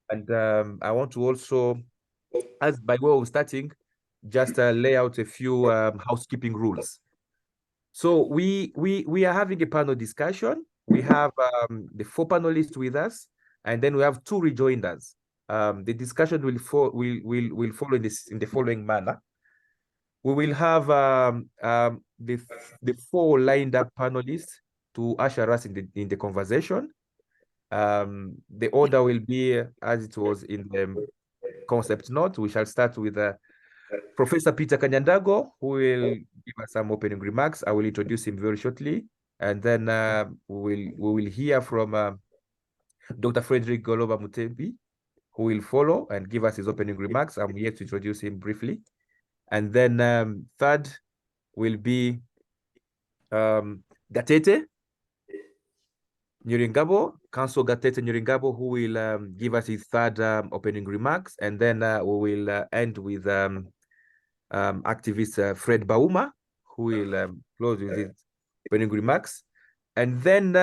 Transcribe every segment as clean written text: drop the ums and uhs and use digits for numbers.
And I want to also, as by way of starting, just lay out a few housekeeping rules. So we are having a panel discussion. We have the 4 panelists with us, and then we have 2 rejoinders. The discussion will follow in the following manner. We will have the 4 lined up panelists to usher us in the conversation. The order will be as it was in the concept note. We shall start with Professor Peter Kanyandago, who will give us some opening remarks. I will introduce him very shortly, and then we will hear from Dr. Frederick Goloba Mutebi, who will follow and give us his opening remarks. I'm here to introduce him briefly. And then third will be Gatete Nyuringabo, Council Gatete Nyuringabo, who will give us his third opening remarks. And then we will end with activist Fred Bauma, who will close with his opening remarks. And then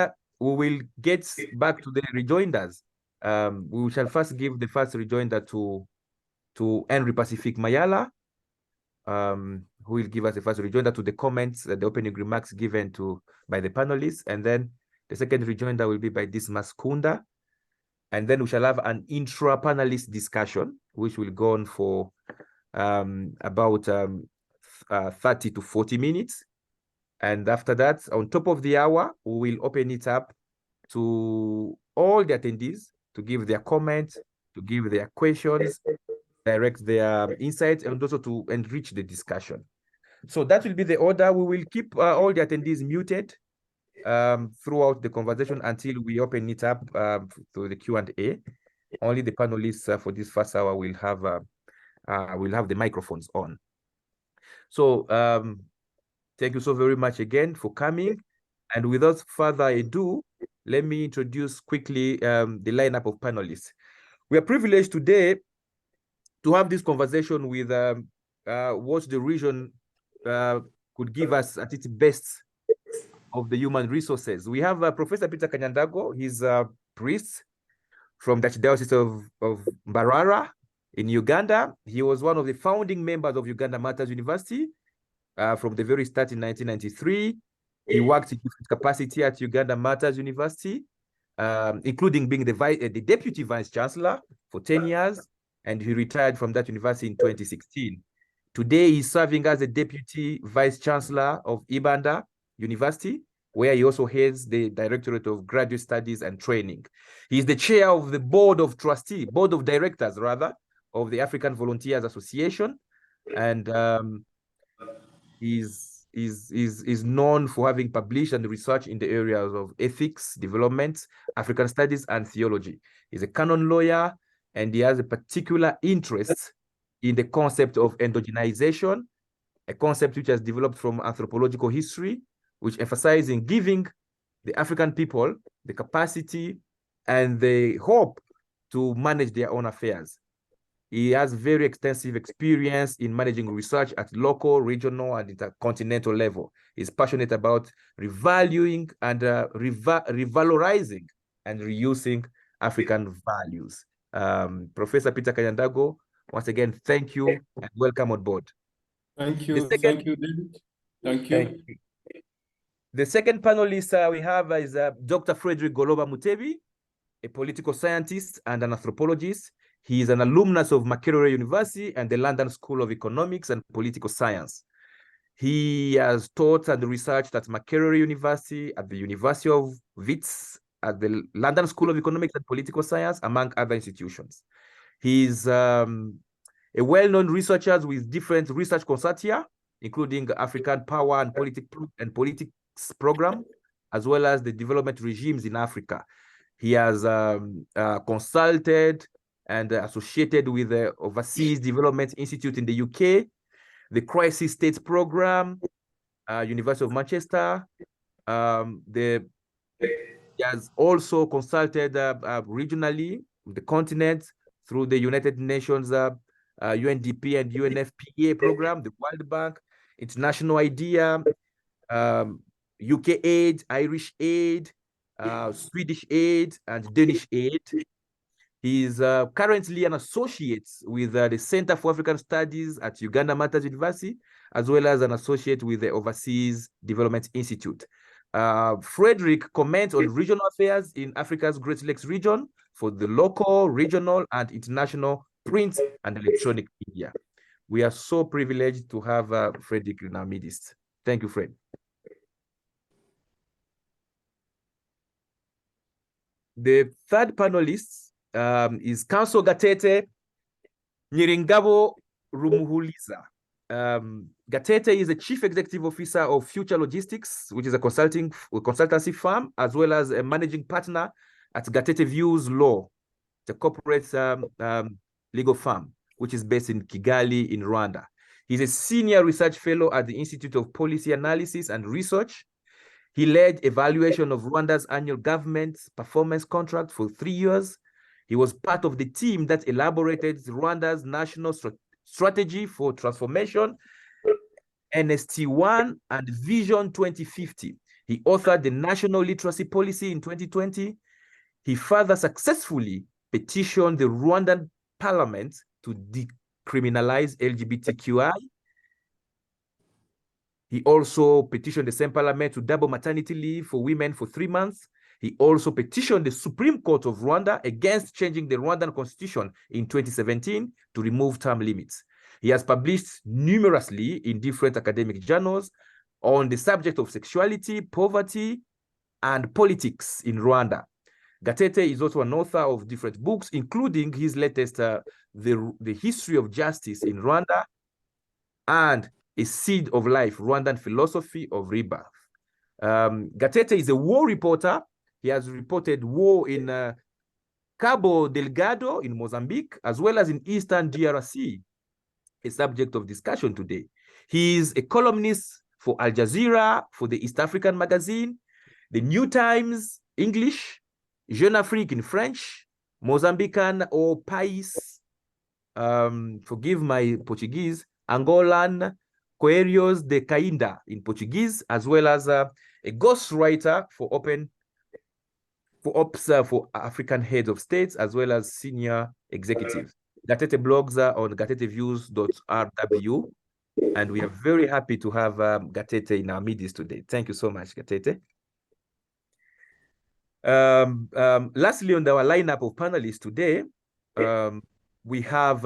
we will get back to the rejoinders. We shall first give the first rejoinder to Henry Pacific Mayala, who will give us the first rejoinder to the comments, the opening remarks given by the panelists. And then the second rejoinder will be by Dismas Kunda. And then we shall have an intra-panelist discussion, which will go on for about 30 to 40 minutes. And after that, on top of the hour, we will open it up to all the attendees to give their comments, to give their questions, direct their insights, and also to enrich the discussion. So that will be the order. We will keep all the attendees muted throughout the conversation until we open it up to the Q&A. Only the panelists for this first hour will have the microphones on. So thank you so very much again for coming. And without further ado, let me introduce quickly the lineup of panelists. We are privileged today to have this conversation with what the region could give us at its best of the human resources. We have Professor Peter Kanyandago. He's a priest from the Archdiocese of Mbarara in Uganda. He was one of the founding members of Uganda Matters University from the very start in 1993. He worked in different capacity at Uganda Matters University, including being the Deputy Vice Chancellor for 10 years, and he retired from that university in 2016. Today, he's serving as the Deputy Vice Chancellor of Ibanda University, where he also heads the Directorate of Graduate Studies and Training. He's the chair of the Board of Directors, of the African Volunteers Association, and is known for having published and researched in the areas of ethics, development, African studies, and theology. He's a canon lawyer, and he has a particular interest in the concept of endogenization, a concept which has developed from anthropological history, which emphasizes in giving the African people the capacity and the hope to manage their own affairs. He has very extensive experience in managing research at local, regional, and intercontinental level. He's passionate about revaluing and revalorizing and reusing African values. Professor Peter Kanyandago, once again, thank you and welcome on board. Thank you. Thank you, David. Thank you. The second panelist we have is Dr. Frederick Goloba Mutebi, a political scientist and an anthropologist. He is an alumnus of Makerere University and the London School of Economics and Political Science. He has taught and researched at Makerere University, at the University of Wits, at the London School of Economics and Political Science, among other institutions. He's a well-known researcher with different research consortia, including African Power and Politics Program, as well as the development regimes in Africa. He has consulted and associated with the Overseas Development Institute in the UK, the Crisis States Program, University of Manchester. He has also consulted regionally, the continent, through the United Nations UNDP and UNFPA program, the World Bank, International IDEA, UK Aid, Irish Aid, Swedish Aid, and Danish Aid. He is currently an associate with the Center for African Studies at Uganda Martyrs University, as well as an associate with the Overseas Development Institute. Frederick comments on regional affairs in Africa's Great Lakes region for the local, regional, and international print and electronic media. We are so privileged to have Frederick in our midst. Thank you, Fred. The third panelist is Council Gatete Nyiringabo Rumuhuliza. Gatete is the Chief Executive Officer of Future Logistics, which is a consultancy firm, as well as a managing partner at Gatete Views Law, the corporate legal firm, which is based in Kigali in Rwanda. He's a senior research fellow at the Institute of Policy Analysis and Research. He led evaluation of Rwanda's annual government performance contract for 3 years. He was part of the team that elaborated Rwanda's national strategy for transformation, NST1 and Vision 2050. He authored the National Literacy Policy in 2020. He further successfully petitioned the Rwandan parliament to decriminalize LGBTQI. He also petitioned the same parliament to double maternity leave for women for 3 months. He also petitioned the Supreme Court of Rwanda against changing the Rwandan constitution in 2017 to remove term limits. He has published numerously in different academic journals on the subject of sexuality, poverty, and politics in Rwanda. Gatete is also an author of different books, including his latest, The History of Justice in Rwanda, and A Seed of Life, Rwandan Philosophy of Rebirth. Gatete is a war reporter. He has reported war in Cabo Delgado in Mozambique, as well as in Eastern DRC, a subject of discussion today. He is a columnist for Al Jazeera, for the East African magazine, the New Times English, Jeune Afrique in French, Mozambican or Pais, forgive my Portuguese, Angolan, Coelhos de Cainda in Portuguese, as well as a ghostwriter for for African heads of states, as well as senior executives. Gatete blogs on gateteviews.rw, and we are very happy to have Gatete in our midst today. Thank you so much, Gatete. Lastly, on our lineup of panelists today, we have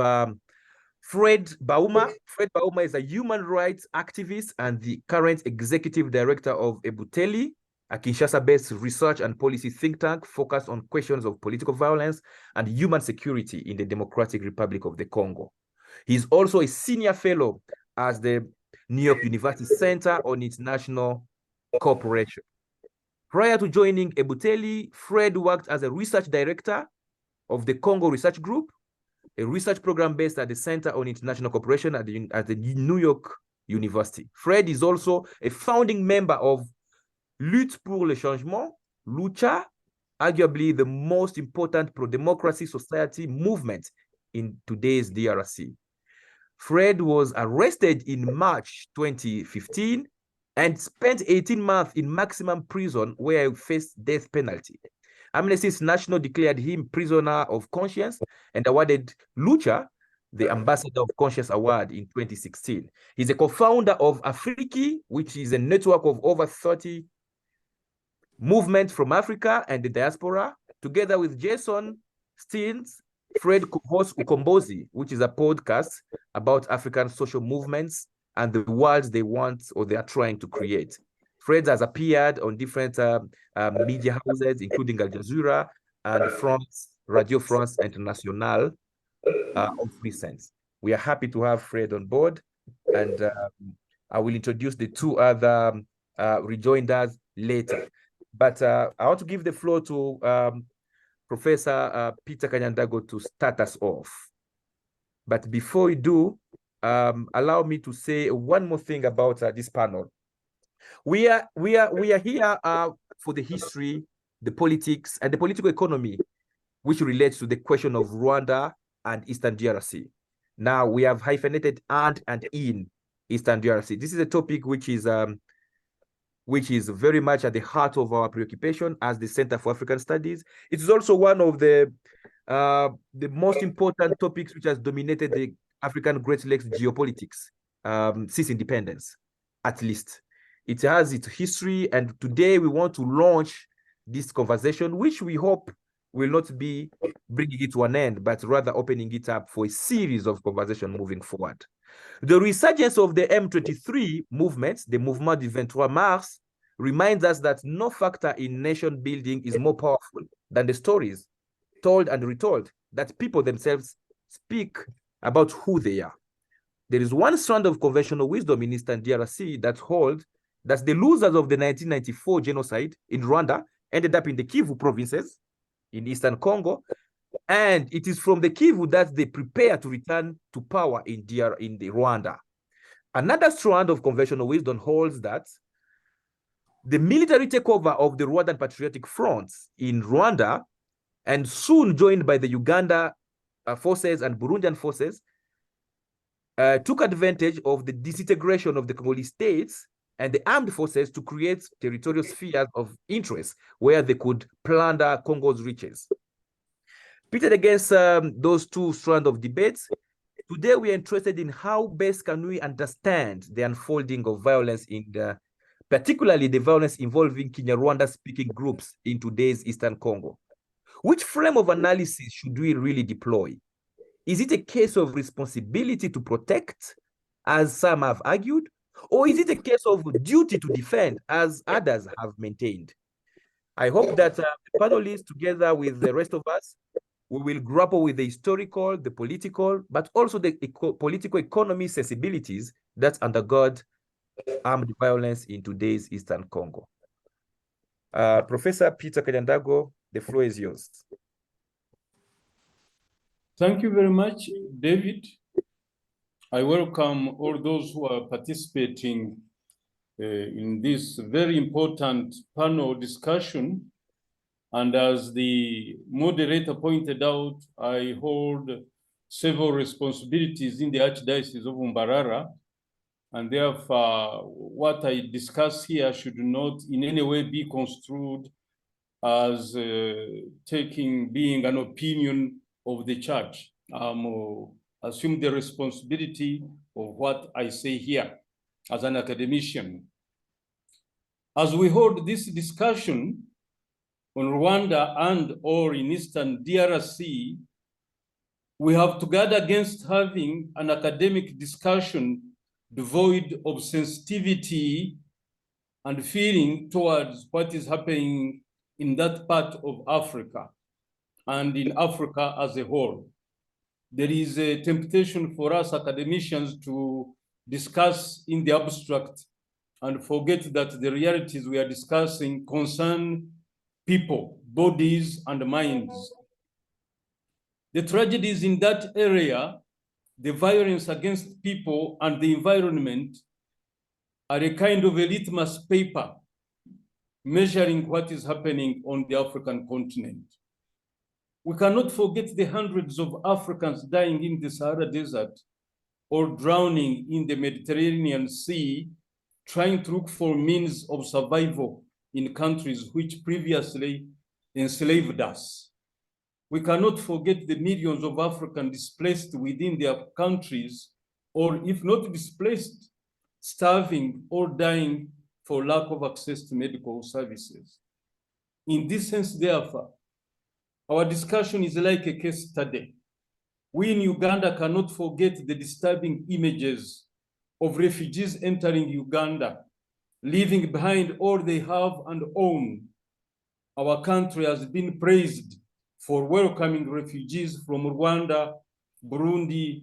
Fred Bauma. Fred Bauma is a human rights activist and the current executive director of Ebuteli, a Kinshasa-based research and policy think tank focused on questions of political violence and human security in the Democratic Republic of the Congo. He's also a senior fellow at the New York University Center on International Cooperation. Prior to joining Ebuteli, Fred worked as a research director of the Congo Research Group, a research program based at the Center on International Cooperation at the New York University. Fred is also a founding member of Lutte pour le Changement, Lucha, arguably the most important pro-democracy society movement in today's DRC. Fred was arrested in March 2015 and spent 18 months in maximum prison where he faced death penalty. Amnesty International declared him prisoner of conscience and awarded Lucha the Ambassador of Conscience Award in 2016. He's a co-founder of Afriki, which is a network of over 30 movements from Africa and the diaspora. Together with Jason Steens, Fred hosts Ukombozi, which is a podcast about African social movements and the worlds they want or they are trying to create. Fred has appeared on different media houses, including Al Jazeera and Radio France Internationale of recent. We are happy to have Fred on board, and I will introduce the two other rejoinders later. But I want to give the floor to Professor Peter Kanyandago to start us off. But before we do, allow me to say one more thing about this panel. We are here for the history, the politics, and the political economy, which relates to the question of Rwanda and Eastern DRC. Now we have hyphenated and in Eastern DRC. This is a topic which is very much at the heart of our preoccupation as the Center for African Studies. It is also one of the the most important topics which has dominated the African Great Lakes geopolitics since independence, at least. It has its history, and today we want to launch this conversation, which we hope will not be bringing it to an end, but rather opening it up for a series of conversation moving forward. The resurgence of the M23 movement, the Mouvement du 23 Mars, reminds us that no factor in nation building is more powerful than the stories told and retold that people themselves speak about who they are. There is one strand of conventional wisdom in Eastern DRC that holds that the losers of the 1994 genocide in Rwanda ended up in the Kivu provinces in Eastern Congo, and it is from the Kivu that they prepare to return to power in the Rwanda. Another strand of conventional wisdom holds that the military takeover of the Rwandan Patriotic Front in Rwanda, and soon joined by the Uganda forces and Burundian forces, took advantage of the disintegration of the Congolese states and the armed forces to create territorial spheres of interest where they could plunder Congo's riches. Pitted against those two strands of debates, today we are interested in how best can we understand the unfolding of violence particularly the violence involving Kinyarwanda-speaking groups in today's Eastern Congo. Which frame of analysis should we really deploy? Is it a case of responsibility to protect, as some have argued, or is it a case of duty to defend, as others have maintained? I hope that the panelists, together with the rest of us, we will grapple with the historical, the political, but also the political economy sensibilities that undergird armed violence in today's Eastern Congo. Professor Peter Kalyandago, the floor is yours. Thank you very much, David. I welcome all those who are participating in this very important panel discussion. And as the moderator pointed out, I hold several responsibilities in the Archdiocese of Mbarara, and therefore what I discuss here should not in any way be construed as being an opinion of the church. Assume the responsibility of what I say here as an academician. As we hold this discussion on Rwanda and or in Eastern DRC, we have to guard against having an academic discussion devoid of sensitivity and feeling towards what is happening in that part of Africa and in Africa as a whole. There is a temptation for us academicians to discuss in the abstract and forget that the realities we are discussing concern people, bodies, and minds. The tragedies in that area, the violence against people and the environment, are a kind of a litmus paper measuring what is happening on the African continent. We cannot forget the hundreds of Africans dying in the Sahara Desert or drowning in the Mediterranean Sea, trying to look for means of survival in countries which previously enslaved us. We cannot forget the millions of Africans displaced within their countries, or if not displaced, starving or dying for lack of access to medical services. In this sense, therefore, our discussion is like a case study. We in Uganda cannot forget the disturbing images of refugees entering Uganda, leaving behind all they have and own. Our country has been praised for welcoming refugees from Rwanda, Burundi,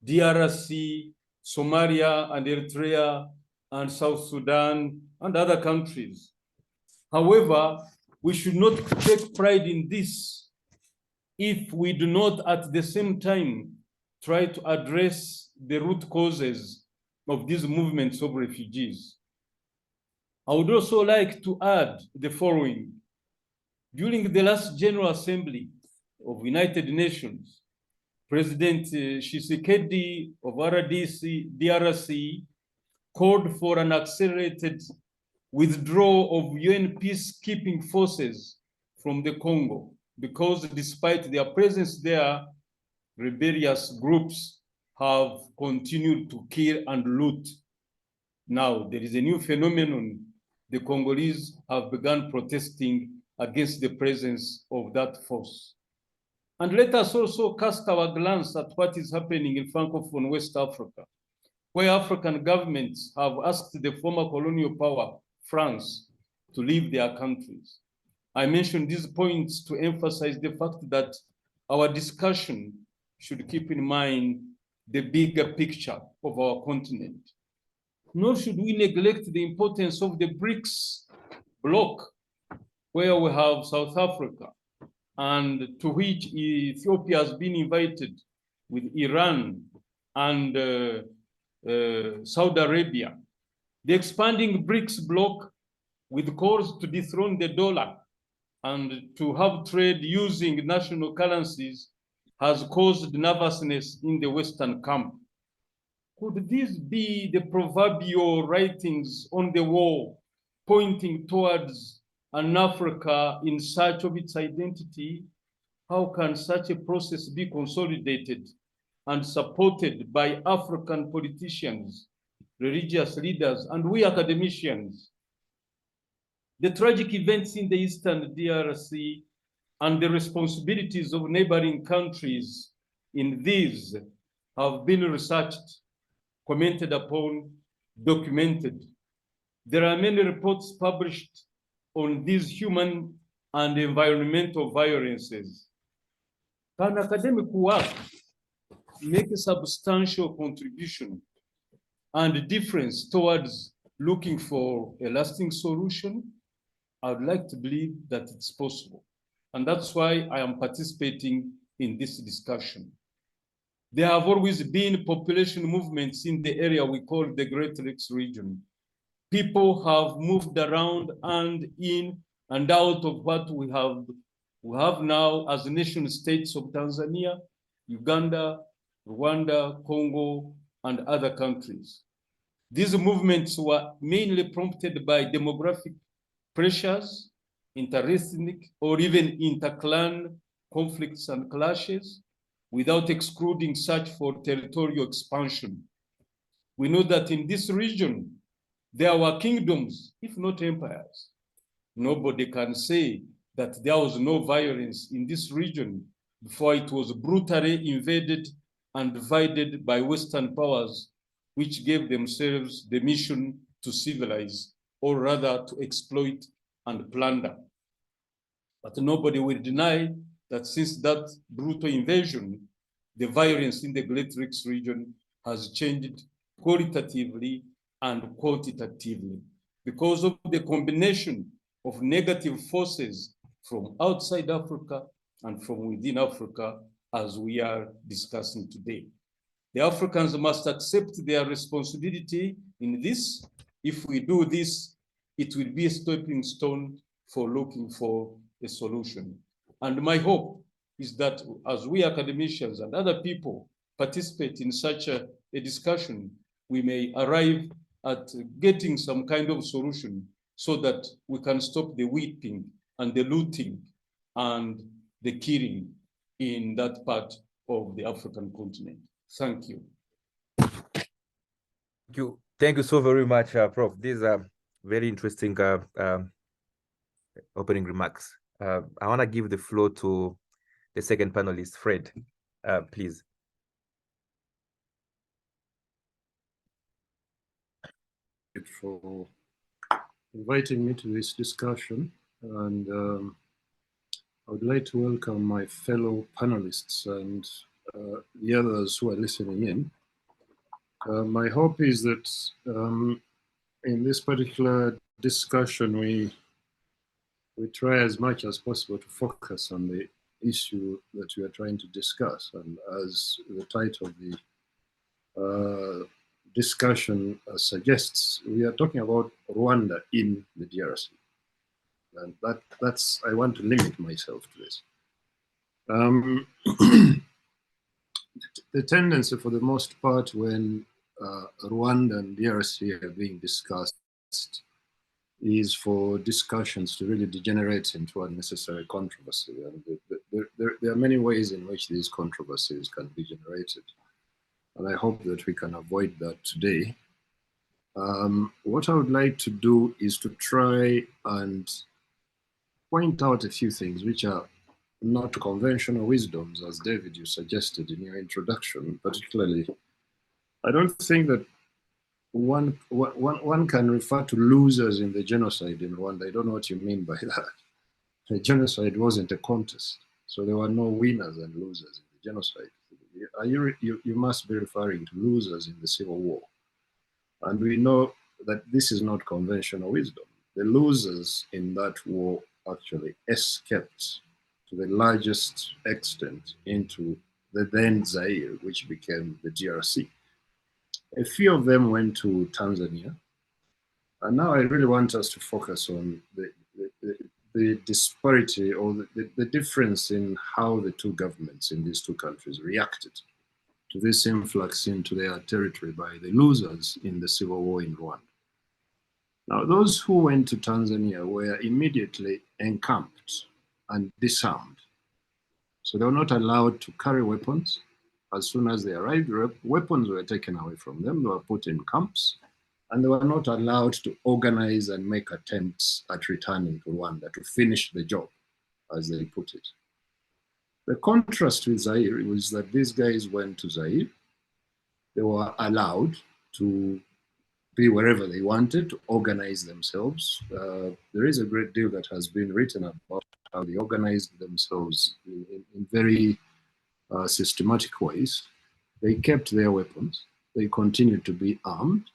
DRC, Somalia, and Eritrea, and South Sudan, and other countries. However, we should not take pride in this if we do not at the same time try to address the root causes of these movements of refugees. I would also like to add the following. During the last General Assembly of United Nations, President Tshisekedi of DRC called for an accelerated withdrawal of UN peacekeeping forces from the Congo because despite their presence there, rebellious groups have continued to kill and loot. Now, there is a new phenomenon. The Congolese have begun protesting against the presence of that force. And let us also cast our glance at what is happening in Francophone West Africa, where African governments have asked the former colonial power, France, to leave their countries. I mention these points to emphasize the fact that our discussion should keep in mind the bigger picture of our continent. Nor should we neglect the importance of the BRICS bloc, where we have South Africa, and to which Ethiopia has been invited with Iran and Saudi Arabia. The expanding BRICS bloc with calls to dethrone the dollar and to have trade using national currencies has caused nervousness in the Western camp. Could this be the proverbial writings on the wall pointing towards an Africa in search of its identity? How can such a process be consolidated and supported by African politicians, religious leaders, and we academicians? The tragic events in the Eastern DRC and the responsibilities of neighboring countries in these have been researched, commented upon, documented. There are many reports published on these human and environmental violences. Can academic work make a substantial contribution and difference towards looking for a lasting solution? I would like to believe that it's possible. And that's why I am participating in this discussion. There have always been population movements in the area we call the Great Lakes region. People have moved around and in and out of what we have now as nation states of Tanzania, Uganda, Rwanda, Congo, and other countries. These movements were mainly prompted by demographic pressures, interethnic or even interclan conflicts and clashes, without excluding search for territorial expansion. We know that in this region, there were kingdoms, if not empires. Nobody can say that there was no violence in this region before it was brutally invaded and divided by Western powers, which gave themselves the mission to civilize, or rather to exploit and plunder. But nobody will deny that since that brutal invasion, the violence in the Great Lakes region has changed qualitatively and quantitatively because of the combination of negative forces from outside Africa and from within Africa, as we are discussing today. The Africans must accept their responsibility in this. If we do this, it will be a stepping stone for looking for a solution. And my hope is that as we academicians and other people participate in such a discussion, we may arrive at getting some kind of solution so that we can stop the weeping and the looting and the killing in that part of the African continent. Thank you. Thank you so very much, Prof. These are very interesting opening remarks. I want to give the floor to the second panelist, Fred, please. For inviting me to this discussion, and I would like to welcome my fellow panelists and the others who are listening in. My hope is that in this particular discussion, we try as much as possible to focus on the issue that we are trying to discuss. And as the title of the discussion suggests, we are talking about Rwanda in the DRC. And that's, I want to limit myself to this. The tendency for the most part when Rwanda and DRC are being discussed is for discussions to really degenerate into unnecessary controversy. And there are many ways in which these controversies can be generated. And I hope that we can avoid that today. What I would like to do is to try and point out a few things which are not conventional wisdoms, as David, you suggested in your introduction. Particularly, I don't think that one can refer to losers in the genocide in Rwanda. I don't know what you mean by that. The genocide wasn't a contest, so there were no winners and losers in the genocide. You must be referring to losers in the civil war. And we know that this is not conventional wisdom. The losers in that war actually escaped to the largest extent into the then Zaire, which became the DRC. A few of them went to Tanzania. And now I really want us to focus on the disparity or the difference in how the two governments in these two countries reacted to this influx into their territory by the losers in the civil war in Rwanda. Now, those who went to Tanzania were immediately encamped and disarmed. So they were not allowed to carry weapons. As soon as they arrived, weapons were taken away from them. They were put in camps, and they were not allowed to organize and make attempts at returning to Rwanda to finish the job, as they put it. The contrast with Zaire was that these guys went to Zaire. They were allowed to be wherever they wanted, to organize themselves. There is a great deal that has been written about how they organized themselves in very systematic ways. They kept their weapons. They continued to be armed.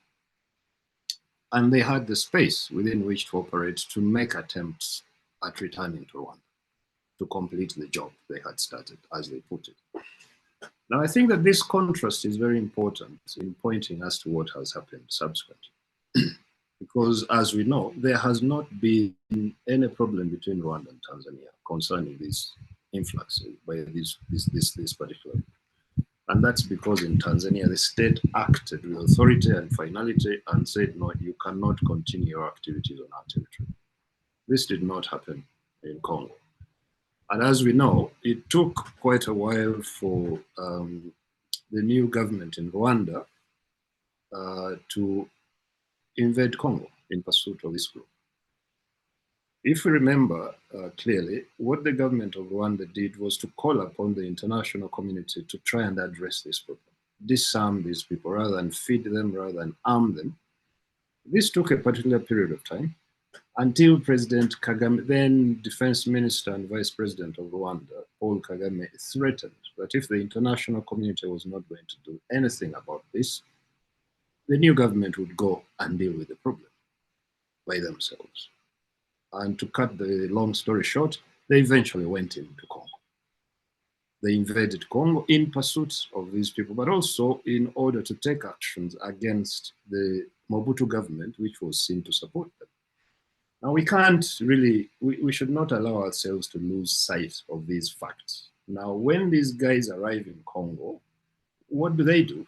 And they had the space within which to operate to make attempts at returning to Rwanda, to complete the job they had started, as they put it. Now, I think that this contrast is very important in pointing us to what has happened subsequently. Because, as we know, there has not been any problem between Rwanda and Tanzania concerning this influx by this particular group. And that's because in Tanzania, the state acted with authority and finality and said, no, you cannot continue your activities on our territory. This did not happen in Congo. And as we know, it took quite a while for the new government in Rwanda to invade Congo in pursuit of this group. If we remember clearly, what the government of Rwanda did was to call upon the international community to try and address this problem, disarm these people rather than feed them, rather than arm them. This took a particular period of time until President Kagame, then Defense Minister and Vice President of Rwanda, Paul Kagame, threatened that if the international community was not going to do anything about this, the new government would go and deal with the problem by themselves. And to cut the long story short, they eventually went into Congo. They invaded Congo in pursuit of these people, but also in order to take actions against the Mobutu government, which was seen to support them. Now, we can't really, we should not allow ourselves to lose sight of these facts. Now, when these guys arrive in Congo, what do?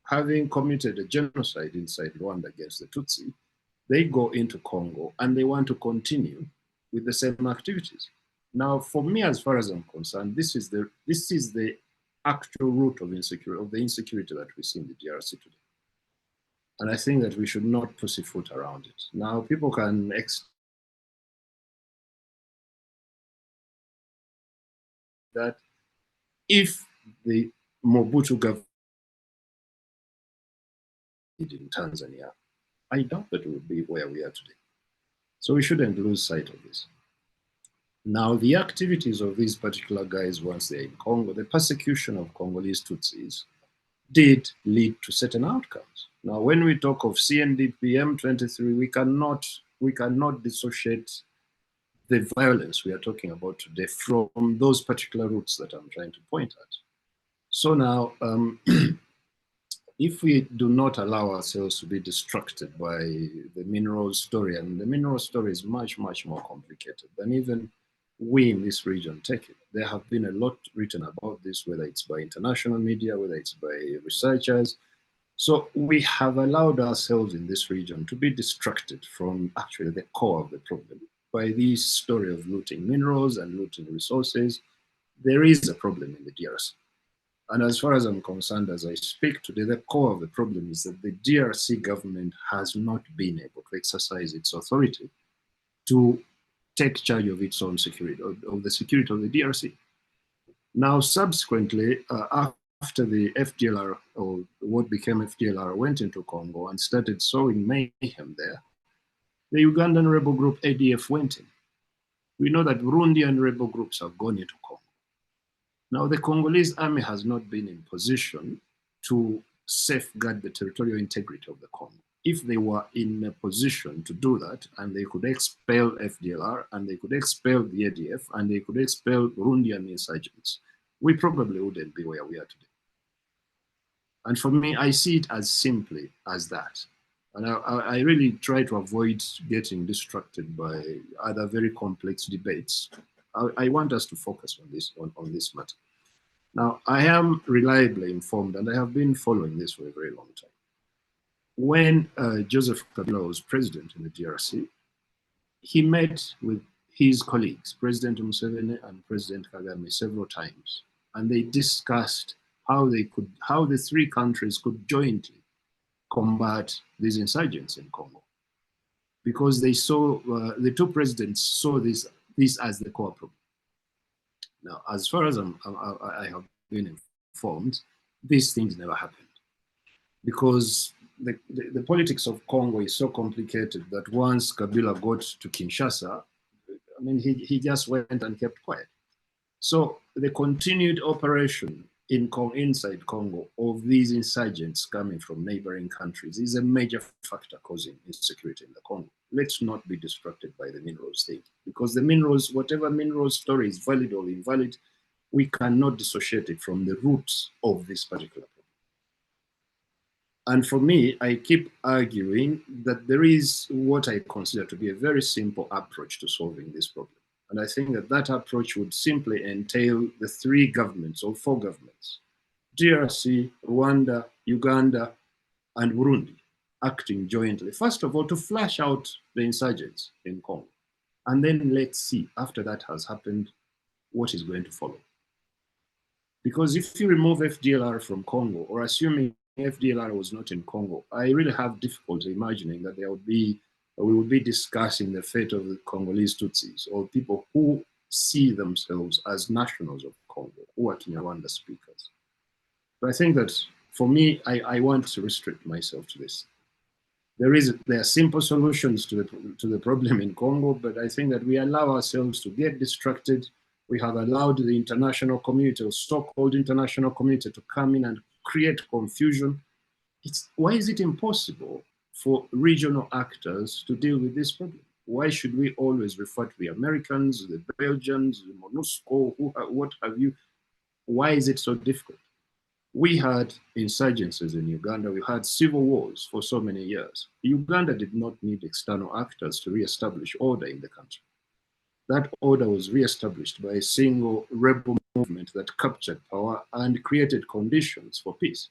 Having committed a genocide inside Rwanda against the Tutsi, they go into Congo and they want to continue with the same activities. Now, for me, as far as I'm concerned, this is the actual root of the insecurity that we see in the DRC today. And I think that we should not pussyfoot around it. Now, people can that if the Mobutu government in Tanzania, I doubt that it would be where we are today. So we shouldn't lose sight of this. Now, the activities of these particular guys once they're in Congo, the persecution of Congolese Tutsis did lead to certain outcomes. Now, when we talk of CNDP M23, we cannot dissociate the violence we are talking about today from those particular roots that I'm trying to point at. So now, if we do not allow ourselves to be distracted by the mineral story, and the mineral story is much, much more complicated than even we in this region take it. There have been a lot written about this, whether it's by international media, whether it's by researchers. So we have allowed ourselves in this region to be distracted from actually the core of the problem by this story of looting minerals and looting resources. There is a problem in the DRC. And as far as I'm concerned, as I speak today, the core of the problem is that the DRC government has not been able to exercise its authority to take charge of its own security, of the security of the DRC. Now, subsequently, after the FDLR, or what became FDLR, went into Congo and started sowing mayhem there, the Ugandan rebel group ADF went in. We know that Burundian rebel groups have gone into Congo. Now, the Congolese army has not been in position to safeguard the territorial integrity of the Congo. If they were in a position to do that, and they could expel FDLR, and they could expel the ADF, and they could expel Burundian insurgents, we probably wouldn't be where we are today. And for me, I see it as simply as that. And I really try to avoid getting distracted by other very complex debates. I want us to focus on this matter. Now, I am reliably informed, and I have been following this for a very long time. When Joseph Kabila was president in the DRC, he met with his colleagues, President Museveni and President Kagame, several times, and they discussed how the three countries could jointly combat these insurgents in Congo, because they saw the two presidents saw this as the core problem. Now, as far as I have been informed, these things never happened, because the politics of Congo is so complicated that once Kabila got to Kinshasa, I mean, he just went and kept quiet. So the continued operation inside Congo of these insurgents coming from neighboring countries is a major factor causing insecurity in the Congo. Let's not be distracted by the minerals thing, because the minerals, whatever mineral story is valid or invalid, we cannot dissociate it from the roots of this particular problem. And for me, I keep arguing that there is what I consider to be a very simple approach to solving this problem. And I think that that approach would simply entail the three governments or four governments, DRC, Rwanda, Uganda, and Burundi, acting jointly. First of all, to flush out the insurgents in Congo. And then let's see, after that has happened, what is going to follow. Because if you remove FDLR from Congo, or assuming FDLR was not in Congo, I really have difficulty imagining that we would be discussing the fate of the Congolese Tutsis, or people who see themselves as nationals of Congo, who are Kinyarwanda speakers. But I think that for me, I want to restrict myself to this. There are simple solutions to the problem in Congo, but I think that we allow ourselves to get distracted. We have allowed the international community, or so-called international community, to come in and create confusion. Why is it impossible for regional actors to deal with this problem? Why should we always refer to the Americans, the Belgians, the MONUSCO, what have you? Why is it so difficult? We had insurgencies in Uganda. We had civil wars for so many years. Uganda did not need external actors to reestablish order in the country. That order was reestablished by a single rebel movement that captured power and created conditions for peace.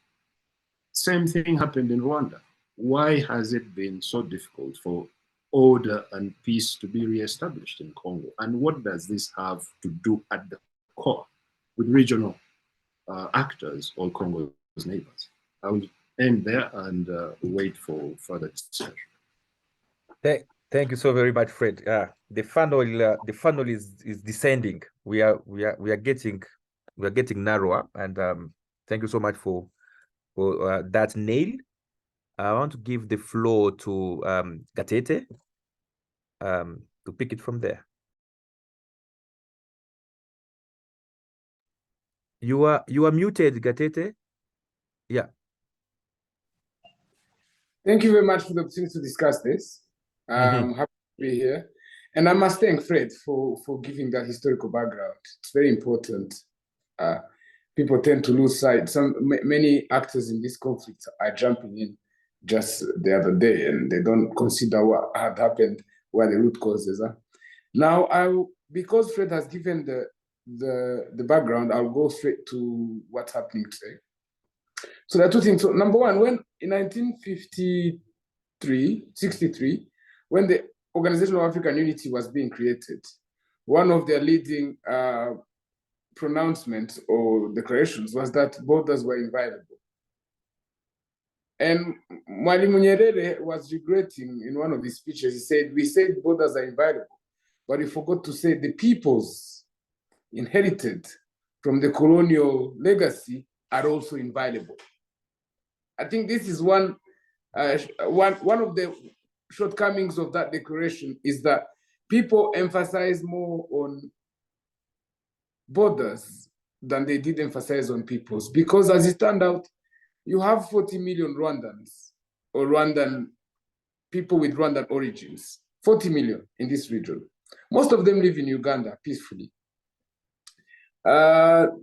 Same thing happened in Rwanda. Why has it been so difficult for order and peace to be reestablished in Congo? And what does this have to do at the core with regional actors or Congo's neighbors? I will end there and wait for further discussion. Thank you so very much, Fred. The funnel is descending. We are getting narrower, and thank you so much for that nail. I want to give the floor to Gatete to pick it from there. You are muted, Gatete. Yeah. Thank you very much for the opportunity to discuss this. I'm happy to be here. And I must thank Fred for giving that historical background. It's very important. People tend to lose sight. Many actors in this conflict are jumping in just the other day, and they don't consider what had happened, where the root causes are. Now, because Fred has given the background, I'll go straight to what's happening today. So there are two things. So number one, when in 1963, when the Organization of African Unity was being created, one of their leading pronouncements or declarations was that borders were inviolable. And Mwalimu Nyerere was regretting in one of his speeches, he said, we said borders are inviolable, but we forgot to say the peoples inherited from the colonial legacy are also inviolable. I think this is one of the shortcomings of that declaration is that people emphasize more on borders than they did emphasize on peoples, because as it turned out, you have 40 million Rwandans or Rwandan people with Rwandan origins, 40 million in this region. Most of them live in Uganda peacefully. And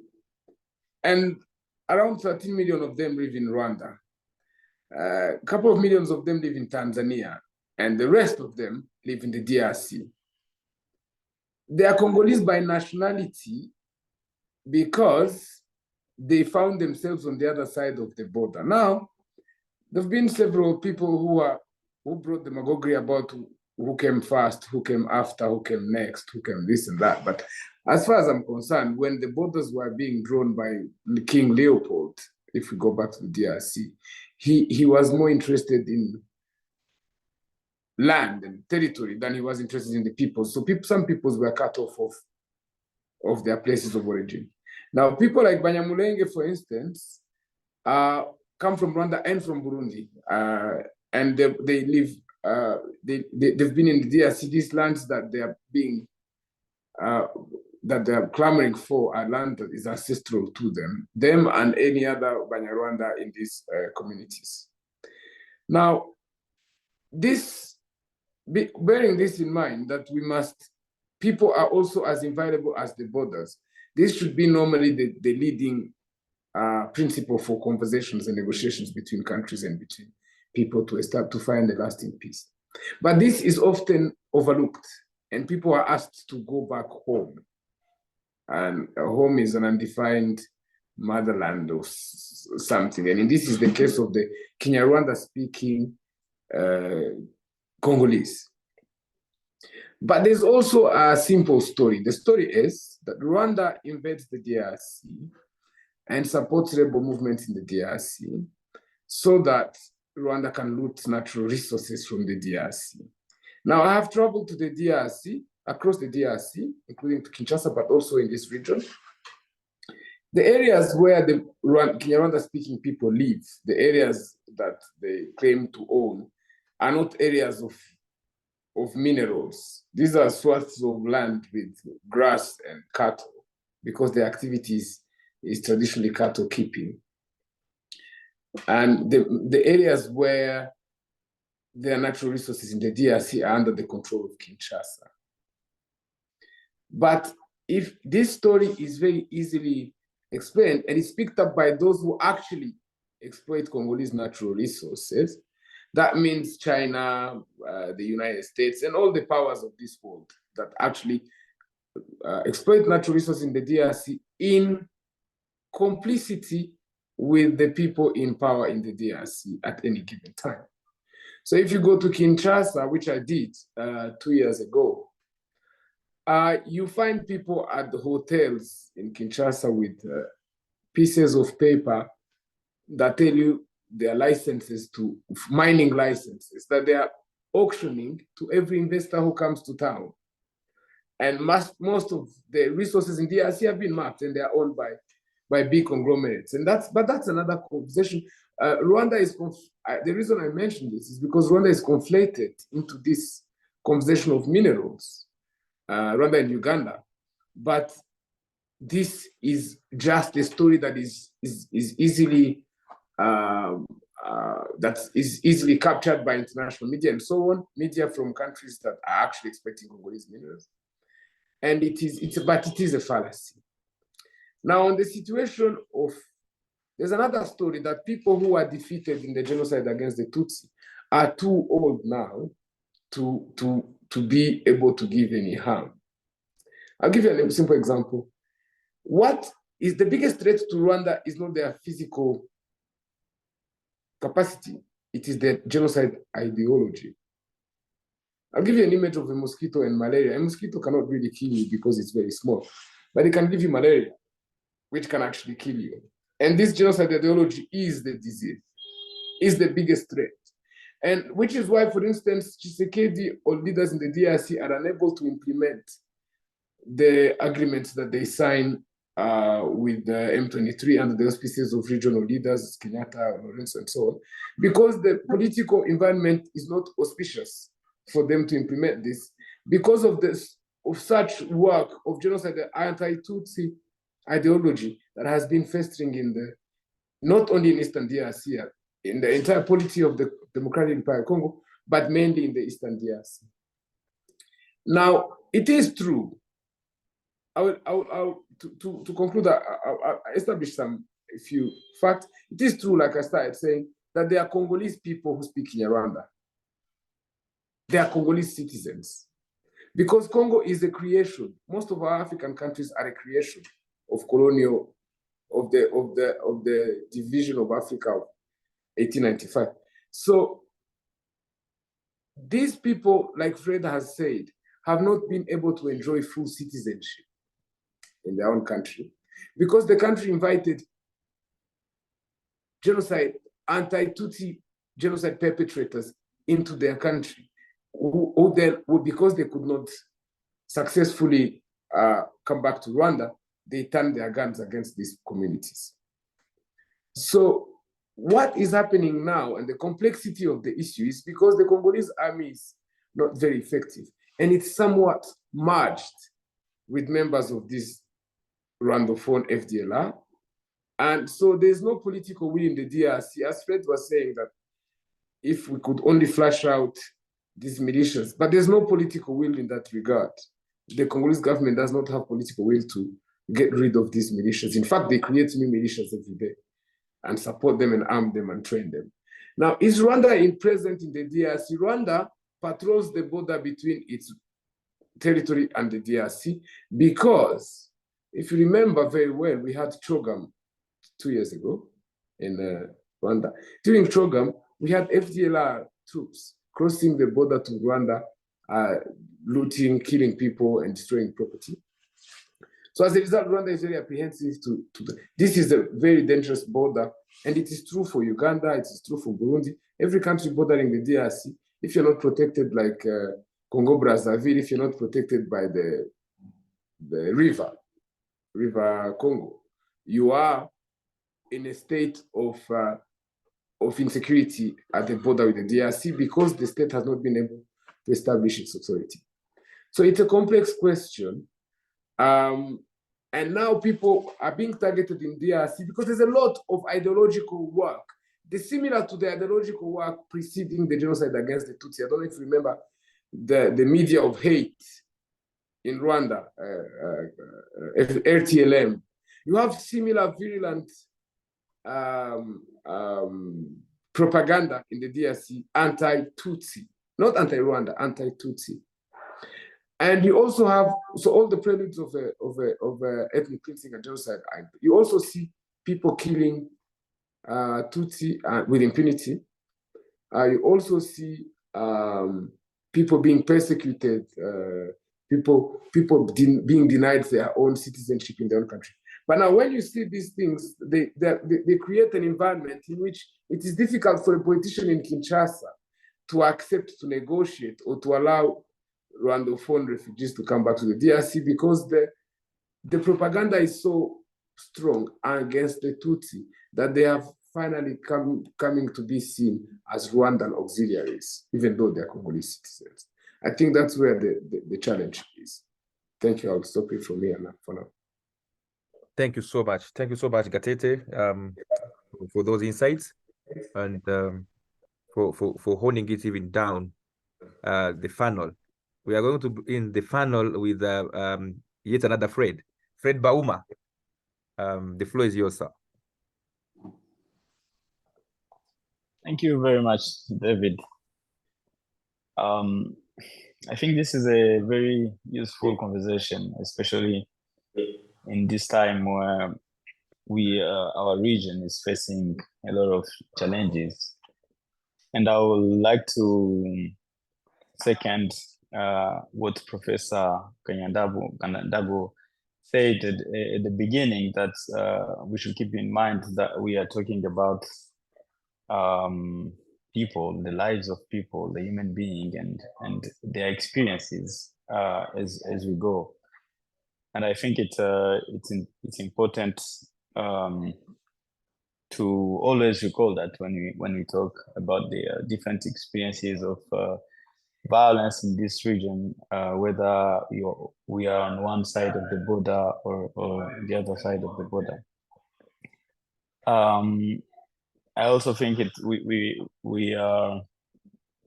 around 13 million of them live in Rwanda. A couple of millions of them live in Tanzania, and the rest of them live in the DRC. They are Congolese by nationality because they found themselves on the other side of the border. Now, there have been several people who brought demagoguery about who came first, who came after, who came next, who came this and that. But as far as I'm concerned, when the borders were being drawn by King Leopold, if we go back to the DRC, he was more interested in land and territory than he was interested in the people. So some peoples were cut off of their places of origin. Now, people like Banyamulenge, for instance, come from Rwanda and from Burundi, and they live. They've been in the DRC. These lands that they are being that they are clamoring for are land that is ancestral to them and any other Banyarwanda in these communities. Now, bearing this in mind, that people are also as inviolable as the borders. This should be normally the leading principle for conversations and negotiations between countries and between people to find a lasting peace. But this is often overlooked, and people are asked to go back home. And home is an undefined motherland or something. And this is the case of the Kinyarwanda-speaking Congolese. But there's also a simple story. The story is that Rwanda invades the DRC and supports rebel movements in the DRC so that Rwanda can loot natural resources from the DRC. Now, I have traveled to the DRC, across the DRC, including to Kinshasa, but also in this region. The areas where the Kinyarwanda-speaking people live, the areas that they claim to own, are not areas of minerals. These are swaths of land with grass and cattle, because their activities is traditionally cattle keeping. And the areas where there are natural resources in the DRC are under the control of Kinshasa. But if this story is very easily explained and it's picked up by those who actually exploit Congolese natural resources, that means China, the United States, and all the powers of this world that actually exploit natural resources in the DRC in complicity with the people in power in the DRC at any given time. So if you go to Kinshasa, which I did 2 years ago, you find people at the hotels in Kinshasa with pieces of paper that tell you their licenses to mining licenses that they are auctioning to every investor who comes to town. And most of the resources in DRC have been mapped and they are owned by big conglomerates. But that's another conversation. Rwanda is, the reason I mentioned this is because Rwanda is conflated into this conversation of minerals, Rwanda and Uganda. But this is just a story that is easily easily captured by international media and so on, media from countries that are actually expecting Congolese minerals. And it is a fallacy. Now, on the situation of, there's another story that people who were defeated in the genocide against the Tutsi are too old now to be able to give any harm. I'll give you a simple example. What is the biggest threat to Rwanda is not their physical capacity, it is the genocide ideology. I'll give you an image of a mosquito and malaria. A mosquito cannot really kill you because it's very small, but it can give you malaria, which can actually kill you. And this genocide ideology is the disease, is the biggest threat. And which is why, for instance, Tshisekedi or leaders in the DRC are unable to implement the agreements that they sign with the M23 under the auspices of regional leaders, Kenyatta, Lawrence, and so on, because the political environment is not auspicious for them to implement this, because of this, of such work of genocide, anti-Tutsi ideology that has been festering in the, not only in Eastern DRC, in the entire polity of the Democratic Republic of Congo, but mainly in the Eastern DRC. Now, it is true. To conclude, I'll establish a few facts. It is true, like I started saying, that there are Congolese people who speak in Rwanda. They are Congolese citizens. Because Congo is a creation. Most of our African countries are a creation of colonial, of the division of Africa of 1895. So these people, like Fred has said, have not been able to enjoy full citizenship in their own country because the country invited genocide, anti-Tutsi genocide perpetrators into their country, because they could not successfully come back to Rwanda, they turned their guns against these communities. So what is happening now and the complexity of the issue is because the Congolese army is not very effective and it's somewhat merged with members of this Rwandophone FDLR. And so there's no political will in the DRC, as Fred was saying, that if we could only flush out these militias, but there's no political will in that regard. The Congolese government does not have political will to get rid of these militias. In fact, they create new militias every day and support them and arm them and train them. Now, is Rwanda present in the DRC? Rwanda patrols the border between its territory and the DRC because, if you remember very well, we had Chogam 2 years ago in Rwanda. During Chogam, we had FDLR troops crossing the border to Rwanda, looting, killing people, and destroying property. So as a result, Rwanda is very apprehensive this is a very dangerous border, and it is true for Uganda, it is true for Burundi, every country bordering the DRC. If you're not protected like Congo Brazzaville, if you're not protected by the river Congo, you are in a state of insecurity at the border with the DRC because the state has not been able to establish its authority. So it's a complex question. And now people are being targeted in DRC because there's a lot of ideological work. Similar to the ideological work preceding the genocide against the Tutsi. I don't know if you remember the media of hate in Rwanda, RTLM. You have similar virulent propaganda in the DRC, anti-Tutsi, not anti-Rwanda, anti-Tutsi. And you also have, so all the preludes of ethnic cleansing and genocide. You also see people killing Tutsi with impunity. You also see people being persecuted, people being denied their own citizenship in their own country. But now when you see these things, they create an environment in which it is difficult for a politician in Kinshasa to accept, to negotiate, or to allow Rwandophone refugees to come back to the DRC because the propaganda is so strong against the Tutsi that they have finally coming to be seen as Rwandan auxiliaries, even though they're Congolese citizens. I think that's where the challenge is. Thank you. I'll stop it from here for now. Thank you so much. Thank you so much, Gatete, for those insights and for honing it even down the funnel. We are going to be in the funnel with yet another Fred Bauma. The floor is yours, sir. Thank you very much, David. I think this is a very useful conversation, especially in this time where our region is facing a lot of challenges, and I would like to second what Professor Kanyandabo said at the beginning, that we should keep in mind that we are talking about people, the lives of people, the human being, and their experiences as we go. And I think it's important to always recall that when we talk about the different experiences of violence in this region, whether we are on one side of the border or the other side of the border. I also think we are.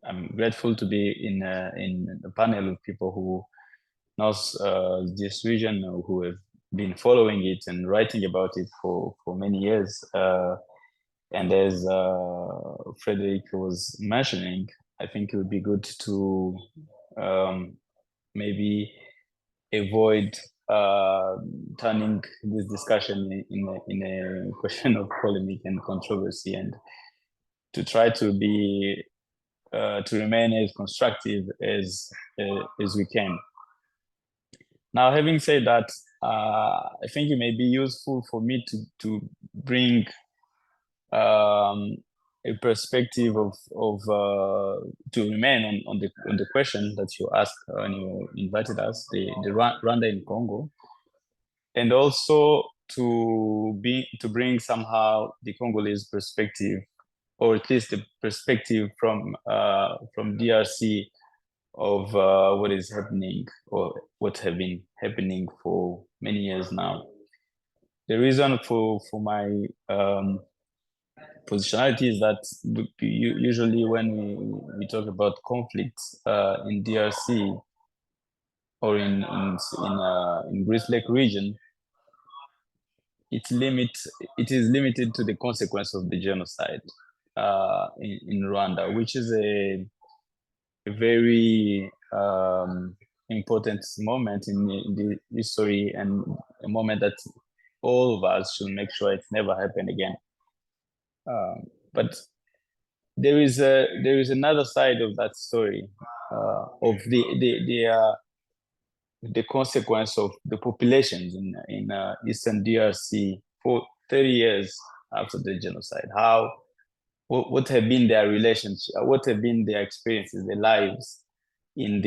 I'm grateful to be in a panel of people who knows this region, who have been following it and writing about it for many years. And as Frederick was mentioning, I think it would be good to maybe avoid turning this discussion in a question of polemic and controversy, and to try to be to remain as constructive as we can. Now, having said that, I think it may be useful for me to bring a perspective of to remain on the question that you asked when you invited us, the Rwanda in Congo, and also to bring somehow the Congolese perspective, or at least the perspective from DRC of what is happening, or what have been happening for many years now. The reason for my positionality is that usually when we talk about conflicts in DRC or in Great Lake region, it is limited to the consequence of the genocide in Rwanda, which is a very important moment in the history, and a moment that all of us should make sure it never happen again. But there is another side of that story, of the consequence of the populations in Eastern DRC for 30 years after the genocide. What have been their relationship? What have been their experiences, their lives in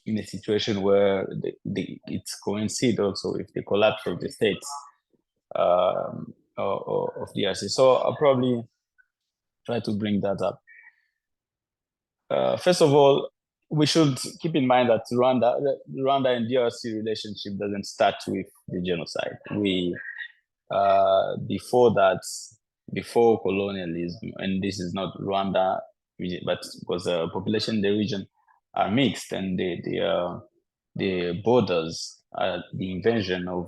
a situation where it's coincide also with the collapse of the states of DRC. So I'll probably try to bring that up. First of all, we should keep in mind that Rwanda and DRC relationship doesn't start with the genocide. Before that, before colonialism, and this is not Rwanda, but because the population in the region are mixed, and the borders, the invention of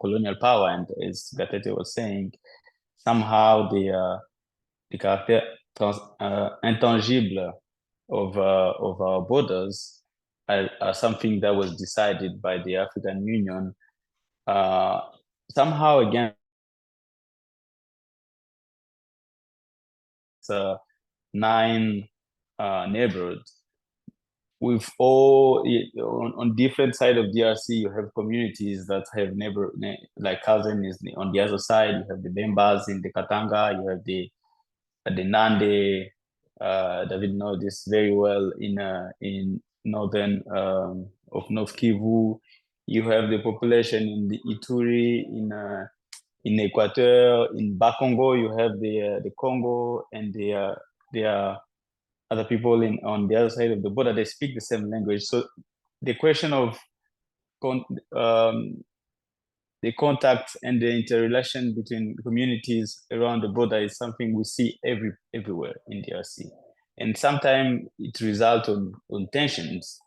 colonial power, and as Gatete was saying, somehow the character intangible of our borders are something that was decided by the African Union somehow again. 9 neighborhoods with all on different side of DRC. You have communities that have like cousin is on the other side. You have the Bembas in the Katanga. You have the Nande. David knows this very well in northern of North Kivu. You have the population in the Ituri, in Equateur, in Bakongo. You have the Congo, and the other people on the other side of the border. They speak the same language. So the question of the contact and the interrelation between communities around the border is something we see everywhere in DRC, and sometimes it results on tensions,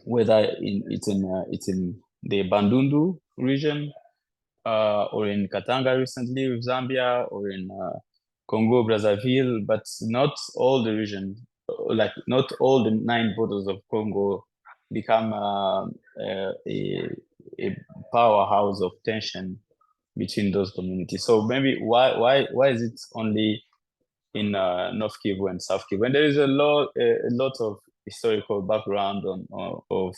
whether it's in the Bandundu region, or in Katanga recently with Zambia, or in Congo Brazzaville, but not all the region, like not all the 9 borders of Congo become a powerhouse of tension between those communities. So maybe why is it only in North Kivu and South Kivu? And there is a lot of historical background of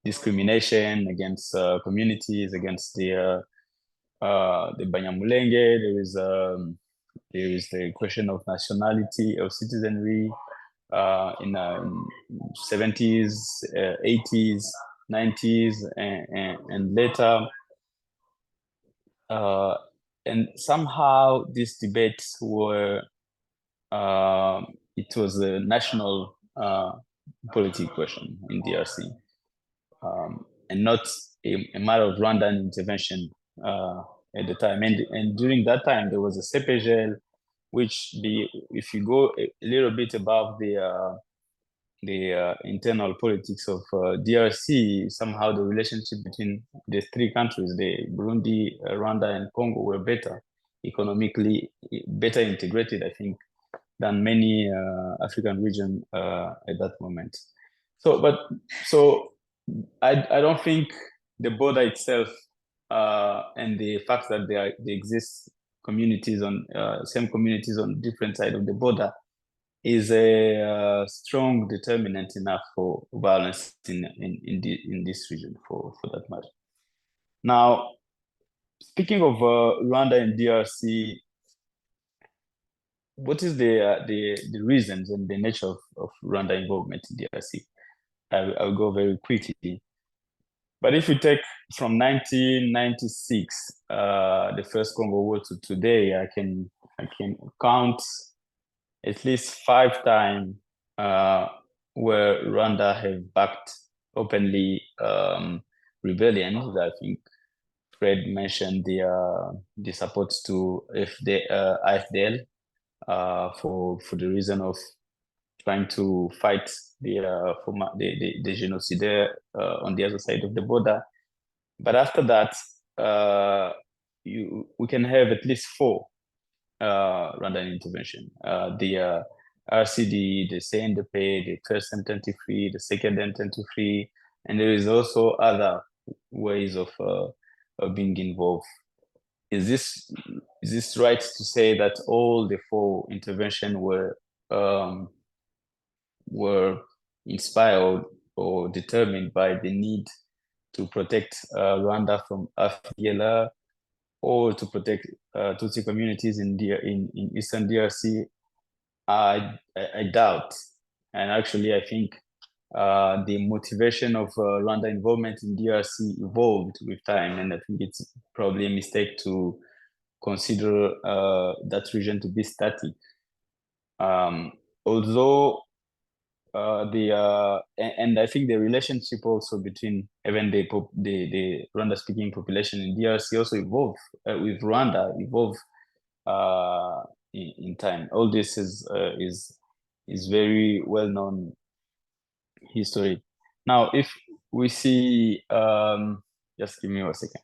discrimination against communities, against the Banyamulenge. There is the question of nationality, of citizenry in 70s, 80s, 90s, and later. And somehow these debates were, it was a national political question in DRC, and not a matter of Rwandan intervention at the time. And during that time, there was a CPGL, which if you go a little bit above the internal politics of DRC, somehow the relationship between the three countries, the Burundi, Rwanda, and Congo, were better, economically better integrated, I think, than many African regions at that moment. So I don't think the border itself and the fact that there exist communities same communities on different sides of the border is a strong determinant enough for violence in this region, for that matter. Now, speaking of Rwanda and DRC, what is the reasons and the nature of Rwanda involvement in DRC? I'll go very quickly. But if you take from 1996, the first Congo War, to today, I can count at least 5 times where Rwanda have backed openly rebellions. I think Fred mentioned the support to AFDL for the reason of trying to fight the genocide on the other side of the border. But after that, we can have at least 4 Rwandan intervention. The RCD, the CNDP, the first M23, the second M23, and there is also other ways of being involved. Is this right to say that all the 4 intervention were inspired or determined by the need to protect Rwanda from FDLR, or to protect Tutsi communities in Eastern DRC? I doubt. And actually, I think the motivation of Rwanda involvement in DRC evolved with time, and I think it's probably a mistake to consider that region to be static. Although and I think the relationship also between even the Rwanda-speaking population in DRC also evolved with Rwanda in time. All this is very well known history. Now, if we see, just give me a second.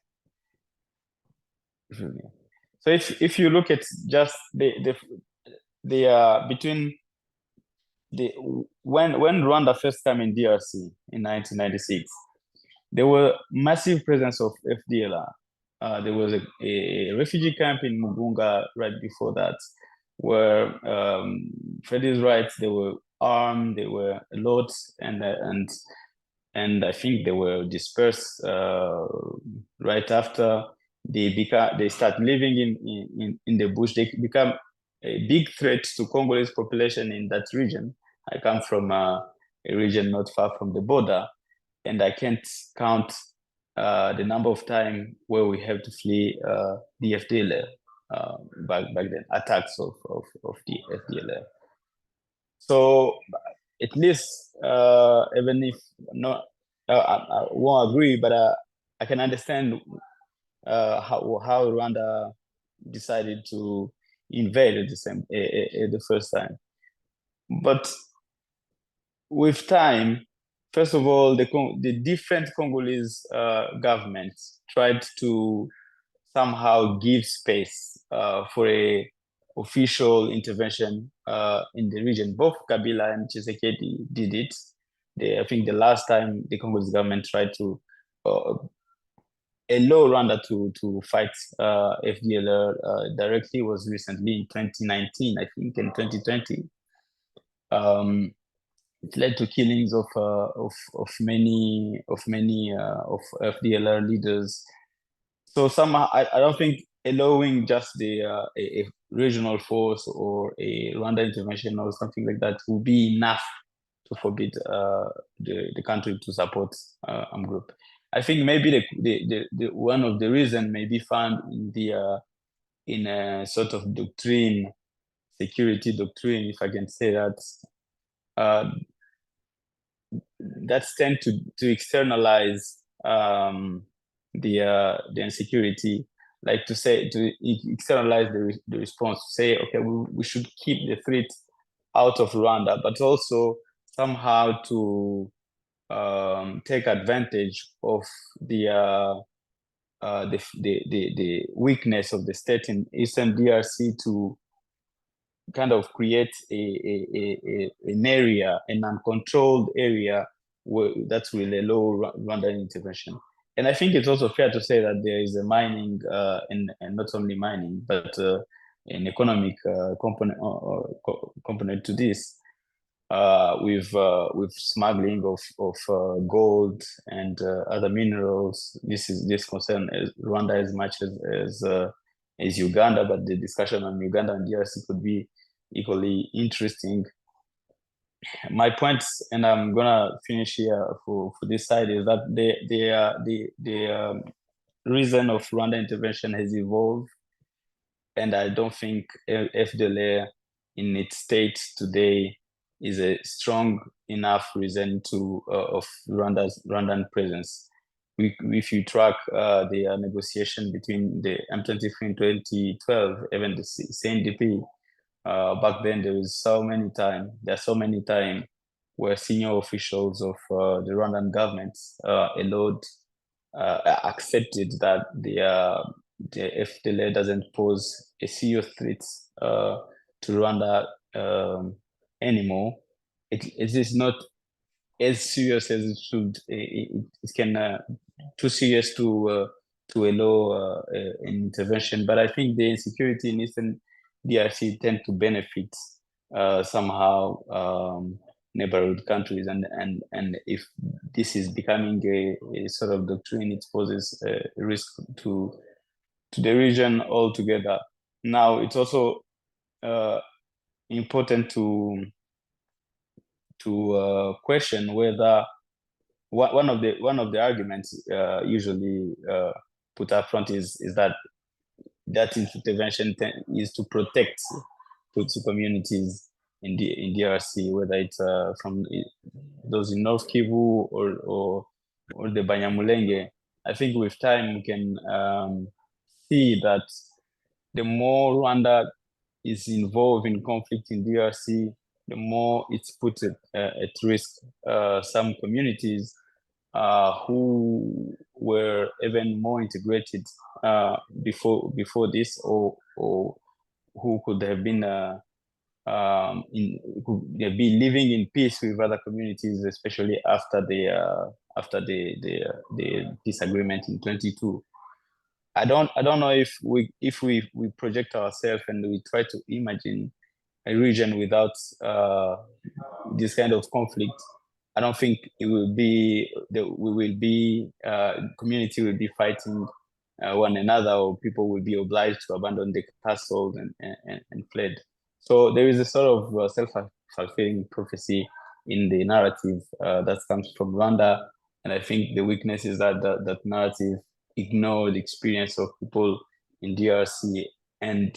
So if you look at just the between when Rwanda first came in DRC in 1996, there were massive presence of FDLR. There was a refugee camp in Mugunga right before that, where Fred is right, they were armed, they were a lot, and I think they were dispersed right after. They start living in the bush. They become a big threat to Congolese population in that region. I come from a region not far from the border, and I can't count the number of times where we have to flee the FDLR back then, attacks of the FDLR. So at least, even if not, I won't agree, but I can understand how Rwanda decided to invade at the first time. But with time, first of all, the different Congolese governments tried to somehow give space for a official intervention in the region. Both Kabila and Tshisekedi did it, I think the last time the Congolese government tried to allow Rwanda to fight FDLR directly was recently in 2019, I think, in 2020. It led to killings of many of FDLR leaders. So somehow I don't think allowing just a regional force or a Rwanda intervention or something like that will be enough to forbid the country to support group. I think maybe the one of the reason may be found in a sort of doctrine, security doctrine, if I can say that. That's tend to externalize the insecurity, like to say to externalize the response, to say, okay, we should keep the threat out of Rwanda, but also somehow to take advantage of the weakness of the state in Eastern DRC to kind of create an area, an uncontrolled area that will allow Rwandan intervention. And I think it's also fair to say that there is a mining, and not only mining, but an economic component to this, with smuggling of gold and other minerals. This concerns Rwanda as much as Uganda, but the discussion on Uganda and DRC could be equally interesting. My point, and I'm gonna finish here for this side, is that the reason of Rwanda intervention has evolved, and I don't think FDLR in its state today is a strong enough reason of Rwandan presence. If you track the negotiation between the M23 in 2012, even the CNDP, back then there are so many times where senior officials of the Rwandan government accepted that the FDLR doesn't pose a serious threat to Rwanda anymore. It is not as serious as it should. It can too serious to allow an intervention. But I think the insecurity in Eastern DRC tend to benefit somehow neighborhood countries, and if this is becoming a sort of doctrine, it poses a risk to the region altogether. Now, it's also important to question whether one of the arguments usually put up front is that intervention is to protect Tutsi communities in DRC, whether it's from those in North Kivu or the Banyamulenge. I think with time we can see that the more Rwanda is involved in conflict in DRC, the more it's put at risk some communities who were even more integrated before this, or who could have been be living in peace with other communities, especially after the disagreement in 2022. I don't know if we project ourselves and we try to imagine a region without this kind of conflict. I don't think it will be community will be fighting one another, or people will be obliged to abandon the castles and fled. So there is a sort of self-fulfilling prophecy in the narrative that comes from Rwanda, and I think the weakness is that that narrative ignore the experience of people in DRC, and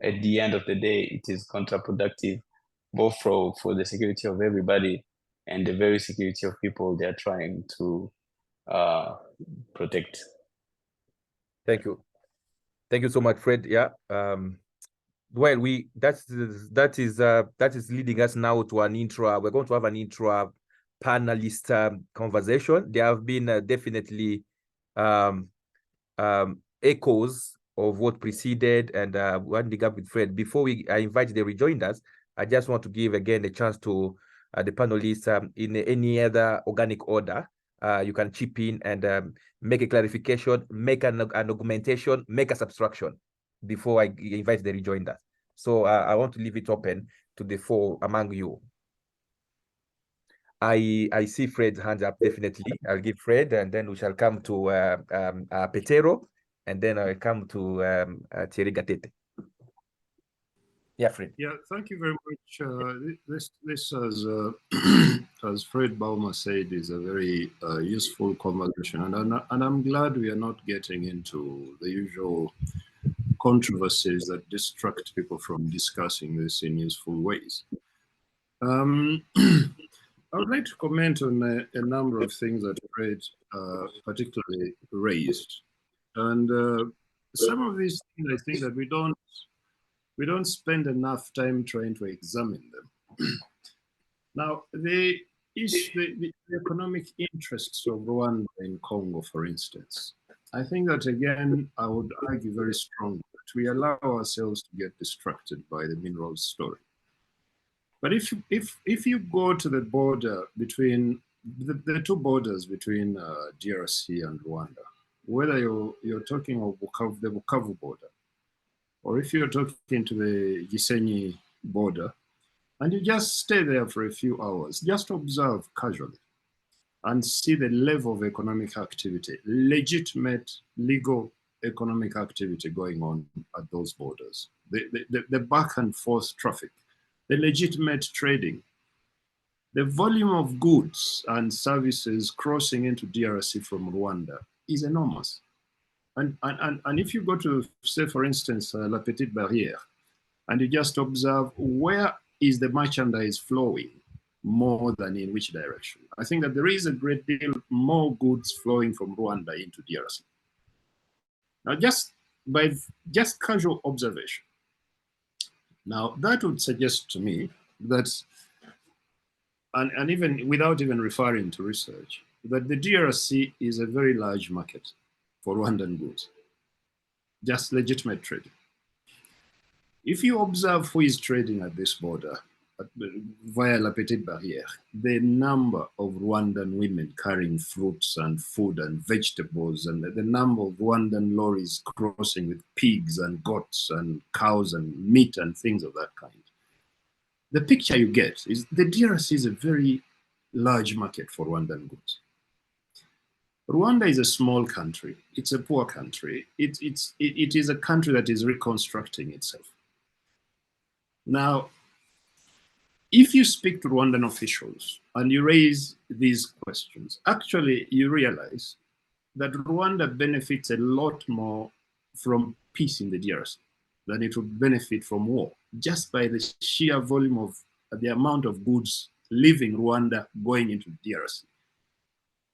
at the end of the day, it is counterproductive, both for the security of everybody and the very security of people they are trying to protect. Thank you so much, Fred. Yeah. Well, that is leading us now to an intro. We're going to have an intro panelist conversation. There have been definitely echoes of what preceded, and winding up with Fred. Before I invite the rejoinders, I just want to give again a chance to the panelists in any other organic order. You can chip in and make a clarification, make an augmentation, make a subtraction before I invite the rejoinders. So I want to leave it open to the four among you. I see Fred's hand up, definitely. I'll give Fred, and then we shall come to Petero, and then I'll come to Thierry Gatete. Yeah, Fred. Yeah, thank you very much. This as as Fred Baumer said, is a very useful conversation, and I'm glad we are not getting into the usual controversies that distract people from discussing this in useful ways. I would like to comment on a number of things that Fred particularly raised, and some of these things I think that we don't spend enough time trying to examine them. Now, the economic interests of Rwanda in Congo, for instance, I think that again, I would argue very strongly that we allow ourselves to get distracted by the minerals story. But if you go to the border between the two borders between DRC and Rwanda, whether you're talking of the Bukavu border, or if you're talking to the Gisenyi border, and you just stay there for a few hours, just observe casually and see the level of economic activity, legitimate, legal economic activity going on at those borders, the back and forth traffic, the legitimate trading, the volume of goods and services crossing into DRC from Rwanda is enormous. And if you go to, say, for instance, La Petite Barrière, and you just observe where is the merchandise flowing more than in which direction, I think that there is a great deal more goods flowing from Rwanda into DRC. Now, just casual observation. Now, that would suggest to me that, and even without even referring to research, that the DRC is a very large market for Rwandan goods, just legitimate trading. If you observe who is trading at this border, via La Petite Barrière, the number of Rwandan women carrying fruits and food and vegetables, and the number of Rwandan lorries crossing with pigs and goats and cows and meat and things of that kind, the picture you get is the DRC is a very large market for Rwandan goods. Rwanda is a small country. It's a poor country. It is a country that is reconstructing itself. Now, if you speak to Rwandan officials and you raise these questions, actually you realize that Rwanda benefits a lot more from peace in the DRC than it would benefit from war, just by the sheer volume of the amount of goods leaving Rwanda going into the DRC.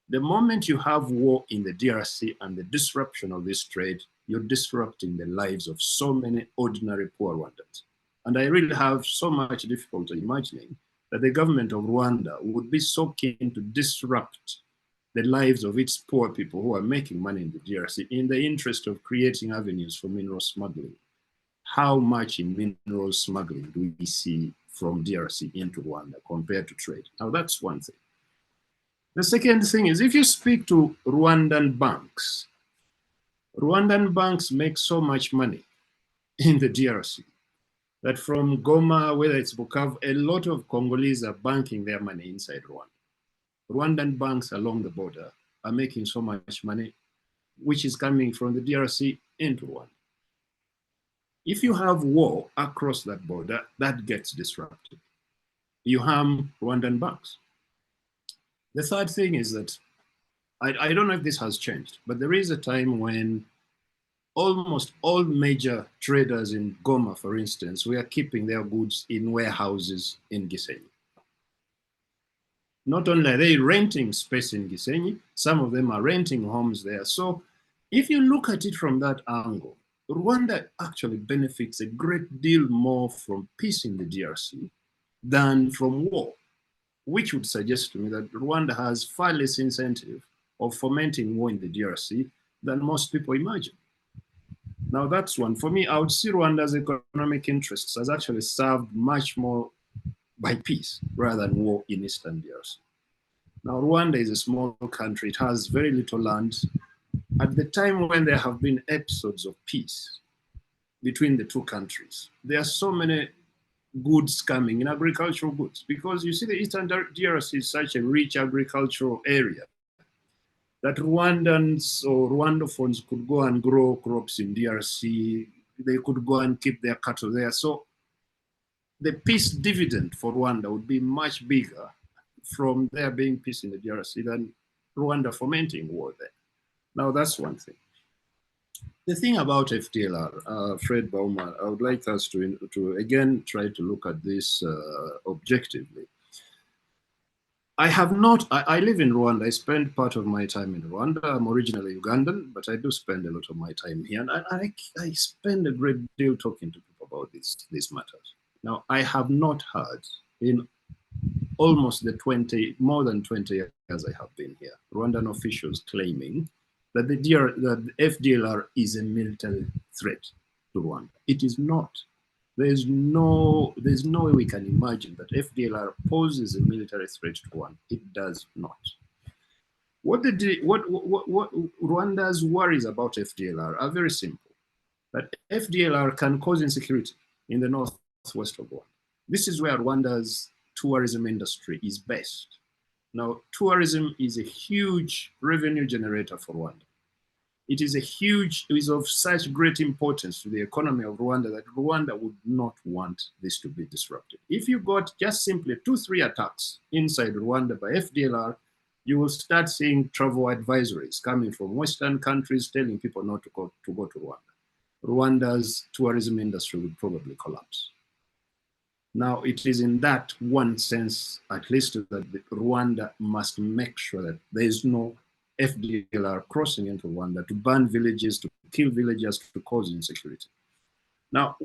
The moment you have war in the DRC and the disruption of this trade, you're disrupting the lives of so many ordinary poor Rwandans. And I really have so much difficulty imagining that the government of Rwanda would be so keen to disrupt the lives of its poor people who are making money in the DRC in the interest of creating avenues for mineral smuggling. How much in mineral smuggling do we see from DRC into Rwanda compared to trade? Now, that's one thing. The second thing is, if you speak to Rwandan banks make so much money in the DRC that from Goma, whether it's Bukavu, a lot of Congolese are banking their money inside Rwanda. Rwandan banks along the border are making so much money, which is coming from the DRC into Rwanda. If you have war across that border, that gets disrupted. You harm Rwandan banks. The third thing is that, I don't know if this has changed, but there is a time when almost all major traders in Goma, for instance, were keeping their goods in warehouses in Gisenyi. Not only are they renting space in Gisenyi, some of them are renting homes there. So if you look at it from that angle, Rwanda actually benefits a great deal more from peace in the DRC than from war, which would suggest to me that Rwanda has far less incentive of fomenting war in the DRC than most people imagine. Now, that's one. For me, I would see Rwanda's economic interests as actually served much more by peace rather than war in Eastern DRC. Now, Rwanda is a small country. It has very little land. At the time when there have been episodes of peace between the two countries, there are so many goods coming in agricultural goods, because you see the Eastern DRC is such a rich agricultural area that Rwandans or Rwandophones could go and grow crops in DRC. They could go and keep their cattle there. So the peace dividend for Rwanda would be much bigger from there being peace in the DRC than Rwanda fomenting war there. Now, that's one thing. The thing about FDLR, Fred Baumann, I would like us to again try to look at this objectively. I live in Rwanda. I spend part of my time in Rwanda. I'm originally Ugandan, but I do spend a lot of my time here. And I spend a great deal talking to people about these matters. Now, I have not heard in almost more than 20 years I have been here, Rwandan officials claiming that the FDLR is a military threat to Rwanda. It is not. There's no way we can imagine that FDLR poses a military threat to Rwanda. It does not. What Rwanda's worries about FDLR are very simple. That FDLR can cause insecurity in the northwest of Rwanda. This is where Rwanda's tourism industry is based. Now, tourism is a huge revenue generator for Rwanda. It is of such great importance to the economy of Rwanda that Rwanda would not want this to be disrupted. If you got just simply 2-3 attacks inside Rwanda by FDLR, you will start seeing travel advisories coming from Western countries telling people not to go to Rwanda. Rwanda's tourism industry would probably collapse. Now, it is in that one sense, at least, that Rwanda must make sure that there is no FDLR crossing into Rwanda to burn villages, to kill villagers, to cause insecurity. Now,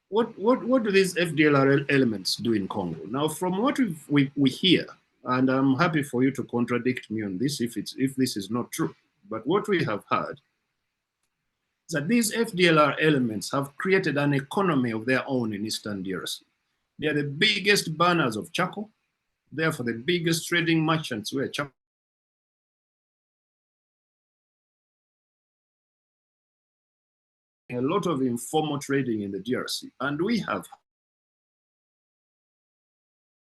what do these FDLR elements do in Congo? Now, from what we hear, and I'm happy for you to contradict me on this if this is not true, but what we have heard is that these FDLR elements have created an economy of their own in Eastern DRC. They are the biggest burners of charcoal, therefore the biggest trading merchants where charcoal. A lot of informal trading in the DRC, and we have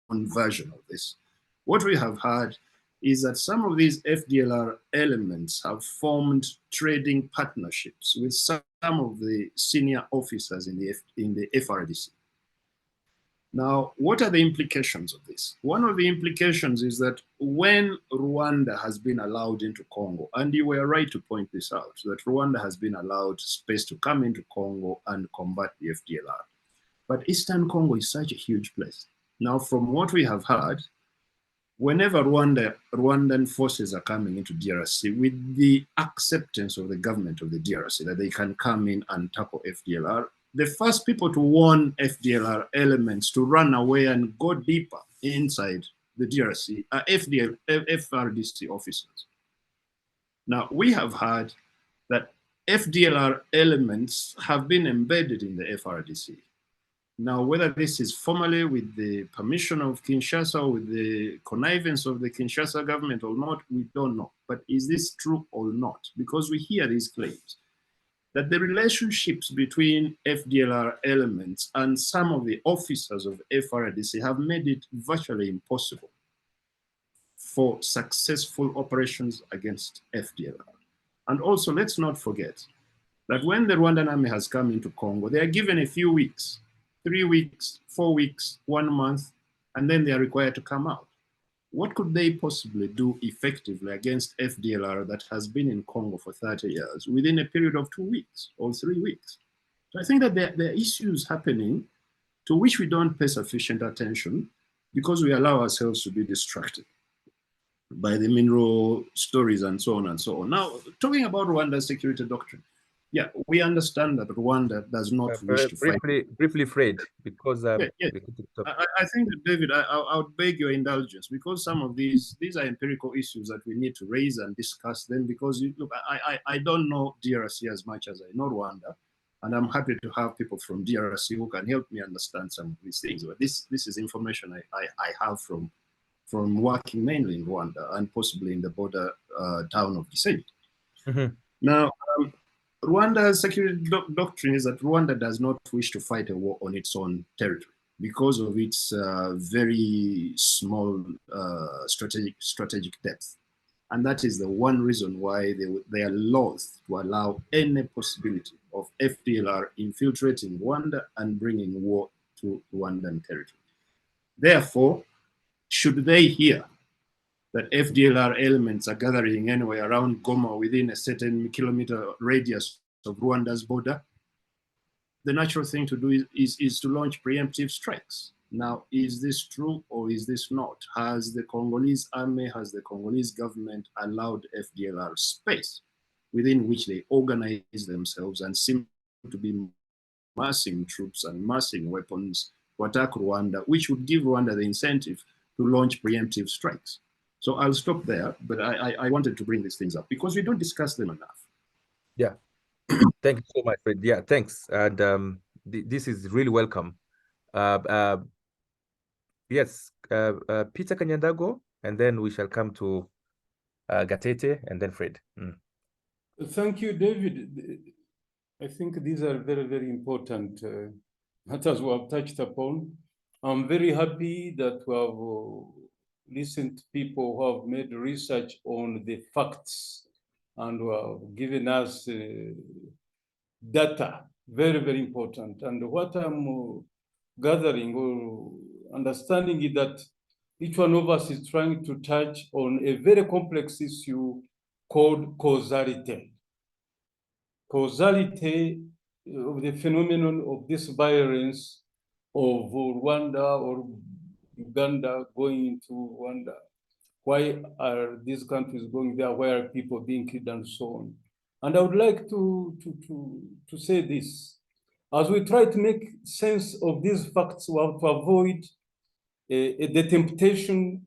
one version of this. What we have heard is that some of these FDLR elements have formed trading partnerships with some of the senior officers in the FRDC. Now, what are the implications of this? One of the implications is that when Rwanda has been allowed into Congo, and you were right to point this out, that Rwanda has been allowed space to come into Congo and combat the FDLR. But Eastern Congo is such a huge place. Now, from what we have heard, whenever Rwandan forces are coming into DRC with the acceptance of the government of the DRC that they can come in and tackle FDLR, the first people to warn FDLR elements to run away and go deeper inside the DRC are FRDC officers. Now, we have heard that FDLR elements have been embedded in the FRDC. Now, whether this is formally with the permission of Kinshasa or with the connivance of the Kinshasa government or not, we don't know. But is this true or not? Because we hear these claims that the relationships between FDLR elements and some of the officers of FRDC have made it virtually impossible for successful operations against FDLR. And also, let's not forget that when the Rwandan army has come into Congo, they are given a few weeks, 3 weeks, 4 weeks, 1 month, and then they are required to come out. What could they possibly do effectively against FDLR that has been in Congo for 30 years within a period of 2 weeks or 3 weeks? So I think that there are issues happening to which we don't pay sufficient attention because we allow ourselves to be distracted by the mineral stories and so on and so on. Now, talking about Rwanda's security doctrine, yeah, we understand that Rwanda does not wish to fight. Briefly, Fred, because I think that, David, I would beg your indulgence because some of these are empirical issues that we need to raise and discuss them because, look, I don't know DRC as much as I know Rwanda. And I'm happy to have people from DRC who can help me understand some of these things. But this is information I have from working mainly in Rwanda and possibly in the border town of Gisenyi. Now, Rwanda's security doctrine is that Rwanda does not wish to fight a war on its own territory because of its very small strategic depth. And that is the one reason why they are loath to allow any possibility of FDLR infiltrating Rwanda and bringing war to Rwandan territory. Therefore, should they hear that FDLR elements are gathering anywhere around Goma within a certain kilometer radius of Rwanda's border, the natural thing to do is to launch preemptive strikes. Now, is this true or is this not? Has the Congolese army, has the Congolese government allowed FDLR space within which they organize themselves and seem to be massing troops and massing weapons to attack Rwanda, which would give Rwanda the incentive to launch preemptive strikes? So I'll stop there, but I wanted to bring these things up because we don't discuss them enough. Yeah. Thank you so much, Fred. Yeah, thanks. And this is really welcome. Yes, Peter Kanyandago, and then we shall come to Gatete and then Fred. Thank you, David. I think these are very, very important matters we have touched upon. I'm very happy that we have listened to people who have made research on the facts and who have given us data, very, very important. And what I'm gathering or understanding is that each one of us is trying to touch on a very complex issue called causality. Causality of the phenomenon of this violence of Rwanda or Uganda going into Rwanda. Why are these countries going there? Why are people being killed and so on? And I would like to say this. As we try to make sense of these facts, we have to avoid the temptation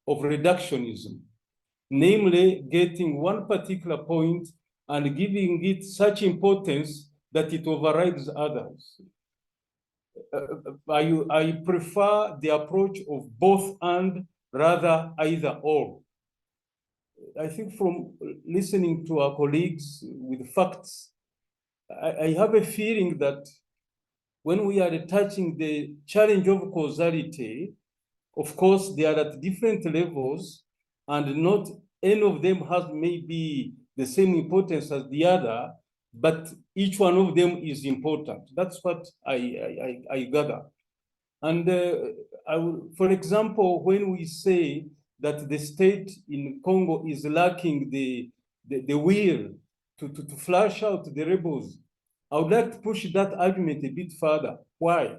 of reductionism, namely getting one particular point and giving it such importance that it overrides others. I prefer the approach of both and rather either or. I think from listening to our colleagues with facts, I have a feeling that when we are touching the challenge of causality, of course, they are at different levels, and not any of them has maybe the same importance as the other, but each one of them is important. That's what I gather. And for example, when we say that the state in Congo is lacking the will to flush out the rebels, I would like to push that argument a bit further. Why?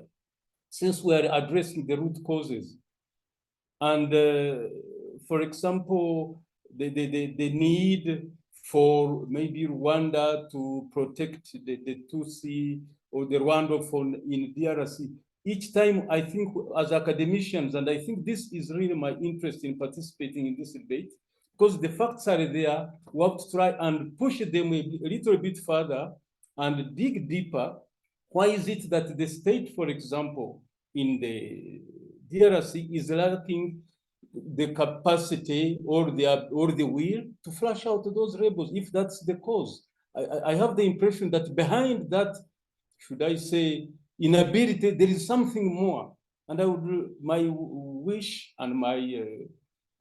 Since we are addressing the root causes. And for example, the need for maybe Rwanda to protect the Tutsi or the Rwanda in DRC. Each time, I think as academicians, and I think this is really my interest in participating in this debate, because the facts are there, we have to try and push them a little bit further and dig deeper. Why is it that the state, for example, in the DRC is lacking the capacity or the will to flush out those rebels, if that's the cause? I have the impression that behind that, should I say, inability, there is something more. And my wish and my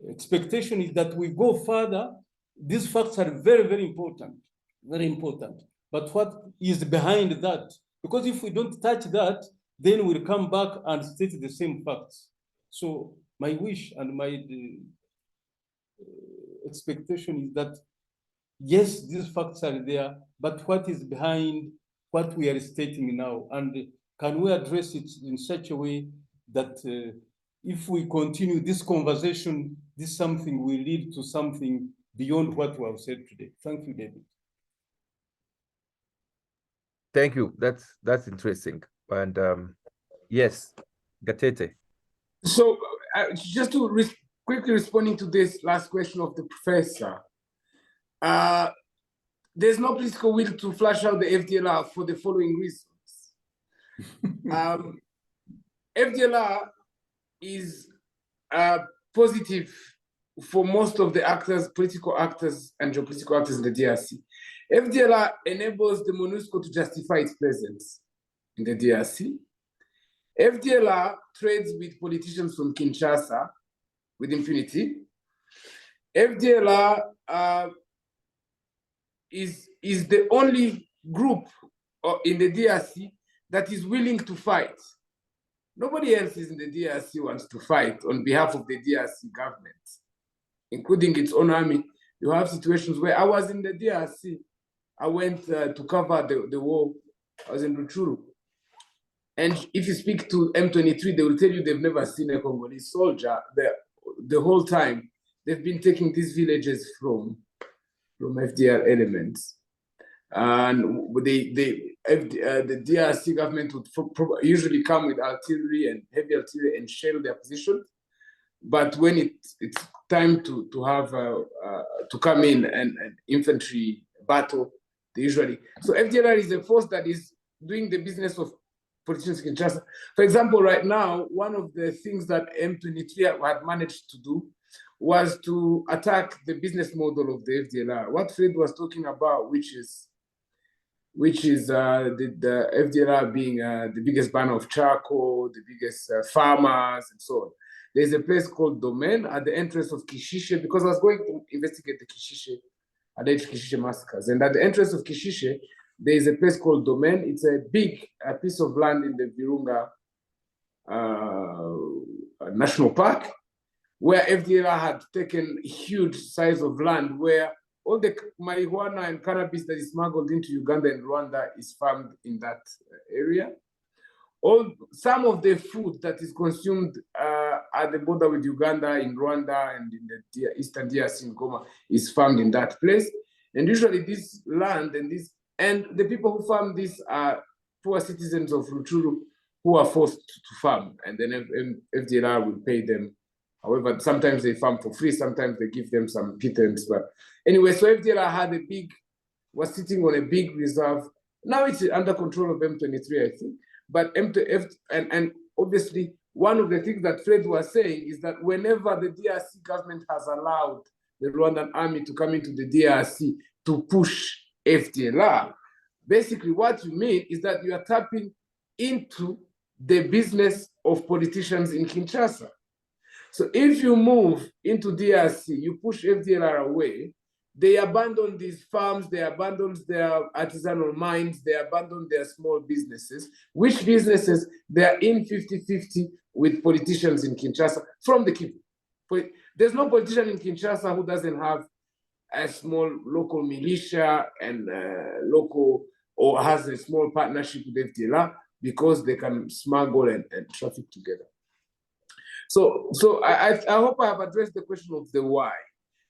expectation is that we go further. These facts are very, very important, very important. But what is behind that? Because if we don't touch that, then we'll come back and state the same facts. So my wish and my expectation is that, yes, these facts are there, but what is behind what we are stating now? And can we address it in such a way that if we continue this conversation, this something will lead to something beyond what we have said today? Thank you, David. Thank you. That's interesting. And yes, Gatete. So just to quickly responding to this last question of the professor, there's no political will to flush out the FDLR for the following reasons. FDLR is positive for most of the actors, political actors and geopolitical actors in the DRC. FDLR enables the MONUSCO to justify its presence in the DRC. FDLR trades with politicians from Kinshasa with impunity. FDLR is the only group in the DRC that is willing to fight. Nobody else in the DRC wants to fight on behalf of the DRC government, including its own army. You have situations where I was in the DRC. I went to cover the war. I was in Rutshuru. And if you speak to M23, they will tell you they've never seen a Congolese soldier. The whole time, they've been taking these villages from FDR elements. And the DRC government would usually come with artillery and heavy artillery and shell their position. But when it's time to come in and infantry battle, they usually. So FDLR is a force that is doing the business of politicians in Kinshasa. For example, right now, one of the things that M23 had managed to do was to attack the business model of the FDLR. What Fred was talking about, which is the FDLR being the biggest burner of charcoal, the biggest farmers, and so on. There's a place called Domaine at the entrance of Kishishe, because I was going to investigate the alleged Kishishe massacres. And at the entrance of Kishishe, there is a place called Domaine. It's a big piece of land in the Virunga National Park, where FDLR had taken huge size of land where all the marijuana and cannabis that is smuggled into Uganda and Rwanda is farmed in that area. Some of the food that is consumed at the border with Uganda, in Rwanda, and in the Eastern DRC in Goma is farmed in that place. And usually this land and the people who farm this are poor citizens of Rutshuru who are forced to farm, and then FDLR will pay them. However, sometimes they farm for free, sometimes they give them some pittance. But anyway, so FDLR was sitting on a big reserve. Now it's under control of M23, I think. But and obviously, one of the things that Fred was saying is that whenever the DRC government has allowed the Rwandan army to come into the DRC to push FDLR, basically what you mean is that you are tapping into the business of politicians in Kinshasa. So if you move into DRC, you push FDLR away, they abandon these farms, they abandon their artisanal mines, they abandon their small businesses, which businesses they are in 50-50 with politicians in Kinshasa from the Kivu. There's no politician in Kinshasa who doesn't have a small local militia and local, or has a small partnership with FDLR because they can smuggle and traffic together. So I hope I have addressed the question of the why.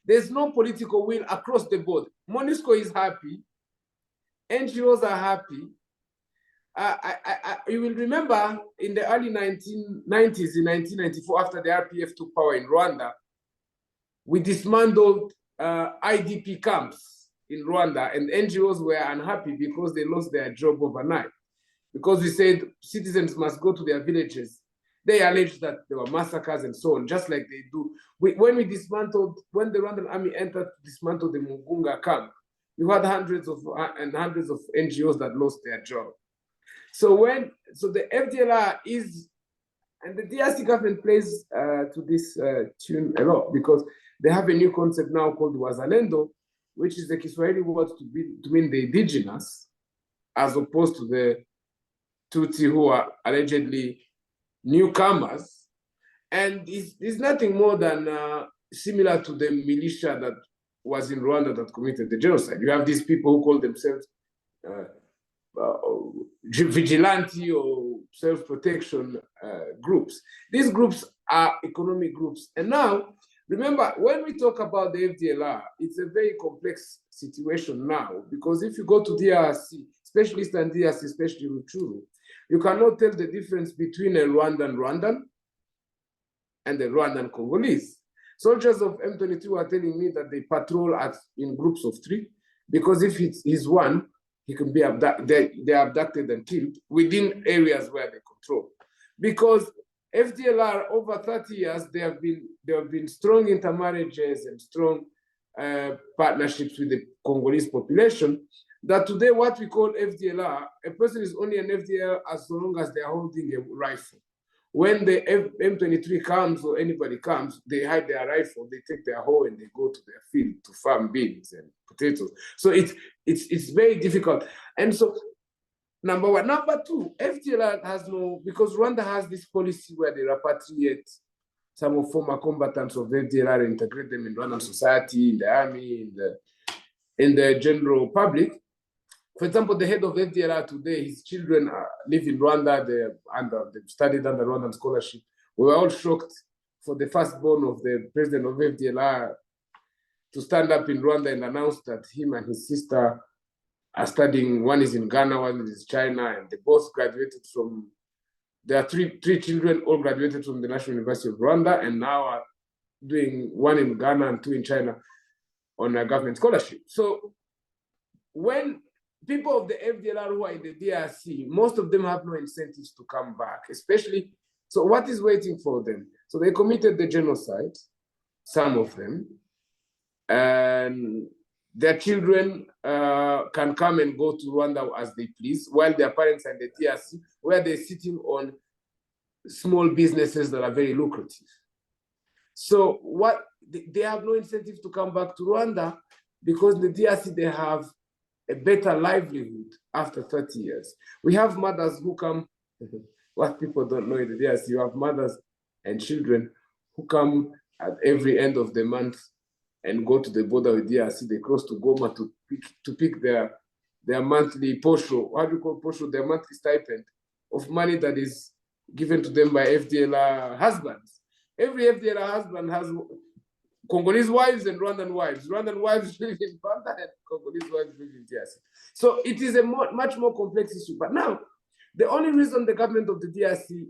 There's no political will across the board. MONUSCO is happy. NGOs are happy. You will remember in the early 1990s, in 1994, after the RPF took power in Rwanda, we dismantled IDP camps in Rwanda, and NGOs were unhappy because they lost their job overnight. Because we said citizens must go to their villages. They alleged that there were massacres and so on, just like they do. When the Rwandan army entered to dismantle the Mugunga camp, you had hundreds of NGOs that lost their job. So the FDLR is, and the DRC government plays to this tune a lot, because they have a new concept now called Wazalendo, which is the Kiswahili word to mean the indigenous, as opposed to the Tutsi who are allegedly newcomers. And it's nothing more than similar to the militia that was in Rwanda that committed the genocide. You have these people who call themselves vigilante or self-protection groups. These groups are economic groups. And now, remember, when we talk about the FDLR, it's a very complex situation now, because if you go to DRC, especially Eastern DRC, especially Rutshuru, you cannot tell the difference between a Rwandan and the Rwandan Congolese. Soldiers of M23 were telling me that they patrol in groups of 3. Because if he's one, he can be they're abducted and killed within areas where they control. Because FDLR over 30 years, there have been strong intermarriages and strong partnerships with the Congolese population. That today, what we call FDLR, a person is only an FDLR as long as they are holding a rifle. When the M23 comes or anybody comes, they hide their rifle, they take their hoe and they go to their field to farm beans and potatoes. So it's very difficult. And so, number one. Number two, FDLR has no, because Rwanda has this policy where they repatriate some of former combatants of FDLR and integrate them in Rwandan society, in the army, in the general public. For example, the head of FDLR today, his children live in Rwanda. They've studied under Rwandan scholarship. We were all shocked for the firstborn of the president of FDLR to stand up in Rwanda and announce that him and his sister are studying. One is in Ghana, one is in China, and they both graduated from, there are three children, all graduated from the National University of Rwanda, and now are doing one in Ghana and two in China on a government scholarship. So when people of the FDLR who are in the DRC, most of them have no incentives to come back, especially, so what is waiting for them? So they committed the genocide, some of them, and their children can come and go to Rwanda as they please, while their parents are in the DRC, where they're sitting on small businesses that are very lucrative. So they have no incentive to come back to Rwanda, because in the DRC they have a better livelihood after 30 years. We have mothers who come, what people don't know in the DRC, you have mothers and children who come at every end of the month and go to the border with DRC. They cross to Goma to pick their monthly posho, what do you call posho, their monthly stipend of money that is given to them by FDLR husbands. Every FDLR husband has Congolese wives and Rwandan wives. Rwandan wives live in Rwanda and Congolese wives live in DRC. So it is a much more complex issue. But now, the only reason the government of the DRC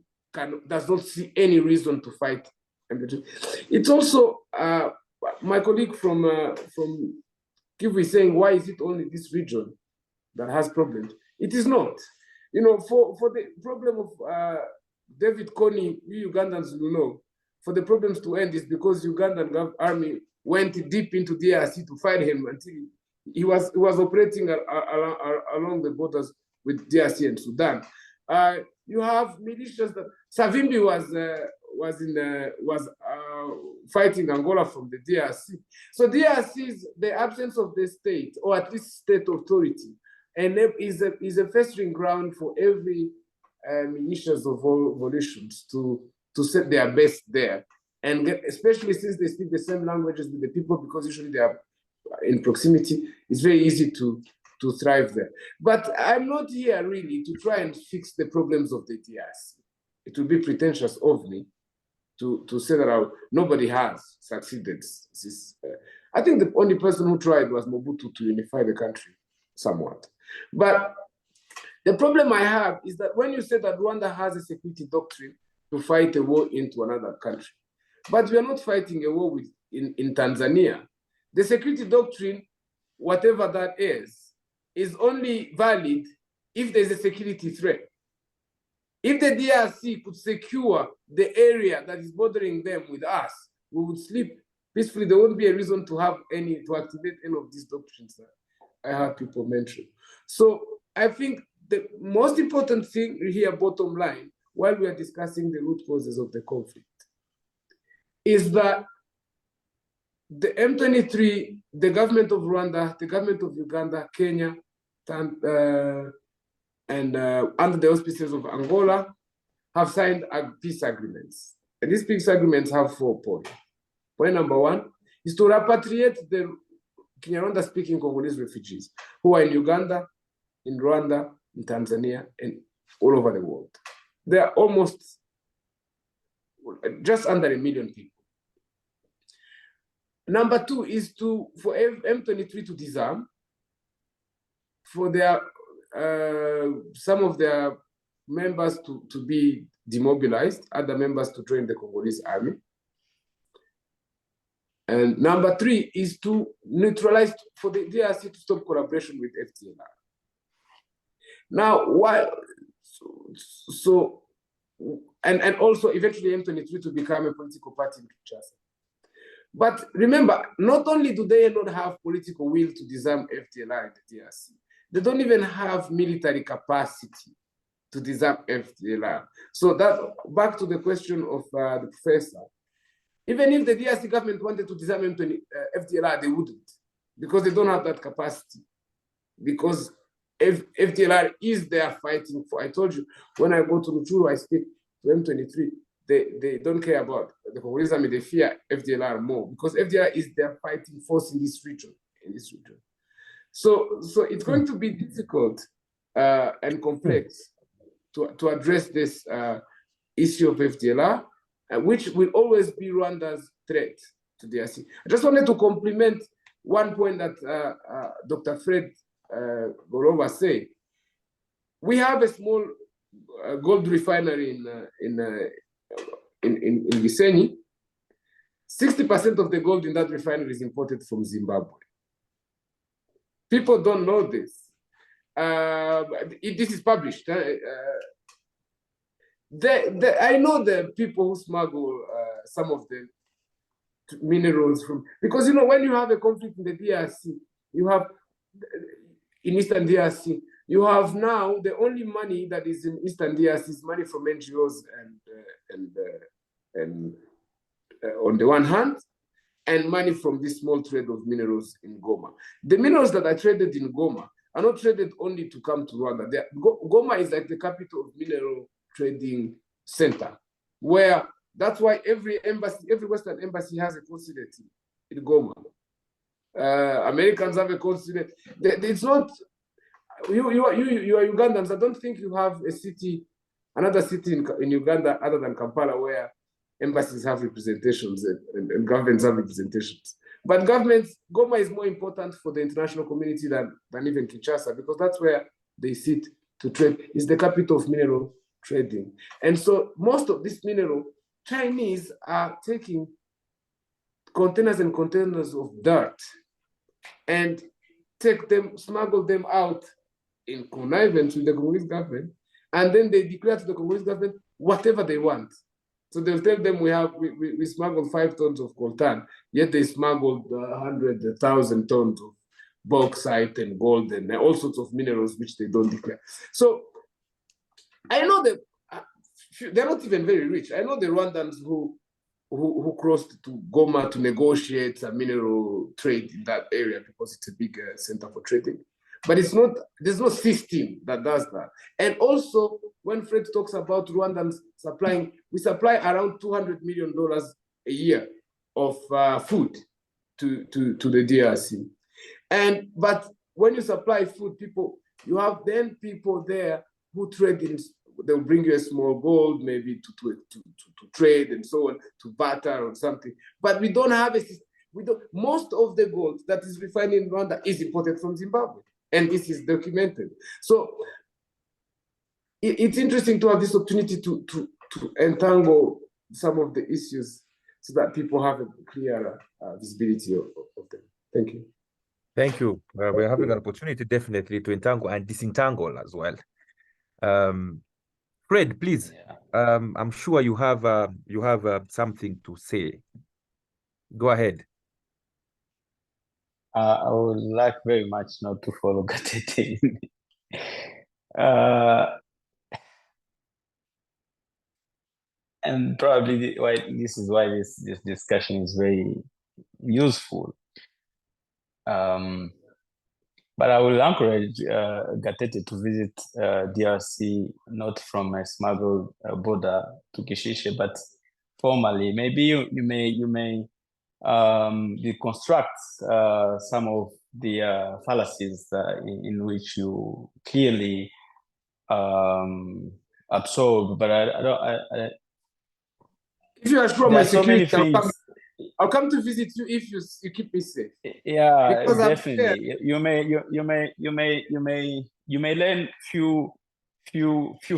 does not see any reason to fight, it's also my colleague from Kivu is saying, why is it only this region that has problems? It is not. You know, for the problem of David Kony, you Ugandans will know, for the problems to end is because Ugandan army went deep into DRC to fight him until he was operating along the borders with DRC and Sudan. You have militias that Savimbi was fighting Angola from the DRC. So DRC is the absence of the state, or at least state authority, and is a festering ground for every militias of all volitions to set their best there, and especially since they speak the same languages with the people, because usually they are in proximity, it's very easy to thrive there. But I'm not here really to try and fix the problems of the DRC. It would be pretentious of me to say that nobody has succeeded. I think the only person who tried was Mobutu to unify the country somewhat. But the problem I have is that when you say that Rwanda has a security doctrine to fight a war into another country, but we are not fighting a war in Tanzania. The security doctrine, whatever that is only valid if there's a security threat. If the DRC could secure the area that is bordering them with us, we would sleep peacefully. There won't be a reason to activate any of these doctrines that I heard people mention. So I think the most important thing here, bottom line, while we are discussing the root causes of the conflict, is that the M23, the government of Rwanda, the government of Uganda, Kenya, and under the auspices of Angola, have signed peace agreements. And these peace agreements have 4 points. Point number 1 is to repatriate the Kinyarwanda-speaking Congolese refugees who are in Uganda, in Rwanda, in Tanzania, and all over the world. They are almost just under 1 million people. Number 2 is for M23 to disarm, for their some of their members to be demobilized, other members to join the Congolese army. And number 3 is to neutralize, for the DRC to stop collaboration with FDLR. Now, why? And also eventually M23 to become a political party in Kinshasa. But remember, not only do they not have political will to disarm FDLR in the DRC, they don't even have military capacity to disarm FDLR. So that, back to the question of the professor, even if the DRC government wanted to disarm FDLR, they wouldn't, because they don't have that capacity. Because FDLR is there fighting for, I told you, when I go to Ruchuru, I speak to M23, they don't care about the Congolese army, they fear FDLR more, because FDLR is their fighting force in this region. So it's going to be difficult and complex to address this issue of FDLR, which will always be Rwanda's threat to DRC. I just wanted to compliment one point that Dr. Fred Gorova said. We have a small gold refinery in Gisenyi. 60% of the gold in that refinery is imported from Zimbabwe. People don't know this. This is published. I know the people who smuggle some of the minerals from, because when you have a conflict in the DRC, you have in Eastern DRC, you have now the only money that is in Eastern DRC is money from NGOs and on the one hand, and money from this small trade of minerals in Goma. The minerals that are traded in Goma are not traded only to come to Rwanda. Goma is like the capital of mineral trading center, where that's why every embassy, every Western embassy has a consulate in Goma. Americans have a consulate. It's not, you are Ugandans. I don't think you have a city, another city in Uganda other than Kampala where embassies have representations and governments have representations. But governments, Goma is more important for the international community than even Kinshasa, because that's where they sit to trade. It's the capital of mineral trading. And so most of this mineral, Chinese are taking containers and containers of dirt and take them, smuggle them out in connivance with the Congolese government, and then they declare to the Congolese government whatever they want. So they'll tell them we smuggled 5 tons of coltan, yet they smuggled 100,000 tons of bauxite and gold and all sorts of minerals which they don't declare. So I know that they're not even very rich. I know the Rwandans who crossed to Goma to negotiate a mineral trade in that area because it's a big center for trading. But it's not, there's no system that does that. And also, when Fred talks about Rwandans supplying, we supply around $200 million a year of food to the DRC. But when you supply food, you have then people there who trade in, they'll bring you a small gold, maybe to trade and so on, to barter or something. But we don't have a system. Most of the gold that is refined in Rwanda is imported from Zimbabwe. And this is documented. So it's interesting to have this opportunity to entangle some of the issues so that people have a clearer visibility of them. Thank you. Thank you. We're having an opportunity definitely to entangle and disentangle as well. Fred, please. Yeah. I'm sure you have something to say. Go ahead. I would like very much not to follow Gatete. And probably this is why this discussion is very useful. But I will encourage Gatete to visit DRC not from a smuggled border to Kishishe, but formally. Maybe you may deconstruct some of the fallacies in which you clearly absorb. But I don't. If you assure my security, I'll come to visit you if you keep me safe. Yeah, because definitely. You may learn few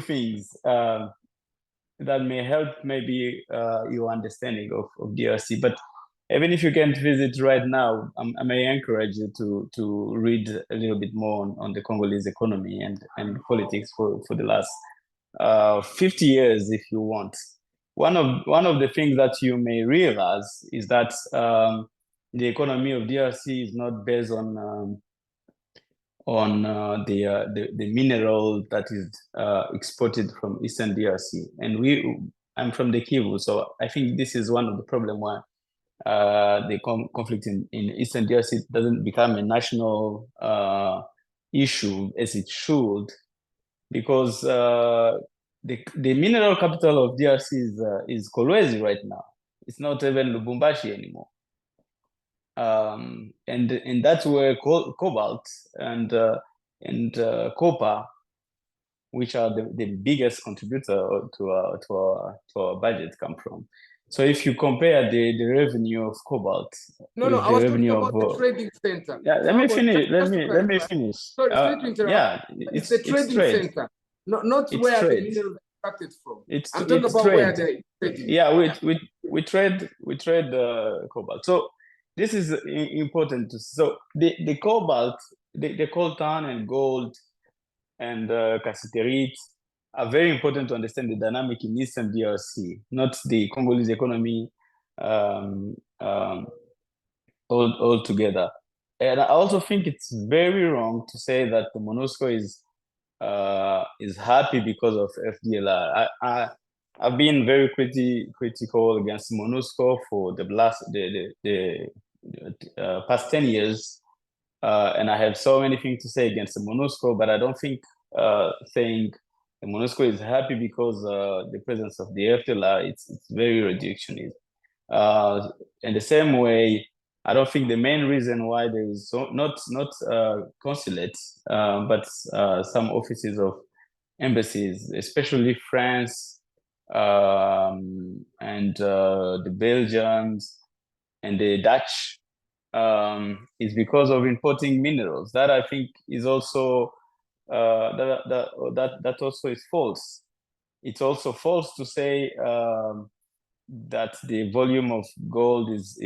things that may help maybe your understanding of DRC. But even if you can't visit right now, I may encourage you to read a little bit more on the Congolese economy and politics for the last 50 years, if you want. One of the things that you may realize is that the economy of DRC is not based on the mineral that is exported from Eastern DRC, and I'm from the Kivu, so I think this is one of the problem why the conflict in Eastern DRC doesn't become a national issue as it should, because the mineral capital of DRC is Kolwezi right now. It's not even Lubumbashi anymore. And that's where cobalt and copper, which are the biggest contributor to our budget, come from. So if you compare the revenue of cobalt No, with no, I the was talking revenue about the trading center. yeah, let me finish. Let me finish. Sorry, sorry to interrupt. Yeah, it's the trading trade. center, not It's where trade. the minerals are extracted from. I'm It's talking about trade. where they're trading. Yeah, we trade cobalt. So this is important. So the cobalt, the coltan and gold and cassiterite are very important to understand the dynamic in Eastern DRC, not the Congolese economy altogether. And I also think it's very wrong to say that the MONUSCO is happy because of FDLR. I've been very critical against MONUSCO for the past 10 years, and I have so many things to say against the MONUSCO, but I don't think saying the MONUSCO is happy because the presence of the FDLR, it's very reductionist. In the same way, I don't think the main reason why there is not consulates, but some offices of embassies, especially France and the Belgians and the Dutch, is because of importing minerals. That I think is also that also is false. It's also false to say that the volume of gold is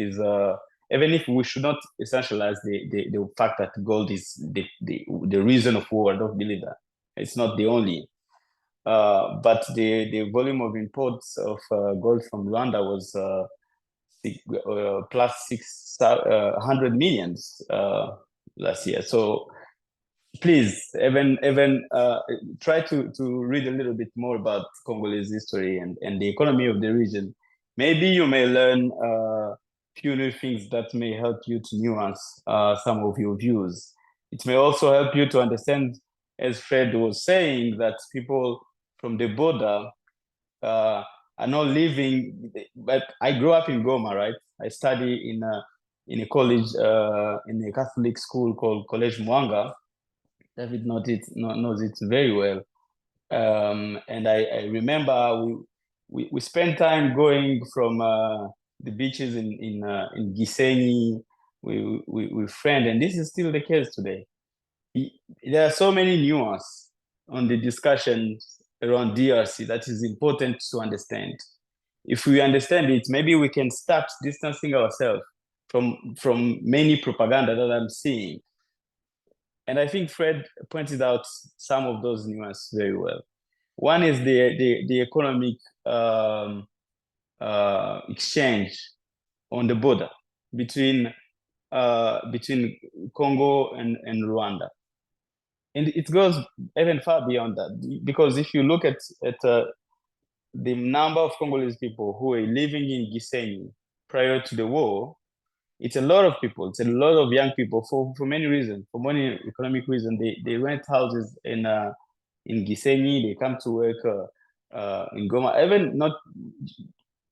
even if we should not essentialize the fact that gold is the reason of war. I don't believe that. It's not the only. But the volume of imports of gold from Rwanda was plus 600 million last year. So please, even try to read a little bit more about Congolese history and the economy of the region. Maybe you may learn few new things that may help you to nuance some of your views. It may also help you to understand, as Fred was saying, that people from the border are not living. But I grew up in Goma, right? I study in a college, in a Catholic school called College Mwanga. David knows it very well. And I remember we spent time going from the beaches in Gisenyi with friends, and this is still the case today. There are so many nuances on the discussions around DRC that is important to understand. If we understand it, maybe we can start distancing ourselves from many propaganda that I'm seeing. And I think Fred pointed out some of those nuances very well. One is the economic exchange on the border between Congo and Rwanda. And it goes even far beyond that, because if you look at the number of Congolese people who were living in Gisenyi prior to the war, it's a lot of people. It's a lot of young people for many reasons. For many economic reasons, they rent houses in Gisenyi. They come to work in Goma,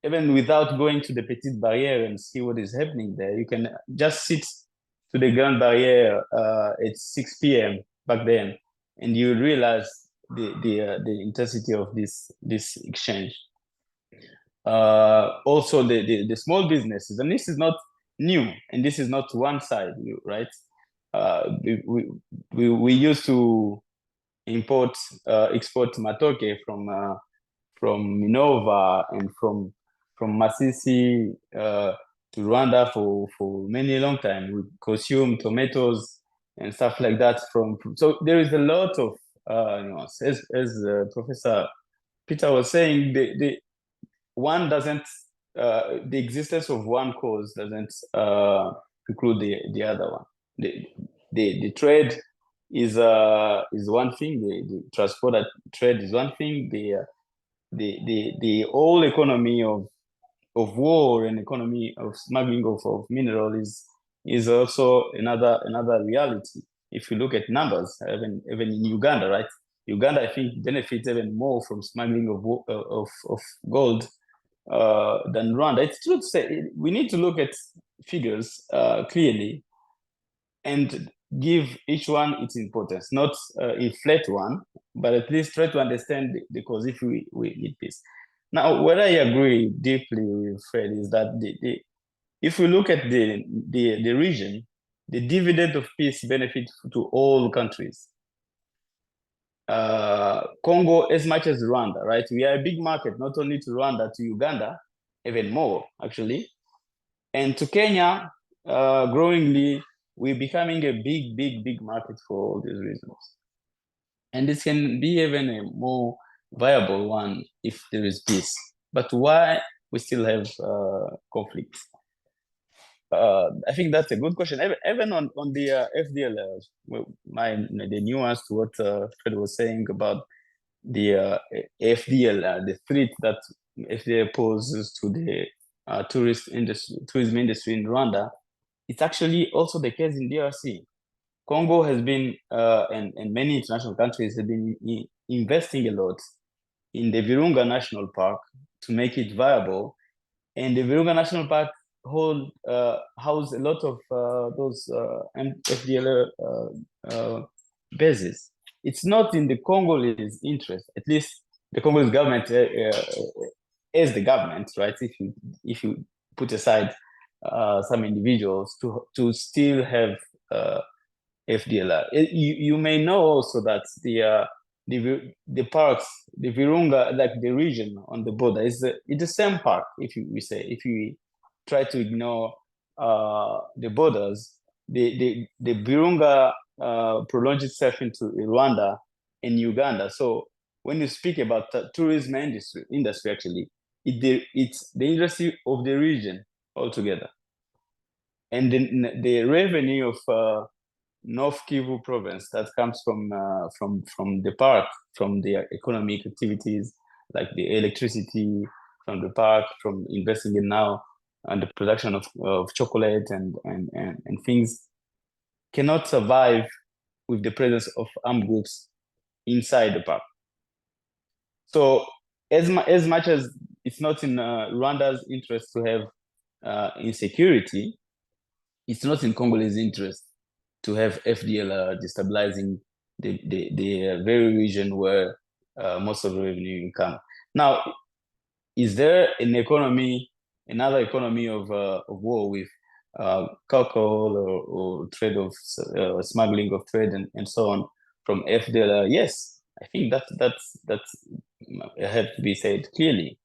even without going to the Petite Barrière and see what is happening there. You can just sit to the Grand Barrière at 6 p.m. back then, and you realize the intensity of this exchange. Also, the small businesses, and this is not new, and this is not one side, right? We used to export matoke from Minova and from Masisi to Rwanda for many long time. We consume tomatoes and stuff like that so there is a lot of nuance. As Professor Peter was saying, one doesn't the existence of one cause doesn't include the other one. The trade is one thing. The transport trade is one thing. The whole economy of war and economy of smuggling of mineral is also another reality. If you look at numbers, even in Uganda, right? Uganda, I think, benefits even more from smuggling of gold than Rwanda. It's true to say we need to look at figures clearly and give each one its importance, not inflate one, but at least try to understand the cause if we need peace. Now, what I agree deeply with Fred is that if we look at the region, the dividend of peace benefits to all countries. Congo as much as Rwanda, right? We are a big market, not only to Rwanda, to Uganda, even more actually. And to Kenya, growingly, we're becoming a big market for all these reasons. And this can be even a more viable one if there is peace. But why we still have conflict? I think that's a good question. Even on the FDL, the nuance to what Fred was saying about the FDL, the threat that FDL poses to the tourism industry in Rwanda, it's actually also the case in DRC. Congo has been, and many international countries have been investing a lot in the Virunga National Park to make it viable. And the Virunga National Park house a lot of those FDL bases. It's not in the Congolese interest, at least the Congolese government is the government, right? If you put aside some individuals to still have FDLR. You may know also that the parks, the Virunga, like the region on the border, it's the same park. If we try to ignore the borders, the Virunga prolongs itself into Rwanda and Uganda. So when you speak about tourism industry actually, it's the industry of the region altogether, and the revenue of North Kivu province that comes from the park, from the economic activities like the electricity from the park, from investing in now and the production of chocolate and things, cannot survive with the presence of armed groups inside the park. So as much as it's not in Rwanda's interest to have insecurity, it's not in Congolese interest to have FDL destabilizing the very region where most of the revenue come. Now, is there another economy of war with cocoa or trade of smuggling of trade and so on from FDL? Yes, I think that's have to be said clearly.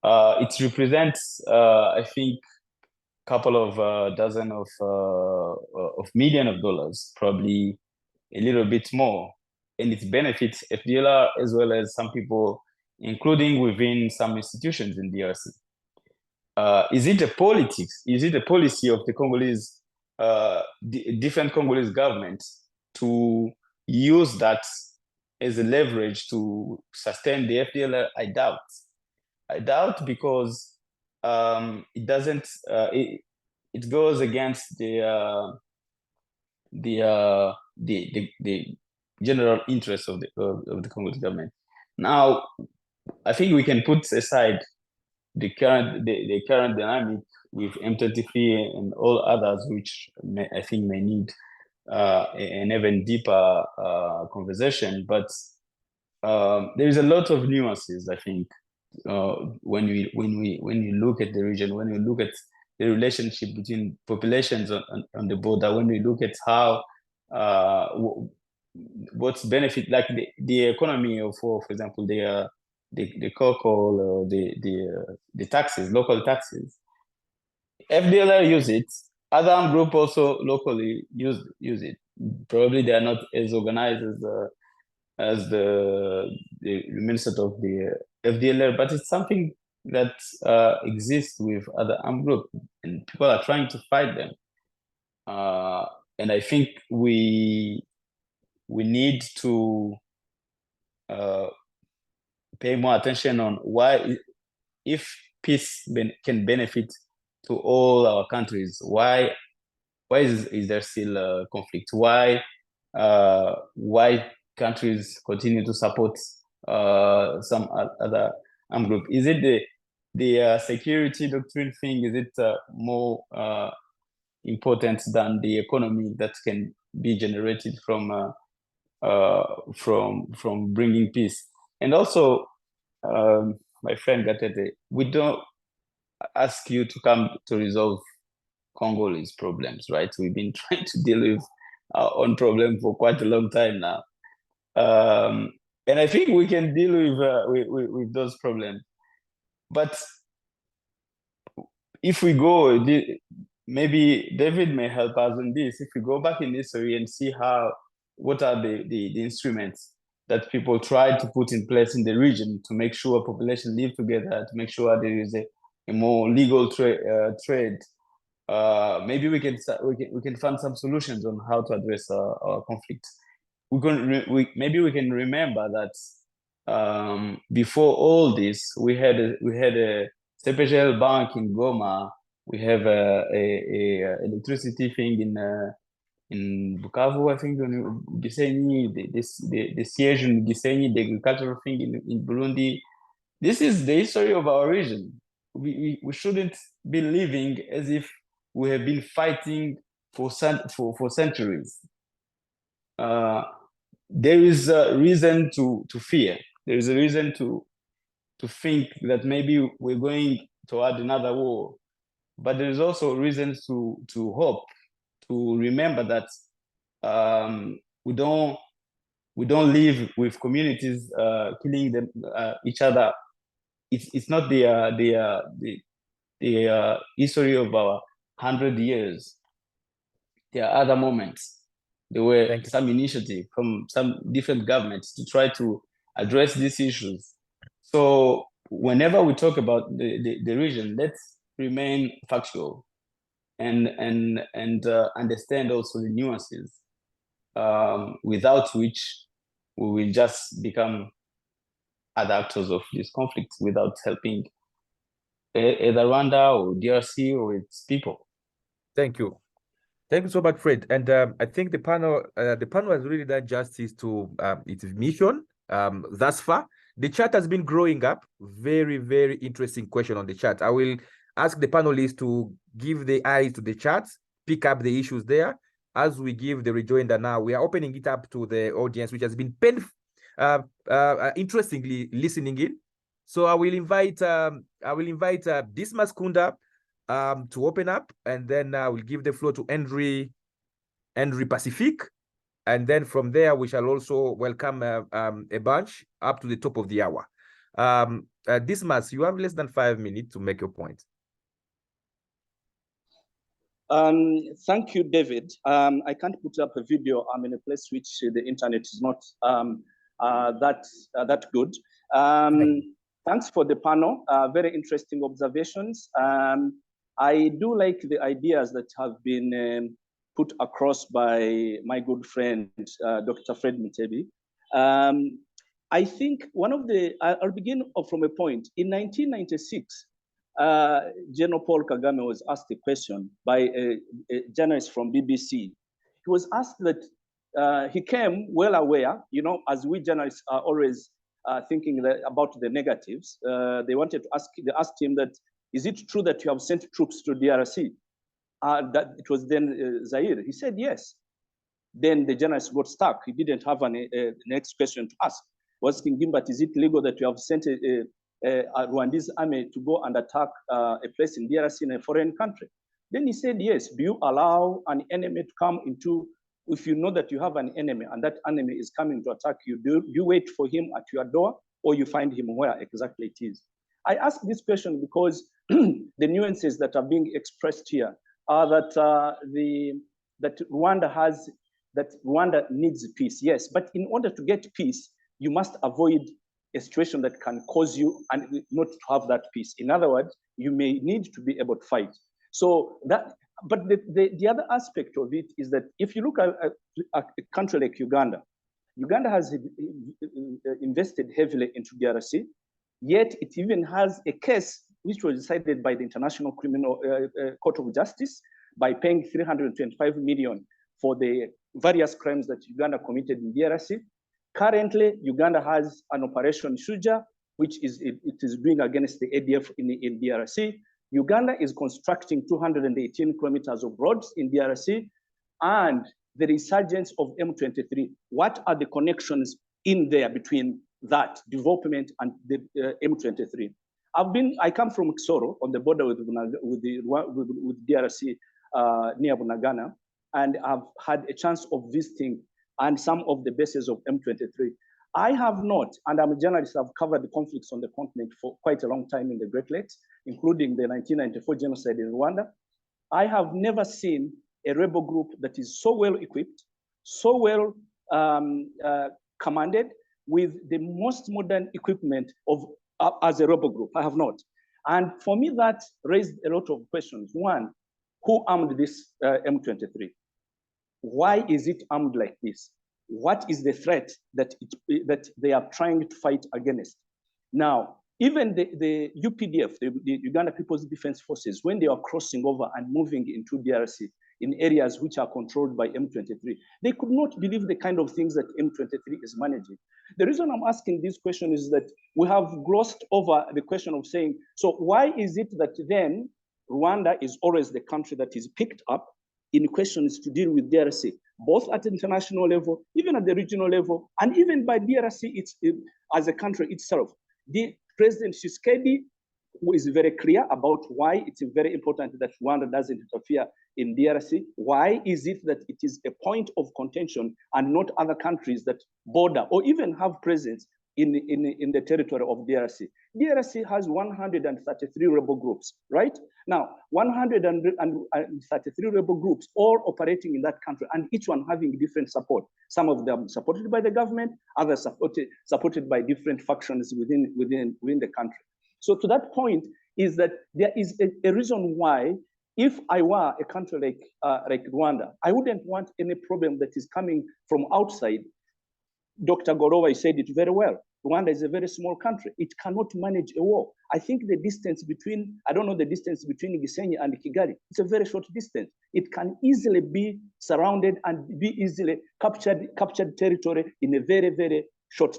It represents, I think, couple of dozen of million of dollars, probably a little bit more, and it benefits FDLR as well as some people, including within some institutions in DRC. Is it a politics? Is it a policy of the Congolese, different Congolese governments to use that as a leverage to sustain the FDLR? I doubt because it doesn't. It goes against the general interest of the Congolese government. Now, I think we can put aside the current dynamic with M23 and all others, which I think may need an even deeper conversation. But there is a lot of nuances, I think, when you look at the region, when you look at the relationship between populations on the border, when we look at how what's benefit, like the economy of, for example, the cocoa, the taxes, local taxes. FDLR use it. Other armed group also locally use it. Probably they are not as organized as the minister of the FDLR, but it's something that exists with other armed groups, and people are trying to fight them. And I think we need to pay more attention on why, if peace can benefit to all our countries, why is there still conflict? Why countries continue to support some other armed group? Is it the security doctrine thing? Is it more important than the economy that can be generated from bringing peace? And also, my friend Gatete, we don't ask you to come to resolve Congolese problems, right? We've been trying to deal with our own problem for quite a long time now. And I think we can deal with those problems. But if we go, maybe David may help us on this. If we go back in history and see what are the instruments that people tried to put in place in the region to make sure population live together, to make sure there is a more legal trade. Maybe we can find some solutions on how to address our conflict. Maybe we can remember that before all this, we had a CPGL bank in Goma. We have a electricity thing in Bukavu, I think, in Gisenyi, the siege in Gisenyi, the agricultural thing in Burundi. This is the history of our region. We shouldn't be living as if we have been fighting for centuries. There is a reason to fear. There is a reason to think that maybe we're going toward another war. But there is also reasons to hope, to remember that we don't live with communities killing each other. It's not the history of our 100 years. There are other moments. There were some initiative from some different governments to try to address these issues. So whenever we talk about the region, let's remain factual and understand also the nuances, without which we will just become other actors of this conflict without helping either Rwanda or DRC or its people. Thank you. Thank you so much, Fred. And I think the panel has really done justice to its mission thus far. The chat has been growing up. Very, very interesting question on the chat. I will ask the panelists to give the eyes to the chat, pick up the issues there. As we give the rejoinder now, we are opening it up to the audience, which has been interestingly listening in. So I will invite Dismas Kunda to open up, and then we'll give the floor to Henry Pacific, and then from there we shall also welcome a bunch up to the top of the hour. Dismas, you have less than 5 minutes to make your point. Thank you, David. I can't put up a video. I'm in a place which the internet is not that good. Thanks for the panel. Very interesting observations. I do like the ideas that have been put across by my good friend, Dr. Fred Mutebi. I think I'll begin from a point. In 1996, General Paul Kagame was asked a question by a journalist from BBC. He was asked that he came well aware, as we journalists are always thinking about the negatives. They asked him that, is it true that you have sent troops to DRC? That it was then Zaire. He said yes. Then the journalist got stuck. He didn't have the next question to ask. Was asking him, but is it legal that you have sent a Rwandese army to go and attack a place in DRC in a foreign country? Then he said yes. Do you allow an enemy to come into, if you know that you have an enemy and that enemy is coming to attack you, do you wait for him at your door, or you find him where exactly it is? I ask this question because the nuances that are being expressed here are that Rwanda needs peace, yes, but in order to get peace, you must avoid a situation that can cause you and not to have that peace. In other words, you may need to be able to fight. So that, but the other aspect of it is that if you look at a country like Uganda, Uganda has invested heavily into DRC, yet it even has a case which was decided by the International Criminal Court of Justice by paying 325 million for the various crimes that Uganda committed in DRC. Currently, Uganda has an Operation Shuja, which it is doing against the ADF in DRC. Uganda is constructing 218 kilometers of roads in DRC, and the resurgence of M23. What are the connections in there between that development and the M23? I come from Kisoro on the border with DRC near Bunagana, and I've had a chance of visiting and some of the bases of M23. I have not, and I'm a journalist, I've covered the conflicts on the continent for quite a long time in the Great Lakes, including the 1994 genocide in Rwanda. I have never seen a rebel group that is so well equipped, so well commanded, with the most modern equipment of as a rebel group. I have not. And for me, that raised a lot of questions. One, who armed this M23? Why is it armed like this? What is the threat that they are trying to fight against? Now, even the UPDF, the Uganda People's Defense Forces, when they are crossing over and moving into DRC in areas which are controlled by M23, they could not believe the kind of things that M23 is managing. The reason I'm asking this question is that we have glossed over the question of saying, so why is it that then Rwanda is always the country that is picked up in questions to deal with DRC, both at international level, even at the regional level, and even by DRC as a country itself? The President Tshisekedi, who is very clear about why it's very important that Rwanda doesn't interfere in DRC. Why is it that it is a point of contention and not other countries that border or even have presence in the territory of DRC? DRC has 133 rebel groups, right? Now, 133 rebel groups all operating in that country and each one having different support. Some of them supported by the government, others supported by different factions within the country. So to that point is that there is a reason why, if I were a country like Rwanda, I wouldn't want any problem that is coming from outside. Dr. Gorowa said it very well. Rwanda is a very small country. It cannot manage a war. I think the distance between, I don't know the distance between Gisenyi and Kigali, it's a very short distance. It can easily be surrounded and be easily captured territory in a very, very short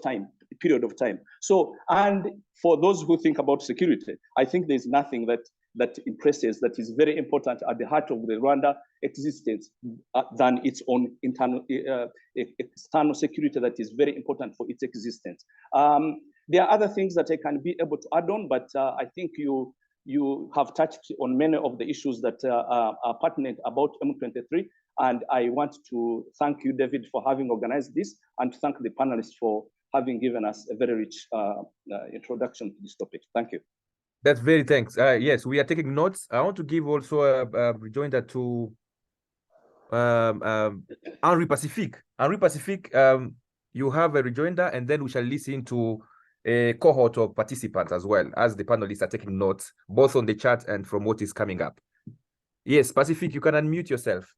period of time. So, and for those who think about security, I think there's nothing that impresses, that is very important at the heart of the Rwanda existence than its own internal external security that is very important for its existence. There are other things that I can be able to add on, but I think you have touched on many of the issues that are pertinent about M23. And I want to thank you, David, for having organized this, and to thank the panelists for having given us a very rich introduction to this topic. Thank you. That's very thanks. Yes, we are taking notes. I want to give also a rejoinder to Henri Pacific. Henri Pacific, you have a rejoinder, and then we shall listen to a cohort of participants as well, as the panelists are taking notes, both on the chat and from what is coming up. Yes, Pacific, you can unmute yourself.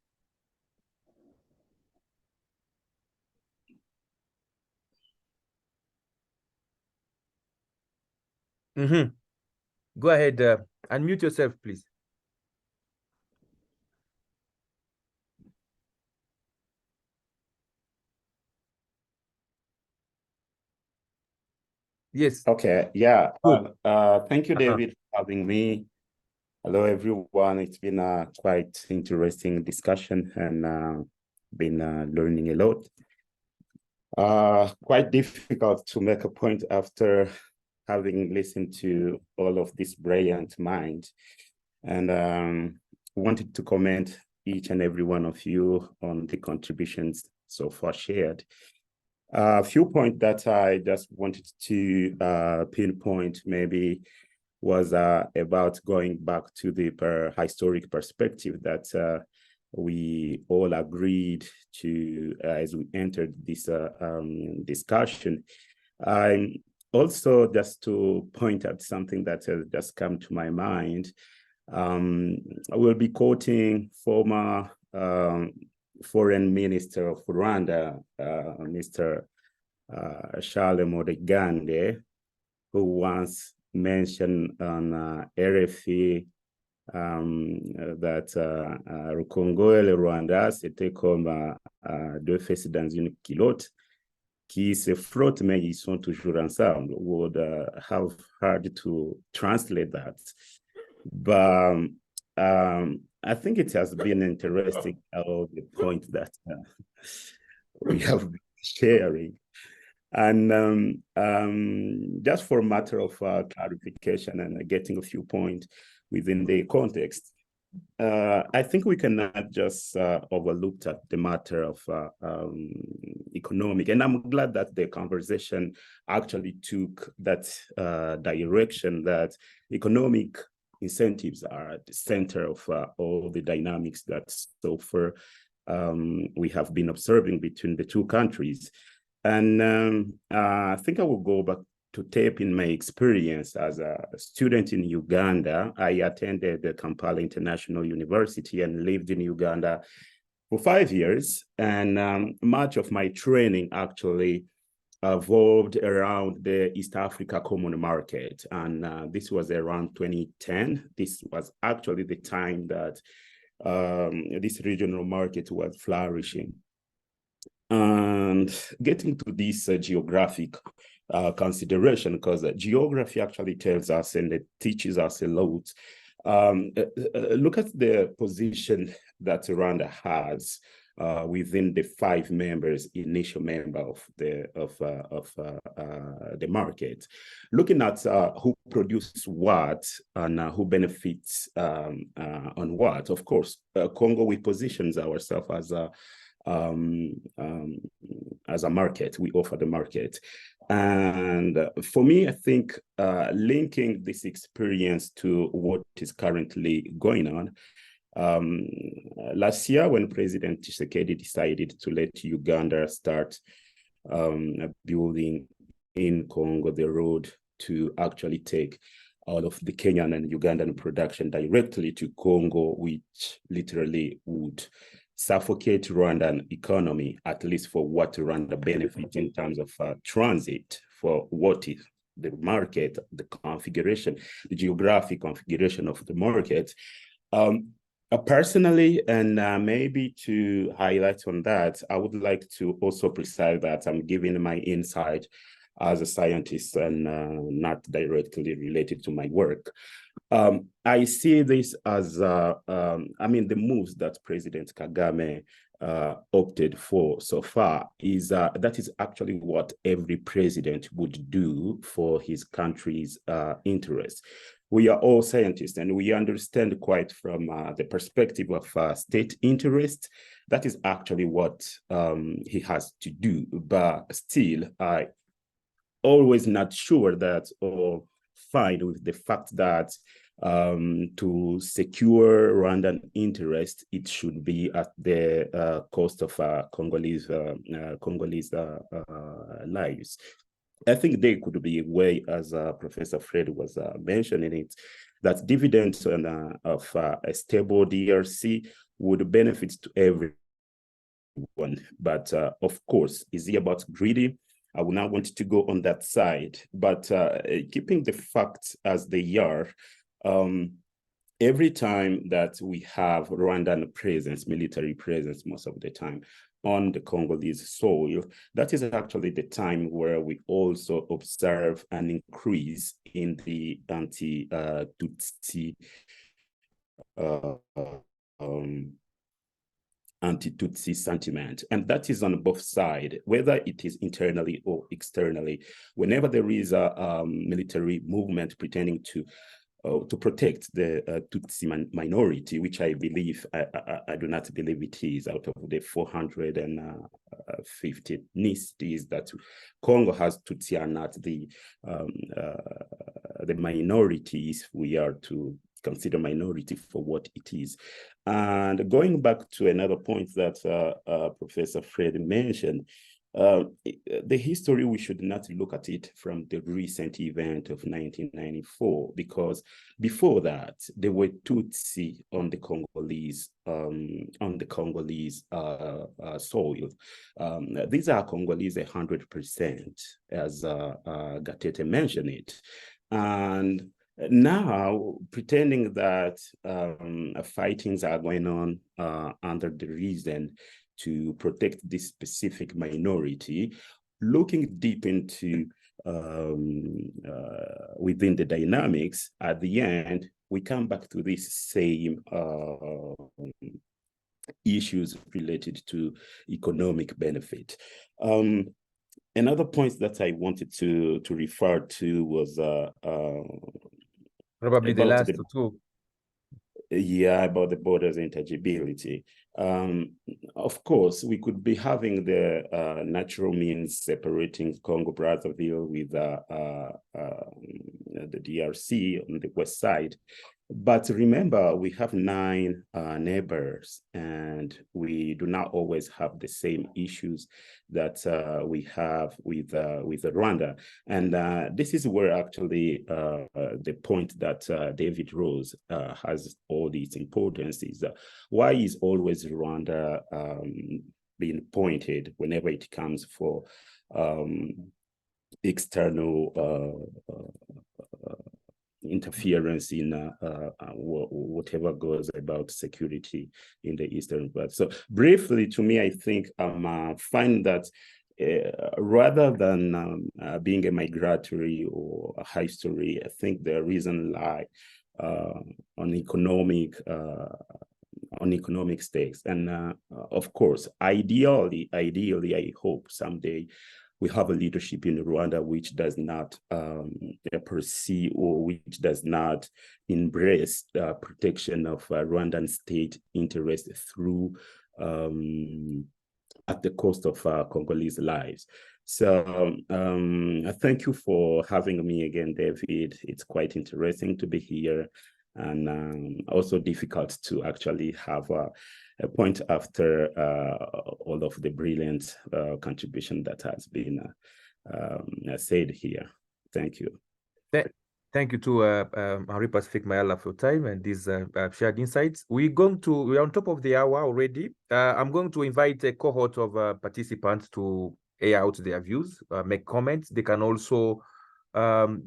Go ahead, unmute yourself, please. Yes. Okay. Yeah. Thank you, David, for having me. Hello, everyone. It's been a quite interesting discussion, and been learning a lot. Quite difficult to make a point after having listened to all of this brilliant mind, and wanted to commend each and every one of you on the contributions so far shared. A few points that I just wanted to pinpoint. Maybe was about going back to the historic perspective that we all agreed to as we entered this discussion. Also, just to point out something that has just come to my mind, I will be quoting former Foreign Minister of Rwanda, Mr. Charles Moregande, who once mentioned on RFI that le Congo et le Rwanda, c'était comme deux fesses dans une culotte qui se frottent, mais ils sont toujours ensemble. Would have hard to translate that. But I think it has been interesting how the point that we have been sharing. And just for a matter of clarification and getting a few points within the context, I think we cannot just overlook the matter of economic. And I'm glad that the conversation actually took that direction, that economic incentives are at the center of all the dynamics that so far we have been observing between the two countries. And I think I will go back to tap in my experience as a student in Uganda. I attended the Kampala International University and lived in Uganda for 5 years. And much of my training actually evolved around the East Africa Common Market. And this was around 2010. This was actually the time that this regional market was flourishing. And getting to this geographic consideration, because geography actually tells us and it teaches us a lot. Look at the position that Rwanda has within the 5 members, initial member of the market. Looking at who produces what and who benefits on what. Of course, Congo, we positions ourselves as a market. We offer the market. And for me, I think linking this experience to what is currently going on, last year when President Tshisekedi decided to let Uganda start building in Congo the road to actually take all of the Kenyan and Ugandan production directly to Congo, which literally would suffocate Rwandan economy, at least for what Rwanda benefits in terms of transit, for what is the market, the configuration, the geographic configuration of the market. Personally, and maybe to highlight on that, I would like to also precise that I'm giving my insight as a scientist and not directly related to my work. I see this as, the moves that President Kagame opted for so far is that is actually what every president would do for his country's interests. We are all scientists and we understand quite from the perspective of state interest, that is actually what he has to do. But still, I always not sure that or fine with the fact that to secure Rwandan interest, it should be at the cost of Congolese lives. I think there could be a way, as Professor Fred was mentioning it, that dividends of a stable DRC would benefit to everyone. But of course, is it about greedy? I would not want to go on that side, but keeping the facts as they are, every time that we have Rwandan presence, military presence most of the time on the Congolese soil, that is actually the time where we also observe an increase in the anti-Tutsi anti-Tutsi sentiment. And that is on both sides, whether it is internally or externally. Whenever there is a military movement pretending to protect the Tutsi minority, which I believe, I do not believe it is, out of the 450 ethnicities that Congo has, Tutsi are not the the minorities, we are to consider minority for what it is. And going back to another point that Professor Fred mentioned, the history, we should not look at it from the recent event of 1994, because before that, there were Tutsi on the Congolese soil. These are Congolese 100%, as Gatete mentioned it. And now, pretending that fightings are going on under the reason to protect this specific minority, looking deep into within the dynamics, at the end, we come back to this same issues related to economic benefit. Another point that I wanted to refer to was Probably the last two. Yeah, about the borders intangibility. Of course, we could be having the natural means separating Congo-Brazzaville with the DRC on the west side. But remember, we have 9 neighbors, and we do not always have the same issues that we have with Rwanda. And this is where actually the point that David Rose has all these importance is why is always Rwanda being pointed whenever it comes for external interference in whatever goes about security in the Eastern Bloc. So briefly, to me, I think find that rather than being a migratory or a high story, I think the reason lie on economic stakes. And of course, ideally, I hope someday we have a leadership in Rwanda which does not pursue or which does not embrace protection of Rwandan state interest through at the cost of Congolese lives. So thank you for having me again, David. It's quite interesting to be here, and also difficult to actually have a point after all of the brilliant contribution that has been said here. Thank you. Thank you to Henri Pacific Mayala for your time and these shared insights. We're on top of the hour already. I'm going to invite a cohort of participants to air out their views, make comments. They can also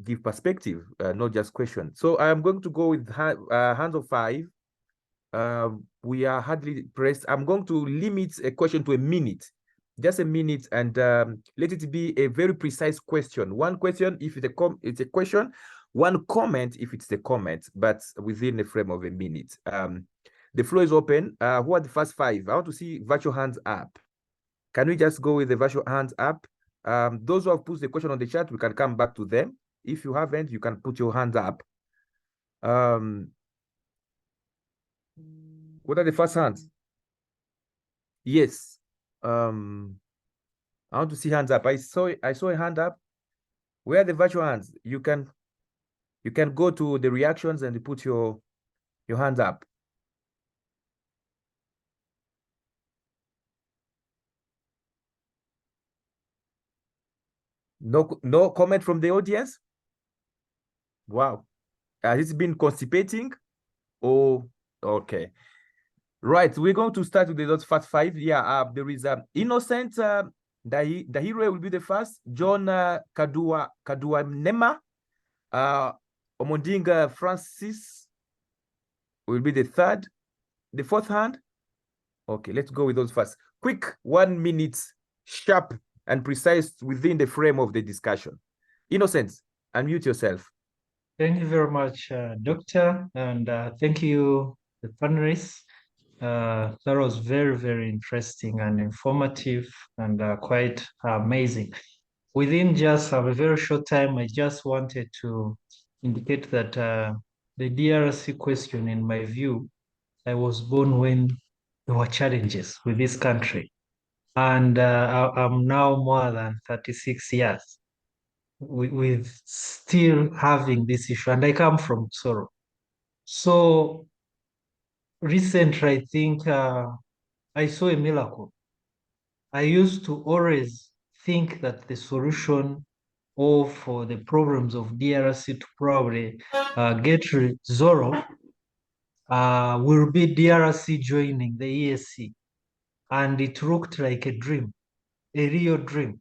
give perspective, not just questions. So I'm going to go with hands of 5. We are hardly pressed. I'm going to limit a question to a minute, just a minute, and let it be a very precise question. One question if it's a question, one comment if it's a comment, but within the frame of a minute. The floor is open. Who are the first 5? I want to see virtual hands up. Can we just go with the virtual hands up? Those who have put the question on the chat, we can come back to them. If you haven't, you can put your hands up. What are the first hands? Yes. I want to see hands up. I saw a hand up. Where are the virtual hands? You can go to the reactions and put your hands up. No comment from the audience? Wow. Has it been constipating? Oh, okay. Right, we're going to start with those first 5. Yeah, there is Innocent Dahiro will be the first. John Kadua Nema, Omondinga Francis will be the third. The fourth hand. Okay, let's go with those first. Quick 1 minute, sharp and precise within the frame of the discussion. Innocent, unmute yourself. Thank you very much, Doctor, and thank you, the panelists. That was very, very interesting and informative and quite amazing. Within just a very short time, I just wanted to indicate that the DRC question, in my view, I was born when there were challenges with this country. And I'm now more than 36 years. with still having this issue, and I come from Soro. So recently, I think I saw a miracle. I used to always think that the solution or for the problems of DRC to probably get resolved will be DRC joining the EAC. And it looked like a dream, a real dream.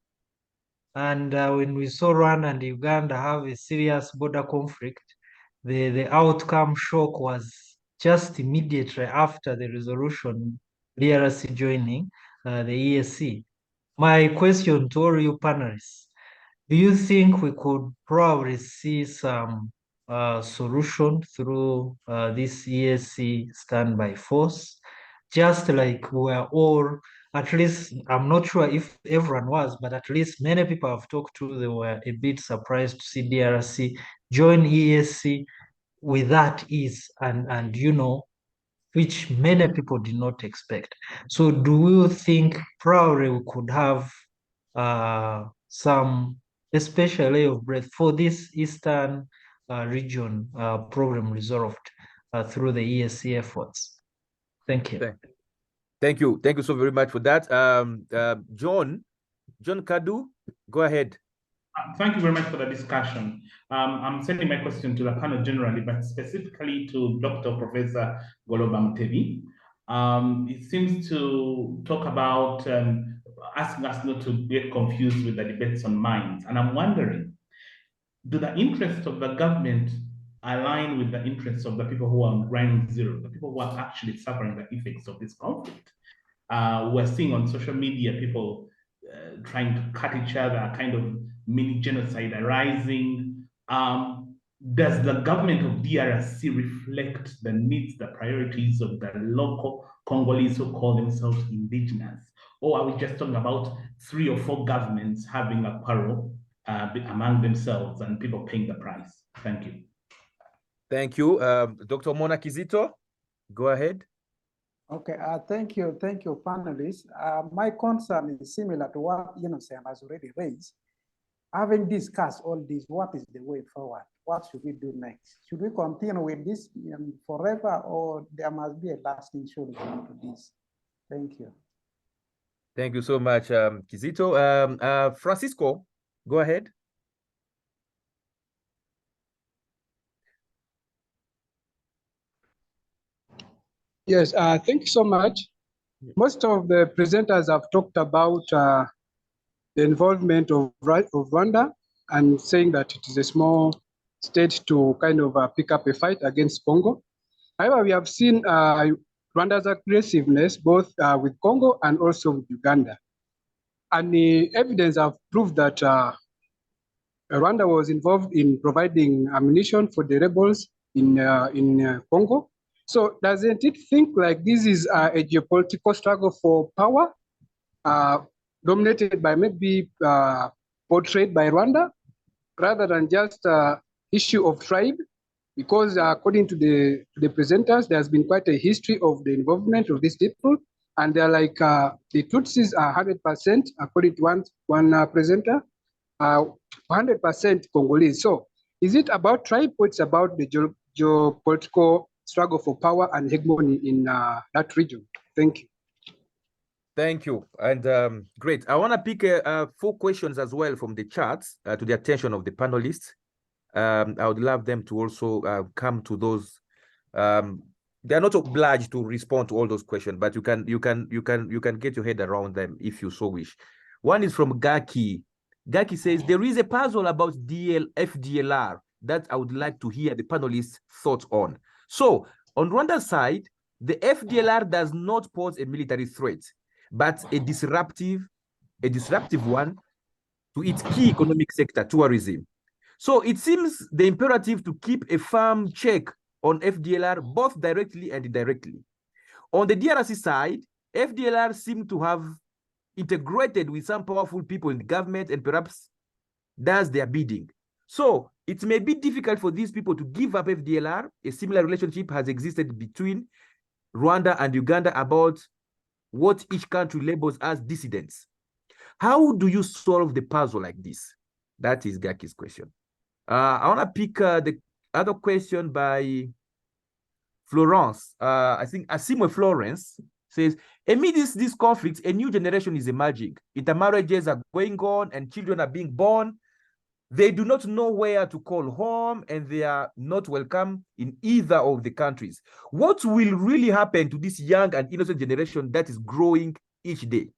And when we saw Rwanda and Uganda have a serious border conflict, the outcome shock was just immediately after the resolution, DRC joining the EAC. My question to all you panelists, do you think we could probably see some solution through this EAC standby force? Just like we're all, at least, I'm not sure if everyone was, but at least many people I've talked to, they were a bit surprised to see DRC join EAC with that ease and you know, which many people did not expect. So do you think probably we could have some a special lay of breath for this Eastern region problem resolved through the ESC efforts? Thank you. Thank you. Thank you so very much for that. John Kadu, go ahead. Thank you very much for the discussion. I'm sending my question to the panel generally, but specifically to Dr. Professor Goloba Mutebi. It seems to talk about asking us not to get confused with the debates on mines. And I'm wondering, do the interests of the government align with the interests of the people who are on ground zero, the people who are actually suffering the effects of this conflict? We're seeing on social media people trying to cut each other, kind of mini genocide arising. Does the government of DRC reflect the needs, the priorities of the local Congolese who call themselves indigenous? Or are we just talking about 3 or 4 governments having a quarrel among themselves and people paying the price? Thank you. Thank you. Dr. Mona Kizito, go ahead. Okay, thank you, panelists. My concern is similar to what Innocent has already raised. Having discussed all this, what is the way forward? What should we do next? Should we continue with this forever, or there must be a lasting solution to this? Thank you. Thank you so much, Kizito. Francisco, go ahead. Yes, thank you so much. Most of the presenters have talked about the involvement of Rwanda and saying that it is a small state to kind of pick up a fight against Congo. However, we have seen Rwanda's aggressiveness both with Congo and also with Uganda. And the evidence have proved that Rwanda was involved in providing ammunition for the rebels in Congo. So doesn't it think like this is a geopolitical struggle for power dominated by maybe portrayed by Rwanda rather than just issue of tribe? Because according to the presenters, there's been quite a history of the involvement of these people. And they're like, the Tutsis are 100%, according to one presenter, 100% Congolese. So is it about tribe or it's about the geopolitical struggle for power and hegemony in that region? Thank you. Thank you. And great. I want to pick 4 questions as well from the charts to the attention of the panelists. I would love them to also come to those. They're not obliged to respond to all those questions, but you can get your head around them if you so wish. One is from Gaki. Gaki says there is a puzzle about FDLR that I would like to hear the panelists' thoughts on. So on Rwanda's side, the FDLR does not pose a military threat, but a disruptive one to its key economic sector, tourism. So it seems the imperative to keep a firm check on FDLR, both directly and indirectly. On the DRC side, FDLR seem to have integrated with some powerful people in the government and perhaps does their bidding. So it may be difficult for these people to give up FDLR. A similar relationship has existed between Rwanda and Uganda about what each country labels as dissidents. How do you solve the puzzle like this? That is Gaki's question. I want to pick the other question by Florence. I think Asimo Florence says, amid this conflict, a new generation is emerging. Intermarriages are going on and children are being born. They do not know where to call home and they are not welcome in either of the countries. What will really happen to this young and innocent generation that is growing each day?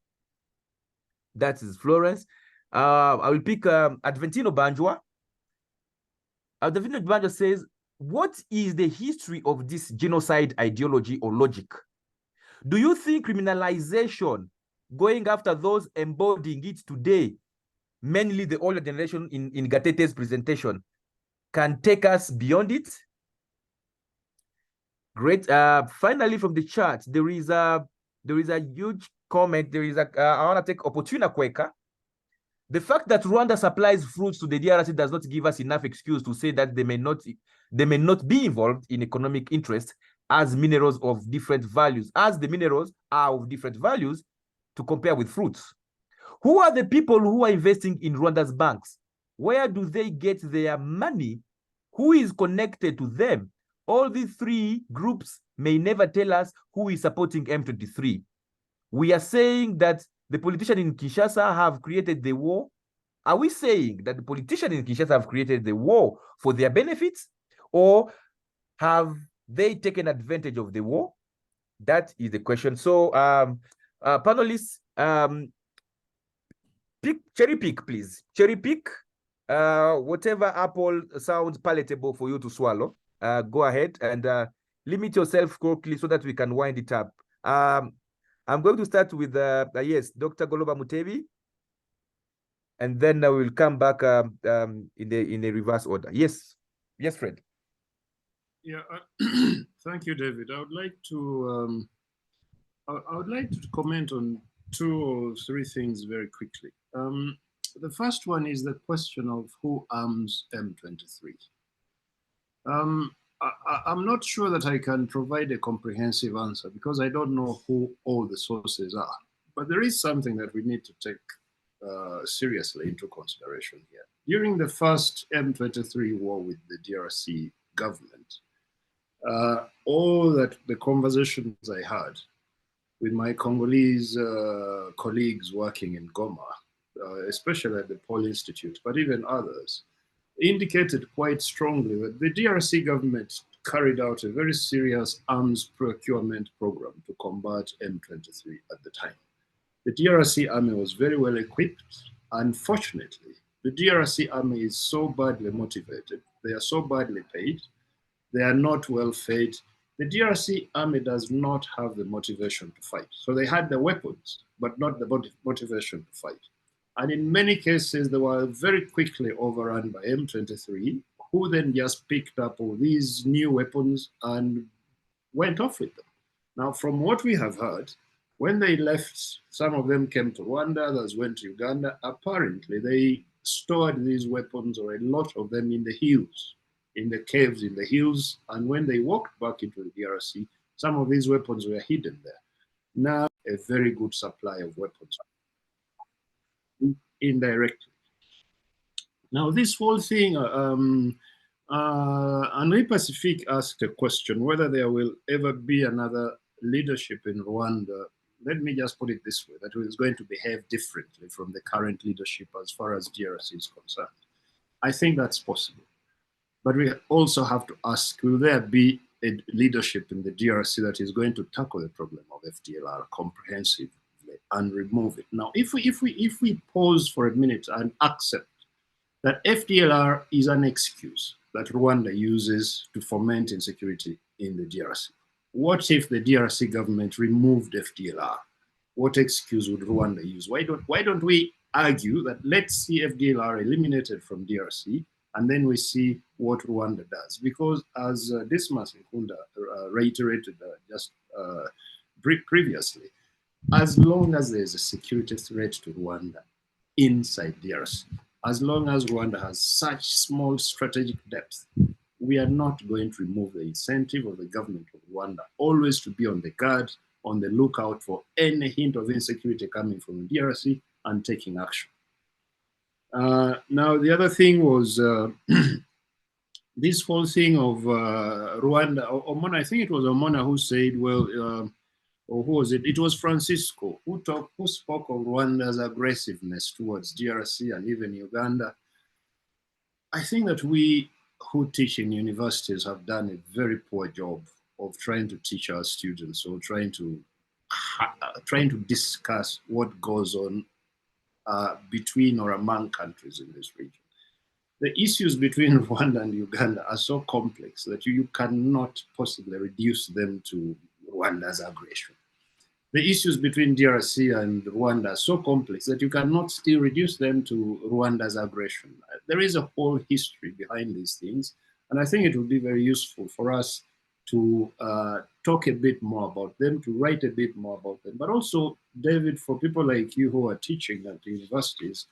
That is Florence. I will pick Adventino Banjua. Adventino Banjua says, what is the history of this genocide ideology or logic? Do you think criminalization, going after those embodying it today, mainly the older generation in Gatete's presentation, can take us beyond it? Great. Finally, from the chat, there is a huge comment. I want to take Opportuna Kweka. The fact that Rwanda supplies fruits to the DRC does not give us enough excuse to say that they may not be involved in economic interest as minerals of different values, as the minerals are of different values to compare with fruits. Who are the people who are investing in Rwanda's banks? Where do they get their money? Who is connected to them? All these three groups may never tell us who is supporting M23. We are saying that the politicians in Kinshasa have created the war. Are we saying that the politicians in Kinshasa have created the war for their benefits? Or have they taken advantage of the war? That is the question. So, panelists, cherry pick, please. Cherry pick whatever apple sounds palatable for you to swallow. Go ahead and limit yourself quickly so that we can wind it up. I'm going to start with, yes, Dr. Goloba Mutebi, and then we'll come back in the reverse order. Yes, Fred. Yeah, thank you, David. I would like to comment on 2 or 3 things very quickly. The first one is the question of who arms M23. I'm not sure that I can provide a comprehensive answer because I don't know who all the sources are. But there is something that we need to take seriously into consideration here. During the first M23 war with the DRC government, all that the conversations I had with my Congolese colleagues working in Goma, especially at the Paul Institute, but even others, indicated quite strongly that the DRC government carried out a very serious arms procurement program to combat M23 at the time. The DRC army was very well equipped. Unfortunately, the DRC army is so badly motivated, they are so badly paid, they are not well fed. The DRC army does not have the motivation to fight. So they had the weapons, but not the motivation to fight. And in many cases, they were very quickly overrun by M23, who then just picked up all these new weapons and went off with them. Now, from what we have heard, when they left, some of them came to Rwanda, others went to Uganda. Apparently, they stored these weapons, or a lot of them, in the hills, in the caves in the hills. And when they walked back into the DRC, some of these weapons were hidden there. Now, a very good supply of weapons indirectly. Now, this whole thing, Henri Pacifique asked a question whether there will ever be another leadership in Rwanda. Let me just put it this way, that it is going to behave differently from the current leadership as far as DRC is concerned. I think that's possible. But we also have to ask, will there be a leadership in the DRC that is going to tackle the problem of FDLR comprehensively and remove it? Now, if we pause for a minute and accept that FDLR is an excuse that Rwanda uses to foment insecurity in the DRC, what if the DRC government removed FDLR? What excuse would Rwanda use? Why don't we argue that let's see FDLR eliminated from DRC, and then we see what Rwanda does? Because as Dismas Nkunda reiterated just previously, as long as there's a security threat to Rwanda inside DRC, as long as Rwanda has such small strategic depth, we are not going to remove the incentive of the government of Rwanda always to be on the guard, on the lookout for any hint of insecurity coming from the DRC and taking action. Now, the other thing was this whole thing of Rwanda. Omona, I think it was Omona who said, well, or who was it? It was Francisco who spoke of Rwanda's aggressiveness towards DRC and even Uganda. I think that we who teach in universities have done a very poor job of trying to teach our students or trying to discuss what goes on between or among countries in this region. The issues between Rwanda and Uganda are so complex that you cannot possibly reduce them to Rwanda's aggression. The issues between DRC and Rwanda are so complex that you cannot still reduce them to Rwanda's aggression. There is a whole history behind these things, and I think it would be very useful for us to talk a bit more about them, to write a bit more about them. But also, David, for people like you who are teaching at the universities,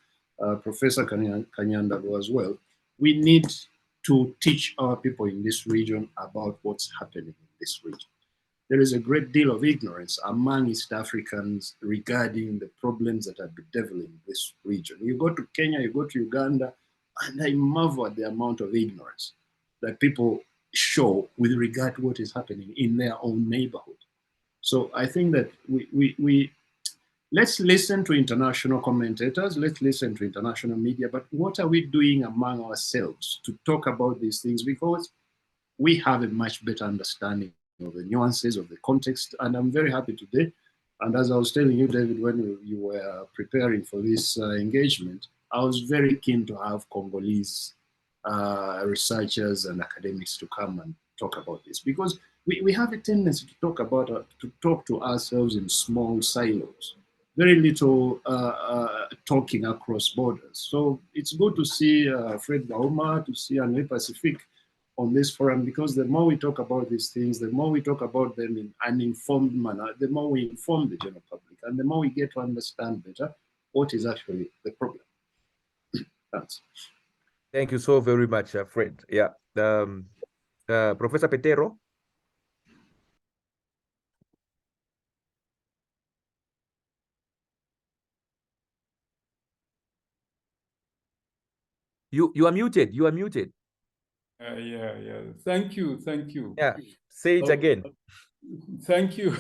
Professor Kanyandago as well, we need to teach our people in this region about what's happening in this region. There is a great deal of ignorance among East Africans regarding the problems that are bedeviling this region. You go to Kenya, you go to Uganda, and I marvel at the amount of ignorance that people show with regard to what is happening in their own neighborhood. So I think that we let's listen to international commentators, let's listen to international media, but what are we doing among ourselves to talk about these things? Because we have a much better understanding of the nuances of the context, and I'm very happy today. And as I was telling you, David, when you were preparing for this engagement, I was very keen to have Congolese researchers and academics to come and talk about this, because we have a tendency to talk to ourselves in small silos, very little talking across borders. So it's good to see Fred Gauma, to see Henri Pacifique on this forum, because the more we talk about these things, the more we talk about them in an informed manner, the more we inform the general public, and the more we get to understand better what is actually the problem. Thanks. Thank you so very much, Fred. Yeah. Professor Petero. You are muted. You are muted. Yeah. Thank you. Yeah. Say it again. Thank you.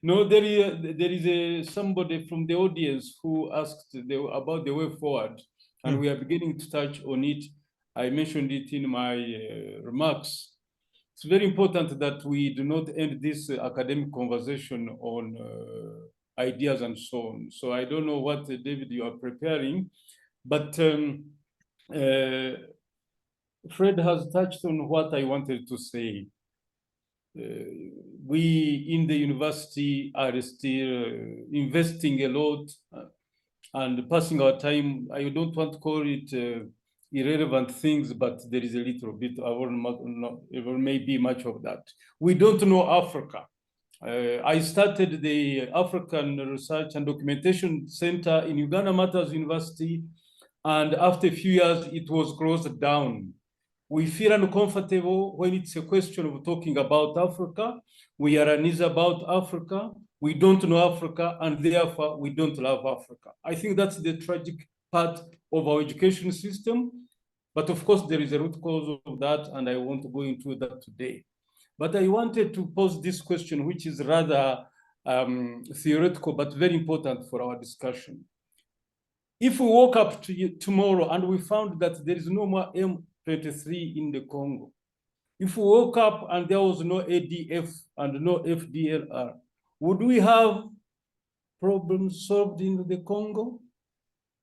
No, there is somebody from the audience who asked about the way forward, and we are beginning to touch on it. I mentioned it in my remarks. It's very important that we do not end this academic conversation on ideas and so on. So I don't know what, David, you are preparing, but Fred has touched on what I wanted to say. We in the university are still investing a lot and passing our time. I don't want to call it irrelevant things, but there is a little bit, or maybe much of that. We don't know Africa. I started the African Research and Documentation Center in Uganda Matters University, and after a few years, it was closed down. We feel uncomfortable when it's a question of talking about Africa. We are uneasy about Africa. We don't know Africa, and therefore we don't love Africa. I think that's the tragic part of our education system. But of course, there is a root cause of that, and I won't go into that today. But I wanted to pose this question, which is rather theoretical, but very important for our discussion. If we woke up tomorrow and we found that there is no more M23 in the Congo, if we woke up and there was no ADF and no FDLR, would we have problems solved in the Congo?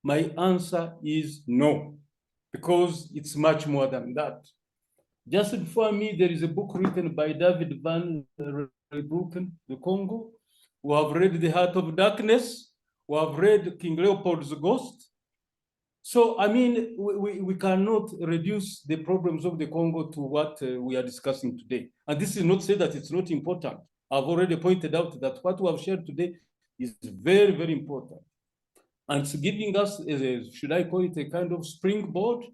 My answer is no, because it's much more than that. Just before me, there is a book written by David Van Rijbroeken, The Congo, who have read The Heart of Darkness, who have read King Leopold's Ghost. So, I mean, we cannot reduce the problems of the Congo to what we are discussing today. And this is not to say that it's not important. I've already pointed out that what we have shared today is very, very important. And it's giving us, should I call it a kind of springboard,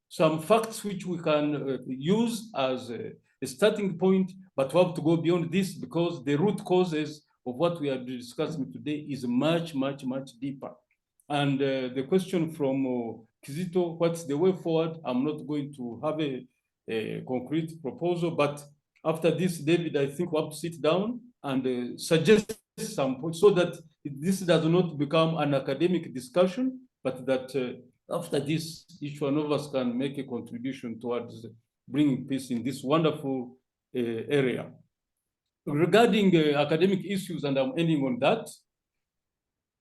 some facts which we can use as a starting point, but we have to go beyond this, because the root causes of what we are discussing today is much, much, much deeper. And the question from Kizito, what's the way forward? I'm not going to have a concrete proposal, but after this, David, I think we have to sit down and suggest some points so that this does not become an academic discussion, but that after this, each one of us can make a contribution towards bringing peace in this wonderful area. Regarding academic issues, and I'm ending on that,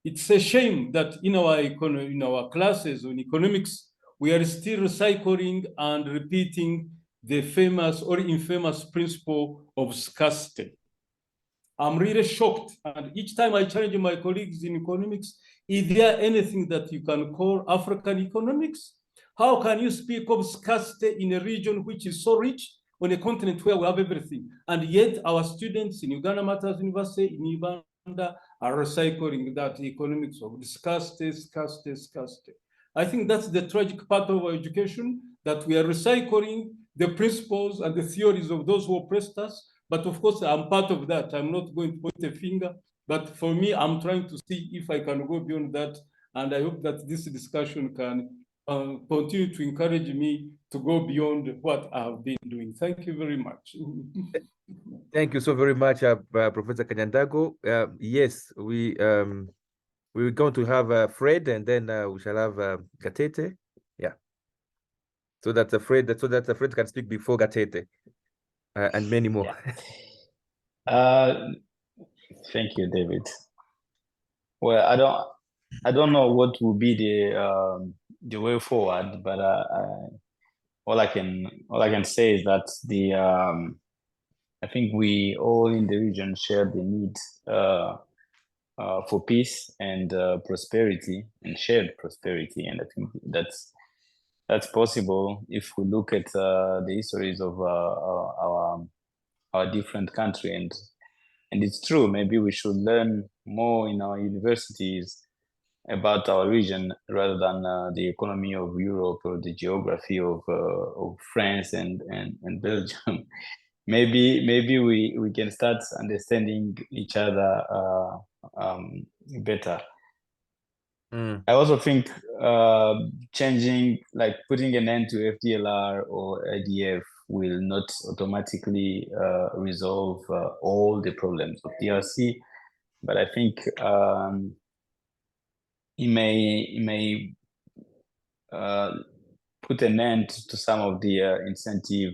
it's a shame that in our classes on economics, we are still recycling and repeating the famous or infamous principle of scarcity. I'm really shocked, and each time I challenge my colleagues in economics, is there anything that you can call African economics? How can you speak of scarcity in a region which is so rich, on a continent where we have everything? And yet our students in Uganda Matters University, in Uganda, are recycling that economics of scarcity, scarcity, scarcity. I think that's the tragic part of our education, that we are recycling the principles and the theories of those who oppressed us. But of course, I'm part of that. I'm not going to point a finger. But for me, I'm trying to see if I can go beyond that. And I hope that this discussion can continue to encourage me to go beyond what I've been doing. Thank you very much. Thank you so very much, Professor Kanyandago. Yes, we're going to have Fred, and then we shall have Gatete. Yeah. So that Fred can speak before Gatete, and many more. Thank you, David. Well, I don't know what will be the way forward, but all I can say is that I think we all in the region share the need for peace and prosperity, and shared prosperity, and I think that's possible if we look at the histories of our different country, and it's true. Maybe we should learn more in our universities about our region rather than the economy of Europe or the geography of France and Belgium. Maybe we can start understanding each other better. I also think changing, like putting an end to FDLR or IDF will not automatically resolve all the problems of DRC, but I think it may put an end to some of the incentive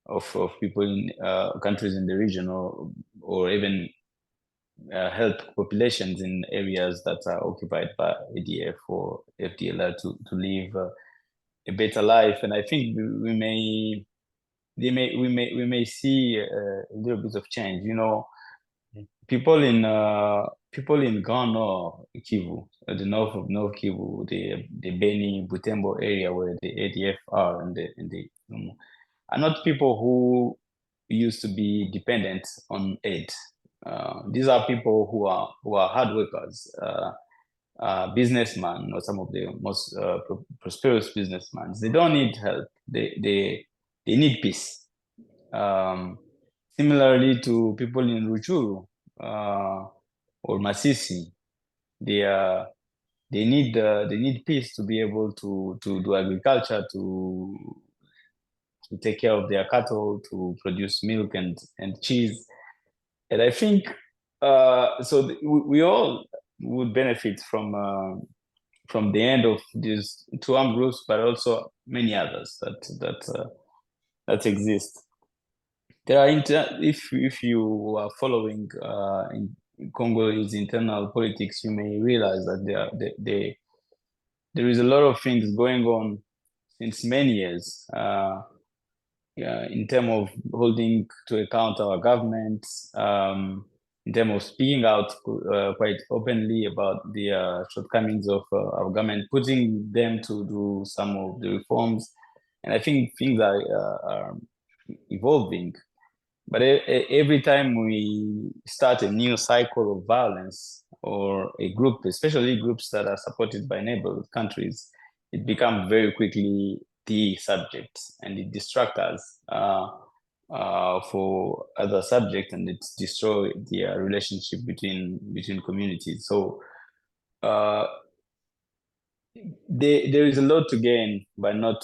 of people in countries in the region, or even help populations in areas that are occupied by ADF or FDLR to live a better life. And I think we may see a little bit of change. You know, people in Ghana, Kivu, the north of North Kivu, the Beni Butembo area where the ADF are, and the are not people who used to be dependent on aid. These are people who are hard workers, businessmen, or some of the most prosperous businessmen. They don't need help. They need peace. Similarly to people in Ruchuru or Masisi, they need peace to be able to do agriculture, to take care of their cattle, to produce milk and cheese. And I think we all would benefit from the end of these two armed groups, but also many others that exist. There are if you are following in Congo's internal politics, you may realize that there is a lot of things going on since many years. In terms of holding to account our governments, in terms of speaking out quite openly about the shortcomings of our government, putting them to do some of the reforms. And I think things are evolving. But every time we start a new cycle of violence, or a group, especially groups that are supported by neighborhood countries, it becomes very quickly the subject, and it distracts us for other subjects, and it destroys the relationship between communities. So there is a lot to gain by not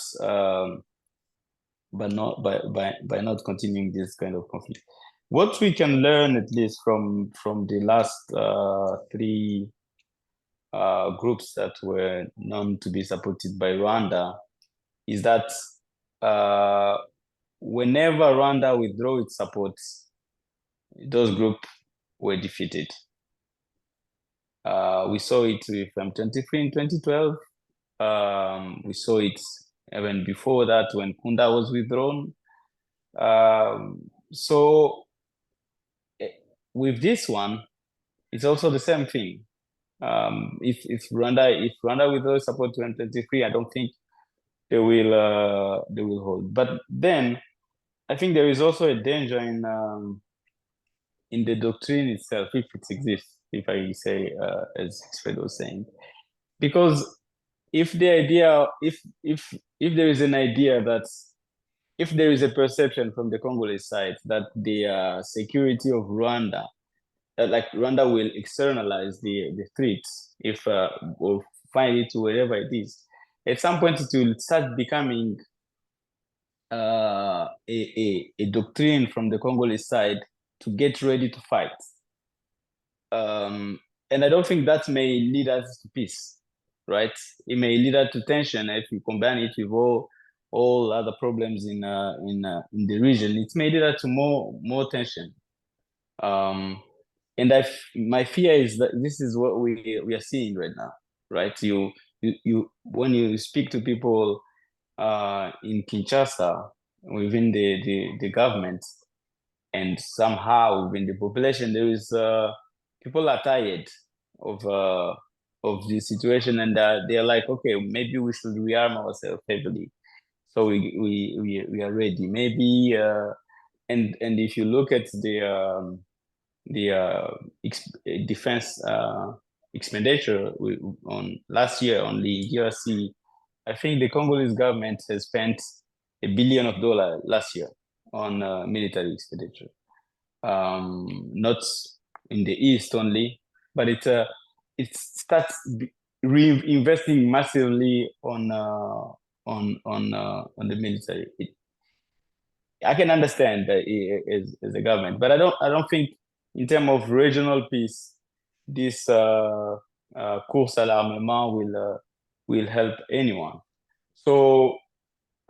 continuing this kind of conflict. What we can learn, at least from the last three groups that were known to be supported by Rwanda, is that whenever Rwanda withdrew its support, those groups were defeated. We saw it with M23 in 2012. We saw it even before that when Kunda was withdrawn. So with this one, it's also the same thing. If Rwanda withdraws support to M23, I don't think they will hold. But then I think there is also a danger in the doctrine itself, if it exists, if I say as Fred was saying, because if there is an idea that if there is a perception from the Congolese side that the security of Rwanda, that like Rwanda will externalize the threats if or find it wherever it is, at some point it will start becoming a doctrine from the Congolese side to get ready to fight. And I don't think that may lead us to peace, right? It may lead us to tension if you combine it with all other problems in the region. It may lead us to more tension. And my fear is that this is what we are seeing right now, right? You when you speak to people in Kinshasa within the government, and somehow within the population, there is people are tired of the situation, and they're like, okay, maybe we should rearm ourselves heavily, so we are ready. Maybe and if you look at the defense expenditure on last year on the DRC, I think the Congolese government has spent $1 billion last year on military expenditure. Not in the East only, but it starts reinvesting massively on the military. I can understand that as a government, but I don't think in terms of regional peace, this course à l'armement will help anyone. So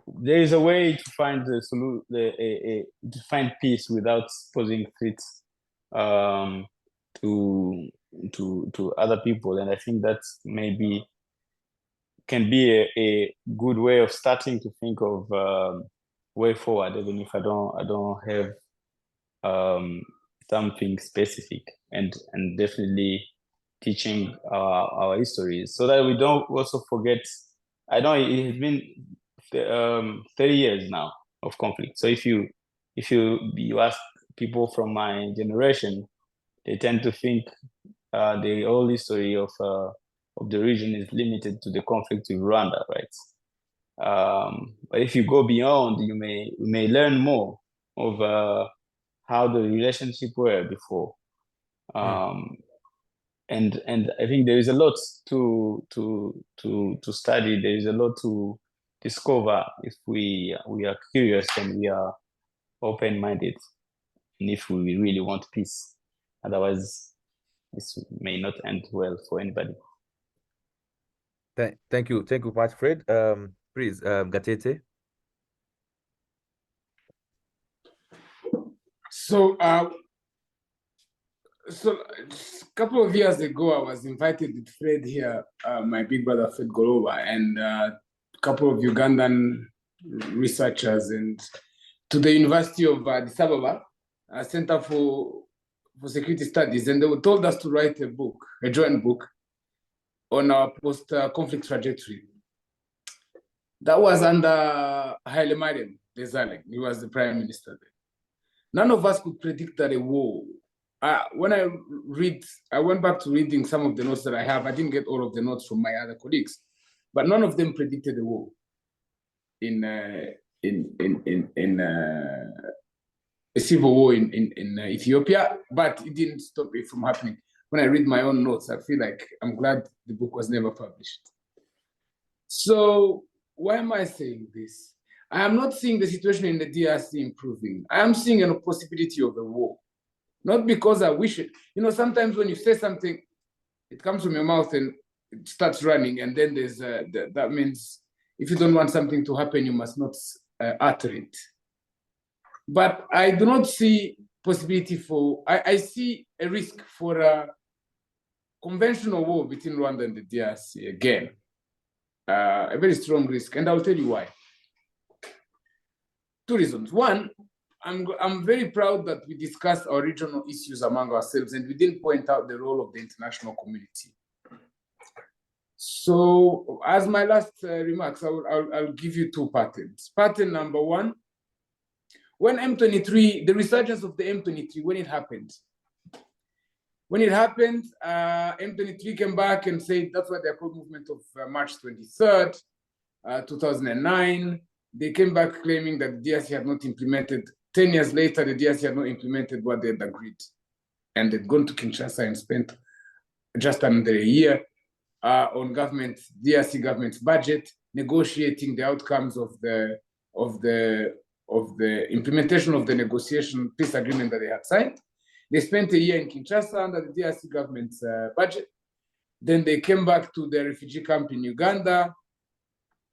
there is a way to find the solution, to find peace without posing threats to other people, and I think that maybe can be a good way of starting to think of way forward, even if I don't have something specific, and definitely teaching our histories so that we don't also forget. I know it has been 30 years now of conflict. So if you ask people from my generation, they tend to think the whole history of the region is limited to the conflict with Rwanda, right? But if you go beyond, you may learn more of how the relationship were before. And I think there is a lot to study. There is a lot to discover if we are curious and we are open-minded, and if we really want peace. Otherwise, this may not end well for anybody. Thank you much, Fred. Please, Gatete. So a couple of years ago, I was invited with Fred here, my big brother Fred Goloba, and a couple of Ugandan researchers, and to the University of Addis Ababa, Center for Security Studies, and they told us to write a joint book on our post-conflict trajectory. That was under Haile Mariam Desalegn. He was the prime minister then. None of us could predict that a war. When I went back to reading some of the notes that I have. I didn't get all of the notes from my other colleagues, but none of them predicted a war in a civil war in Ethiopia. But it didn't stop it from happening. when I read my own notes, I feel like I'm glad the book was never published. So why am I saying this? I am not seeing the situation in the DRC improving. I am seeing a possibility of a war. Not because I wish it. You know, sometimes when you say something, it comes from your mouth and it starts running, and then there's that means if you don't want something to happen, you must not utter it. But I do not see possibility for, I see a risk for a conventional war between Rwanda and the DRC again. A very strong risk, and I'll tell you why. Two reasons. One, I'm very proud that we discussed our regional issues among ourselves and we didn't point out the role of the international community. So as my last remarks, I'll give you two patterns. Pattern number one, when M23, the resurgence of the M23, when it happened, M23 came back and said that's why they called movement of March 23rd, 2009. They came back claiming that the DRC had not implemented. 10 years later, the DRC had not implemented what they had agreed. And they'd gone to Kinshasa and spent just under a year on DRC government's budget, negotiating the outcomes of the implementation of the negotiation peace agreement that they had signed. They spent a year in Kinshasa under the DRC government's budget. Then they came back to the refugee camp in Uganda,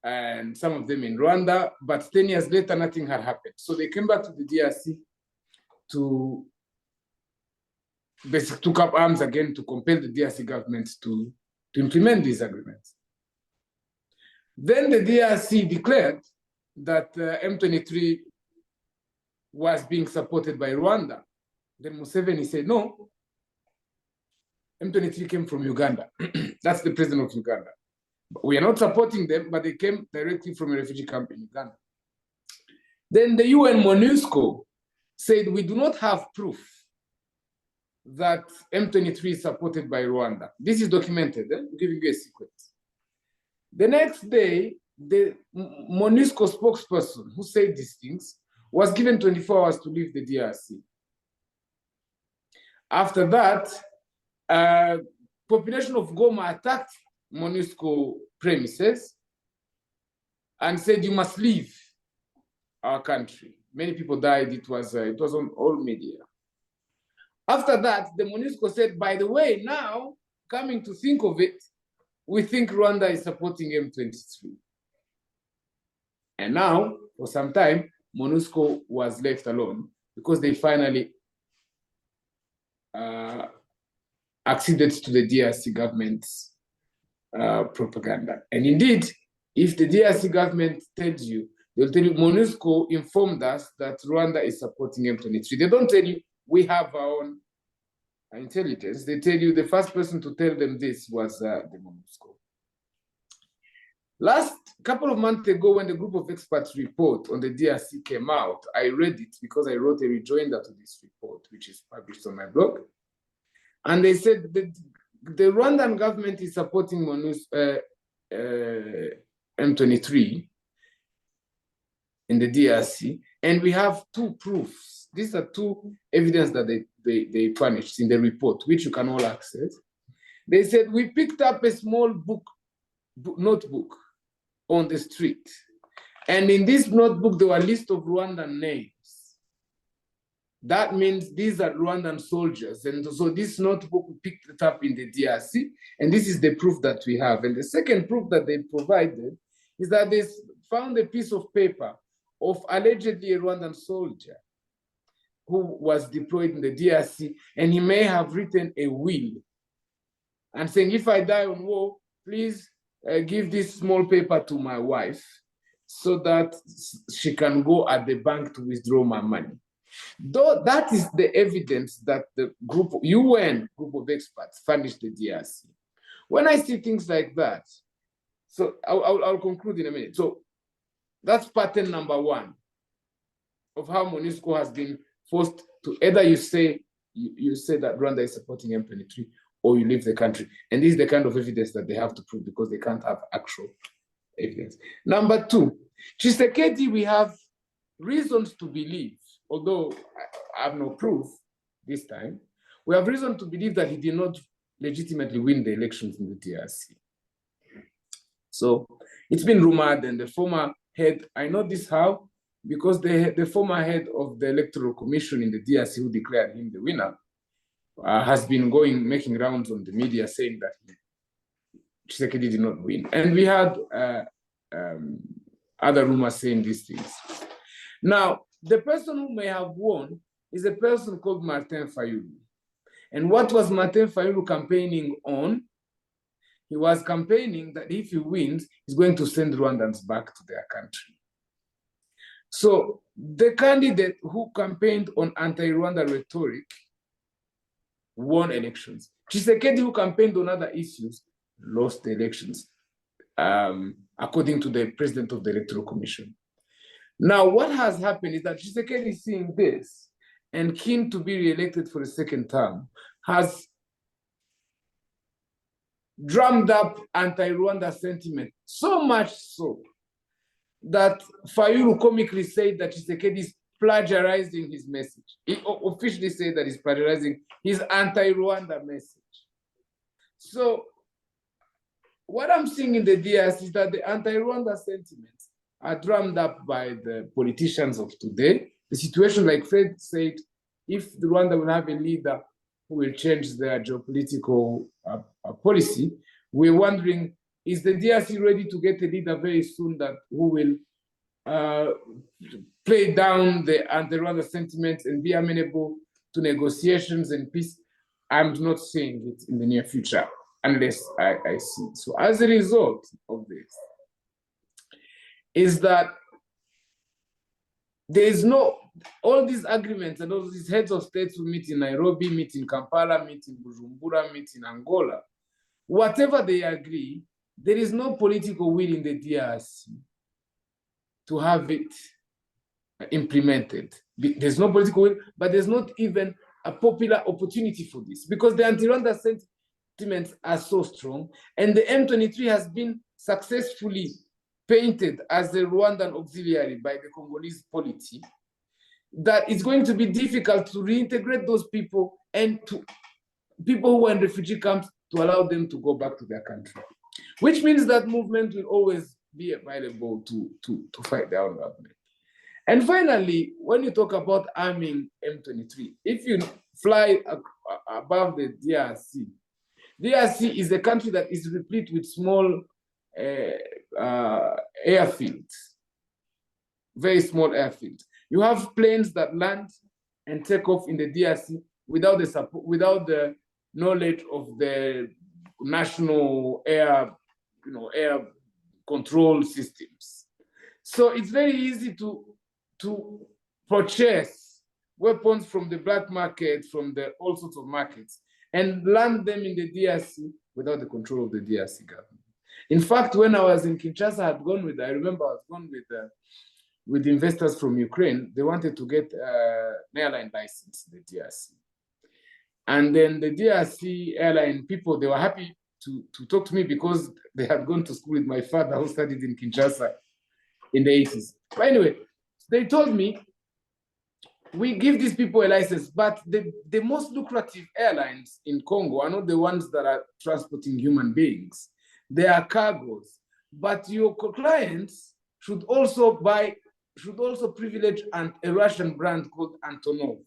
and some of them in Rwanda, but 10 years later, nothing had happened. So they came back to the DRC to basically took up arms again to compel the DRC government to implement these agreements. Then the DRC declared that M23 was being supported by Rwanda. Then Museveni said, no, M23 came from Uganda. That's the president of Uganda. We are not supporting them, but they came directly from a refugee camp in Uganda. Then the UN MONUSCO said, we do not have proof that M23 is supported by Rwanda. This is documented, I'm giving you a sequence. The next day, the MONUSCO spokesperson who said these things was given 24 hours to leave the DRC. After that, population of Goma attacked MONUSCO premises and said, you must leave our country. Many people died. It was on all media. After that, the MONUSCO said, by the way, now, coming to think of it, we think Rwanda is supporting M23. And now, for some time, MONUSCO was left alone because they finally acceded to the DRC government's propaganda. And indeed, if the DRC government tells you, they'll tell you, MONUSCO informed us that Rwanda is supporting M23. They don't tell you, we have our own intelligence. They tell you the first person to tell them this was the MONUSCO. Last couple of months ago, when the group of experts report on the DRC came out, I read it because I wrote a rejoinder to this report, which is published on my blog. And they said that the Rwandan government is supporting M23 in the DRC, and we have two proofs. These are two evidence that they furnished in the report, which you can all access. They said, we picked up a small notebook on the street. And in this notebook, there were a list of Rwandan names. That means these are Rwandan soldiers. And so this notebook, we picked it up in the DRC, and this is the proof that we have. And the second proof that they provided is that they found a piece of paper of allegedly a Rwandan soldier who was deployed in the DRC, and he may have written a will and saying, if I die on war, please give this small paper to my wife so that she can go at the bank to withdraw my money. Though that is the evidence that the UN group of experts furnished the DRC. When I see things like that, so I'll conclude in a minute. So that's pattern number one of how MONUSCO has been forced to either you say that Rwanda is supporting M23 or you leave the country. And this is the kind of evidence that they have to prove because they can't have actual evidence. Number two, Tshisekedi, we have reasons to believe, although I have no proof this time, we have reason to believe that he did not legitimately win the elections in the DRC. So it's been rumored, and the former head, I know this how, because the former head of the Electoral Commission in the DRC who declared him the winner has been making rounds on the media saying that Tshisekedi did not win. And we had other rumors saying these things. Now, the person who may have won is a person called Martin Fayulu. And what was Martin Fayulu campaigning on? He was campaigning that if he wins, he's going to send Rwandans back to their country. So the candidate who campaigned on anti-Rwanda rhetoric won elections. Tshisekedi, who campaigned on other issues, lost the elections, according to the president of the Electoral Commission. Now, what has happened is that Tshisekedi, seeing this and keen to be re-elected for a second term, has drummed up anti-Rwanda sentiment, so much so that Fayulu comically said that Tshisekedi is plagiarizing his message. He officially said that he's plagiarizing his anti-Rwanda message. So what I'm seeing in the DRC is that the anti-Rwanda sentiments are drummed up by the politicians of today. The situation, like Fred said, if the Rwanda will have a leader who will change their geopolitical policy, we're wondering, is the DRC ready to get a leader very soon that who will play down the anti-Rwanda sentiments and be amenable to negotiations and peace? I'm not seeing it in the near future unless I see it. So as a result of this, is that there is no, all these agreements and all these heads of states who meet in Nairobi, meet in Kampala, meet in Bujumbura, meet in Angola, whatever they agree, there is no political will in the DRC to have it implemented. There's no political will, but there's not even a popular opportunity for this because the anti-Rwanda sentiments are so strong, and the M23 has been successfully painted as the Rwandan auxiliary by the Congolese polity, that it's going to be difficult to reintegrate those people and to people who are in refugee camps to allow them to go back to their country, which means that movement will always be available to fight their own government. And finally, when you talk about arming M23, if you fly above the DRC, DRC is a country that is replete with small airfields, very small airfields. You have planes that land and take off in the DRC without the support, without the knowledge of the national air control systems. So it's very easy to purchase weapons from the black market, from the all sorts of markets, and land them in the DRC without the control of the DRC government. In fact, when I was in Kinshasa, I remember I was gone with investors from Ukraine. They wanted to get an airline license in the DRC. And then the DRC airline people, they were happy to talk to me because they had gone to school with my father who studied in Kinshasa in the 80s. But anyway, they told me, we give these people a license, but the most lucrative airlines in Congo are not the ones that are transporting human beings. They are cargoes. But your clients should also privilege a Russian brand called Antonov.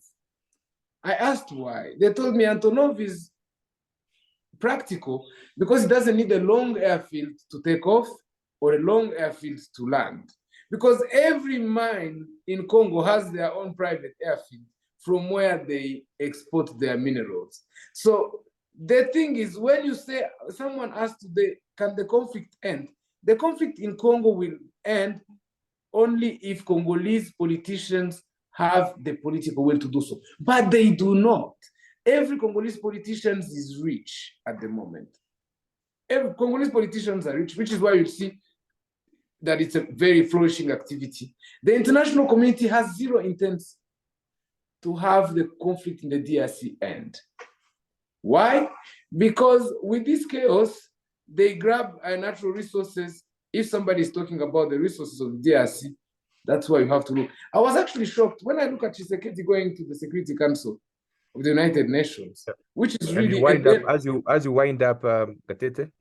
I asked why. They told me Antonov is practical because it doesn't need a long airfield to take off or a long airfield to land. Because every mine in Congo has their own private airfield from where they export their minerals. So the thing is, when you say, someone asked today, can the conflict end? The conflict in Congo will end only if Congolese politicians have the political will to do so. But they do not. Every Congolese politician is rich at the moment. Every Congolese politicians are rich, which is why you see that it's a very flourishing activity. The international community has zero intent to have the conflict in the DRC end. Why? Because with this chaos, they grab our natural resources. If somebody is talking about the resources of the DRC, that's why you have to look. I was actually shocked when I look at Tshisekedi going to the Security Council. of the United Nations, which is And really you wind up as you wind up, Gatete.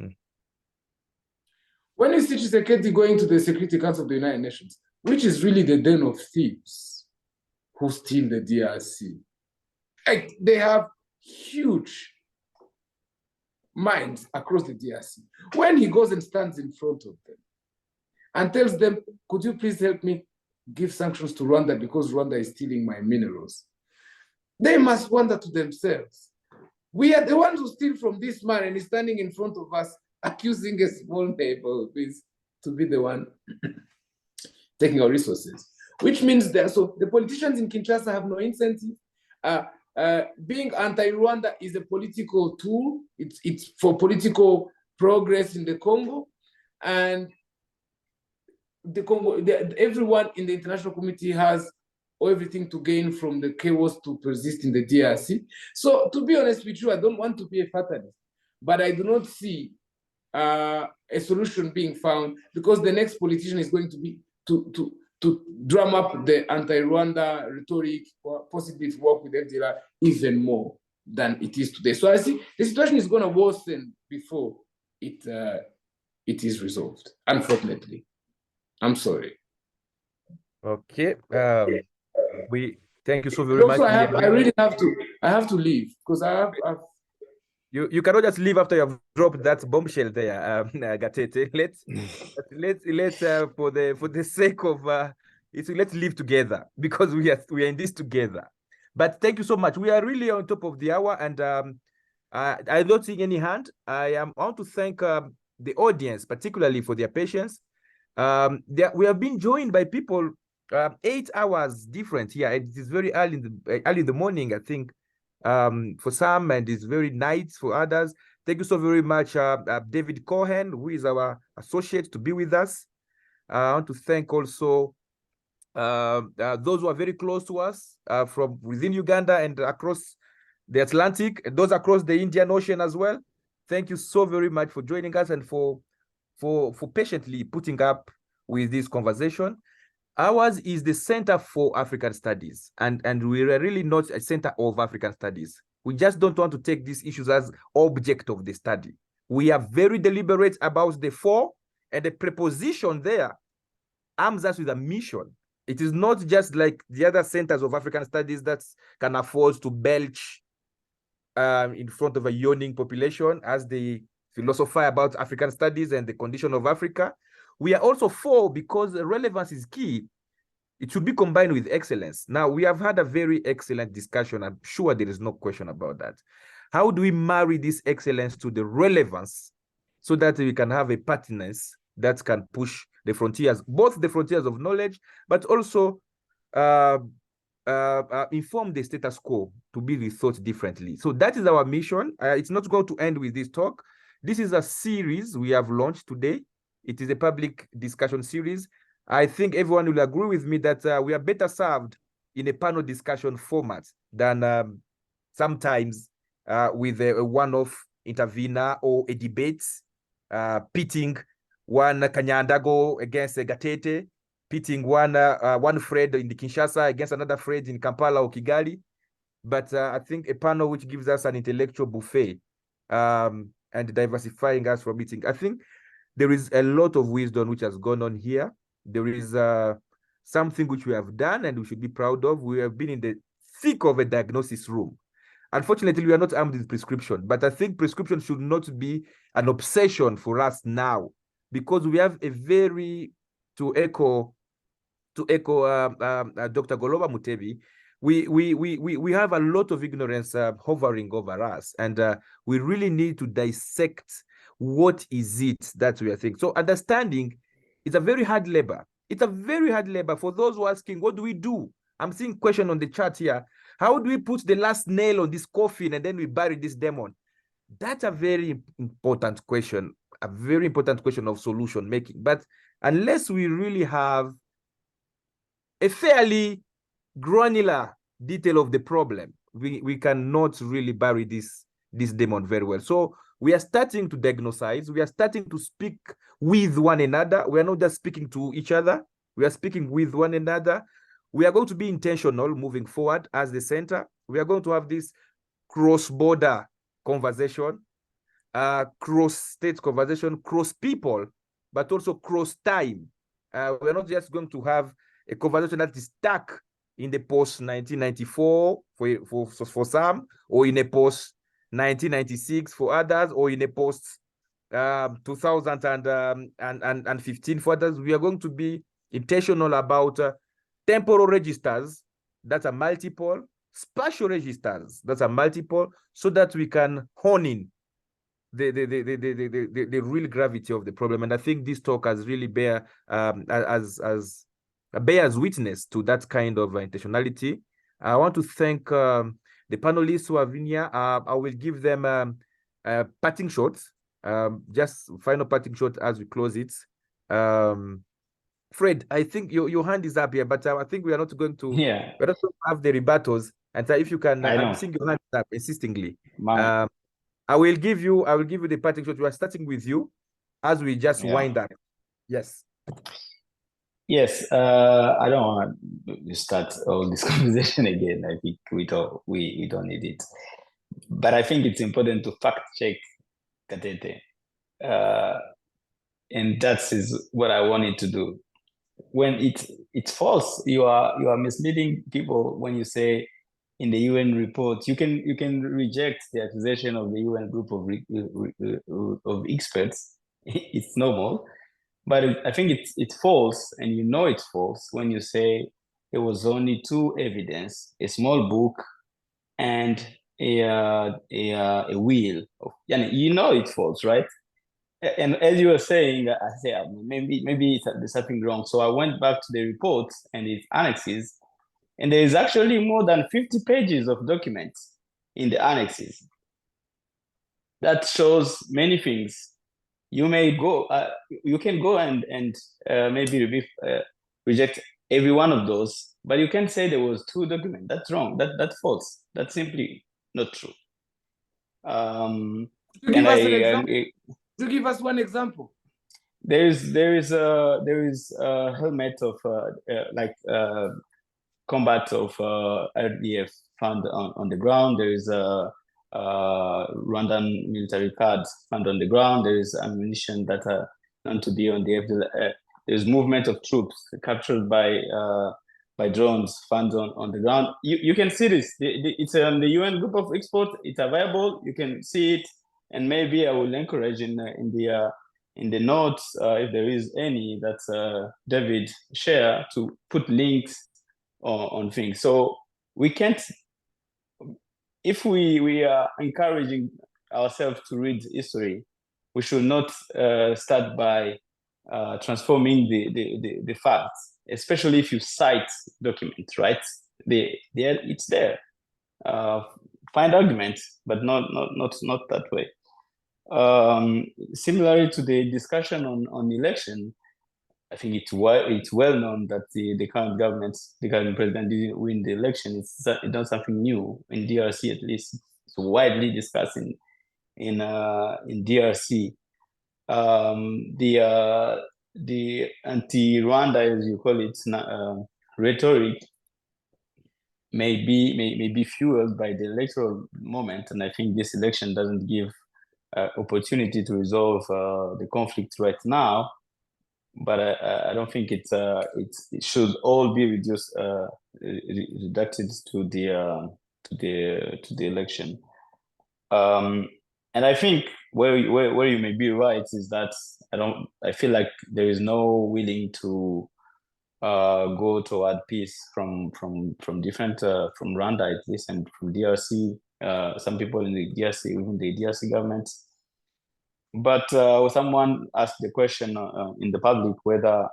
When you see Tshisekedi going to the Security Council of the United Nations, which is really the den of thieves who steal the DRC, like they have huge minds across the DRC. When he goes and stands in front of them and tells them, could you please help me give sanctions to Rwanda because Rwanda is stealing my minerals, they must wonder to themselves, we are the ones who steal from this man and he's standing in front of us accusing a small neighbor to be the one taking our resources, which means that so the politicians in Kinshasa have no incentive. Being anti-Rwanda is a political tool. It's for political progress in the Congo, and the Congo, everyone in the international community has everything to gain from the chaos to persist in the DRC. So to be honest with you, I don't want to be a fatalist, but I do not see a solution being found, because the next politician is going to be to drum up the anti-Rwanda rhetoric, or possibly to work with FDLR even more than it is today. So I see the situation is going to worsen before it is resolved, unfortunately. I'm sorry. Okay. We thank you so very much. Also, I have to leave because I have you cannot just leave after you have dropped that bombshell there, Gatete. Let's for the sake of let's live together, because we are in this together. But thank you so much. We are really on top of the hour, and I'm not seeing any hand. I want to thank the audience, particularly for their patience. We have been joined by people 8 hours different here. It is very early in the morning, I think, for some, and it's very night for others. Thank you so very much, David Cohen, who is our associate, to be with us. I want to thank also those who are very close to us from within Uganda and across the Atlantic, and those across the Indian Ocean as well. Thank you so very much for joining us and for patiently putting up with this conversation. Ours is the Center for African Studies, and we are really not a center of African studies. We just don't want to take these issues as object of the study. We are very deliberate about the for, and the preposition there arms us with a mission. It is not just like the other centers of African studies that can afford to belch in front of a yawning population as they philosophize about African studies and the condition of Africa. We are also for, because relevance is key, it should be combined with excellence. Now, we have had a very excellent discussion. I'm sure there is no question about that. How do we marry this excellence to the relevance so that we can have a pertinence that can push the frontiers, both the frontiers of knowledge, but also inform the status quo to be rethought differently. So that is our mission. It's not going to end with this talk. This is a series we have launched today. It is a public discussion series. I think everyone will agree with me that we are better served in a panel discussion format than sometimes with a one-off intervener or a debate pitting one Kanyandago against a Gatete, pitting one Fred in the Kinshasa against another Fred in Kampala or Kigali. But I think a panel which gives us an intellectual buffet and diversifying us from meeting. I think there is a lot of wisdom which has gone on here. There is something which we have done and we should be proud of. We have been in the thick of a diagnosis room. Unfortunately, we are not armed with prescription, but I think prescription should not be an obsession for us now, because we have a very, to echo Dr. Goloba Mutebi, we have a lot of ignorance hovering over us, and we really need to dissect what is it that we are thinking. So understanding is a very hard labor. It's a very hard labor for those who are asking, what do we do? I'm seeing question on the chat here. How do we put the last nail on this coffin and then we bury this demon? That's a very important question, a very important question of solution making. But unless we really have a fairly granular detail of the problem, we cannot really bury this demon very well. So we are starting to diagnose, we are starting to speak with one another. We are not just speaking to each other, we are speaking with one another. We are going to be intentional moving forward as the center. We are going to have this cross-border conversation, cross-state conversation, cross-people, but also cross-time. We're not just going to have a conversation that is stuck in the post-1994 for some, or in a post-1996 for others, or in a post-2015 for others. We are going to be intentional about temporal registers that are multiple, spatial registers that are multiple, so that we can hone in the real gravity of the problem. And I think this talk has really bears witness to that kind of intentionality. I want to thank the panelists who have been here. I will give them parting shots, just final parting shot as we close it. Fred, I think your hand is up here, but I think we are not going to. Yeah. We are not going to have the rebuttals. And so if you can, I'm seeing your hand up insistingly. I will give you the parting shot. We are starting with you as we just wind up. Yes. Yes. I don't want to start all this conversation again. I think we don't need it. But I think it's important to fact check Katete. And that is what I wanted to do. When it's false, you are misleading people when you say in the UN report, you can reject the accusation of the UN group of experts. It's normal, but I think it's false, and you know it's false when you say there was only two evidence: a small book and a wheel. You know it's false, right? And as you were saying, I say maybe there's something wrong. So I went back to the report and its annexes, and there is actually more than 50 pages of documents in the annexes. That shows many things. You may go, you can go and maybe reject every one of those, but you can't say there was two documents. That's wrong. That's false. That's simply not true. Give us an example. To give us one example. There is a helmet of combat of RDF found on the ground. There is a Rwandan military cards found on the ground. There is ammunition that are known to be on the there's movement of troops captured by drones found on the ground. You can see this. It's on the UN group of experts. It's available. You can see it. And maybe I will encourage in the notes, if there is any that David share, to put links on things. So we can't, if we are encouraging ourselves to read history, we should not start by transforming the facts, especially if you cite documents, right? It's there. Find arguments, but not that way. Similarly to the discussion on election, I think it's well known that the current government, the current president didn't win the election. It's not something new in DRC, at least. It's widely discussed in DRC. The anti-Rwanda, as you call it, rhetoric may be fueled by the electoral moment, and I think this election doesn't give opportunity to resolve the conflict right now. But I don't think it should all be reducted to the election. And I think where you may be right is that I feel like there is no willing to go toward peace from different from Rwanda at least, and from DRC. Some people in the DRC, even the DRC government. But someone asked the question in the public whether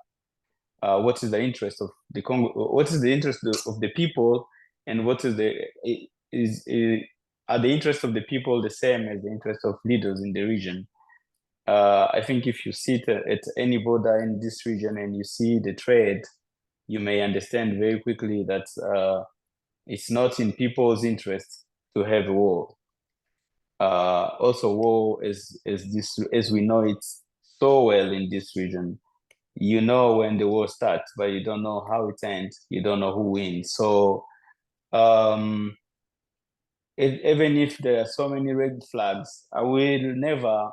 what is the interest of the Congo, what is the interest of the people, and what is are the interests of the people the same as the interest of leaders in the region? I think if you sit at any border in this region and you see the trade, you may understand very quickly that it's not in people's interest to have a war. Also, war is this, as we know it so well in this region. You know when the war starts, but you don't know how it ends. You don't know who wins. So even if there are so many red flags, I will never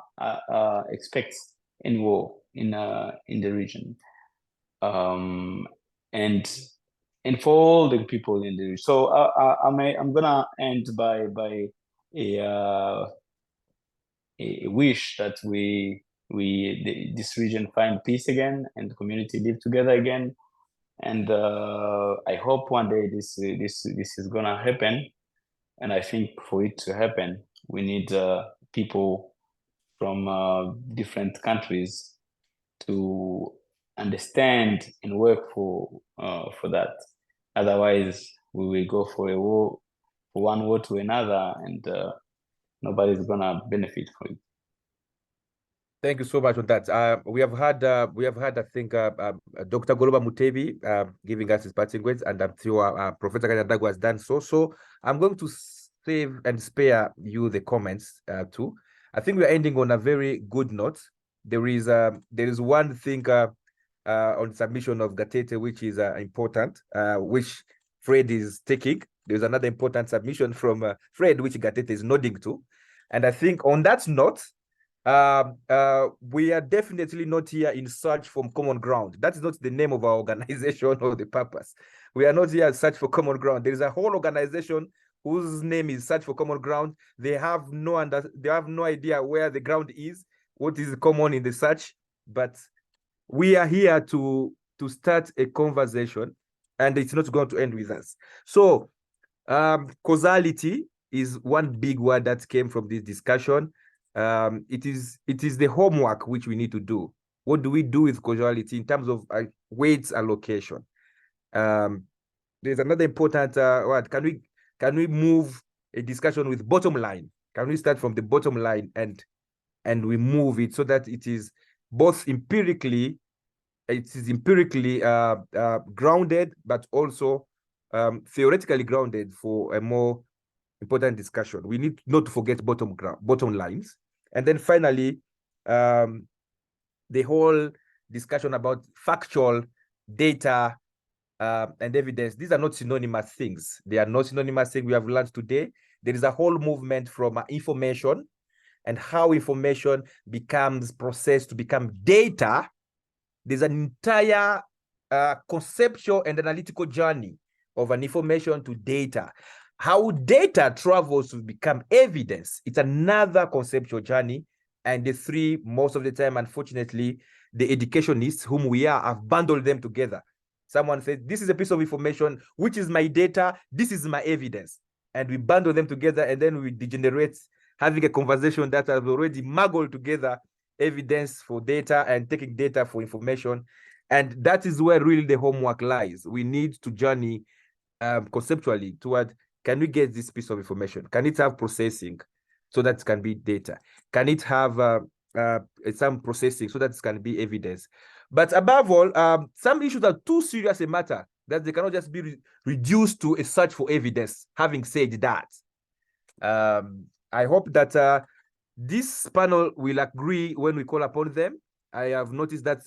expect any war in the region. And for all the people in the region. So I'm gonna end by a wish that this region find peace again and the community live together again. And I hope one day this is gonna happen. And I think for it to happen, we need people from different countries to understand and work for that. Otherwise, we will go for a war, for one war to another, and nobody's gonna benefit from it. Thank you so much on that. We have had, I think, Dr. Goloba Mutebi giving us his parting words, and I'm sure Professor Kanyadago has done so. So I'm going to save and spare you the comments too. I think we're ending on a very good note. There is one thing on submission of Gatete which is important, which Fred is taking. There's another important submission from Fred, which Gatete is nodding to. And I think on that note, we are definitely not here in search for common ground. That is not the name of our organization or the purpose. We are not here in search for common ground. There is a whole organization whose name is Search for Common Ground. They have no idea where the ground is, what is common in the search. But we are here to start a conversation, and it's not going to end with us. So causality is one big word that came from this discussion. It is the homework which we need to do. What do we do with causality in terms of weights allocation? There's another important word. Can we move a discussion with bottom line? Can we start from the bottom line and we move it so that it is both empirically grounded, but also theoretically grounded for a more important discussion. We need not to forget bottom lines. And then finally, the whole discussion about factual data and evidence. These are not synonymous things. They are not synonymous things we have learned today. There is a whole movement from information and how information becomes processed to become data. There's an entire conceptual and analytical journey of an information to data. How data travels to become evidence, it's another conceptual journey. And the three, most of the time, unfortunately, the educationists whom we are have bundled them together. Someone says, this is a piece of information, which is my data, this is my evidence. And we bundle them together, and then we degenerate having a conversation that has already muggled together evidence for data and taking data for information. And that is where really the homework lies. We need to journey conceptually toward, can we get this piece of information? Can it have processing so that it can be data? Can it have some processing so that it can be evidence? But above all, some issues are too serious a matter that they cannot just be reduced to a search for evidence. Having said that, I hope that this panel will agree when we call upon them. I have noticed that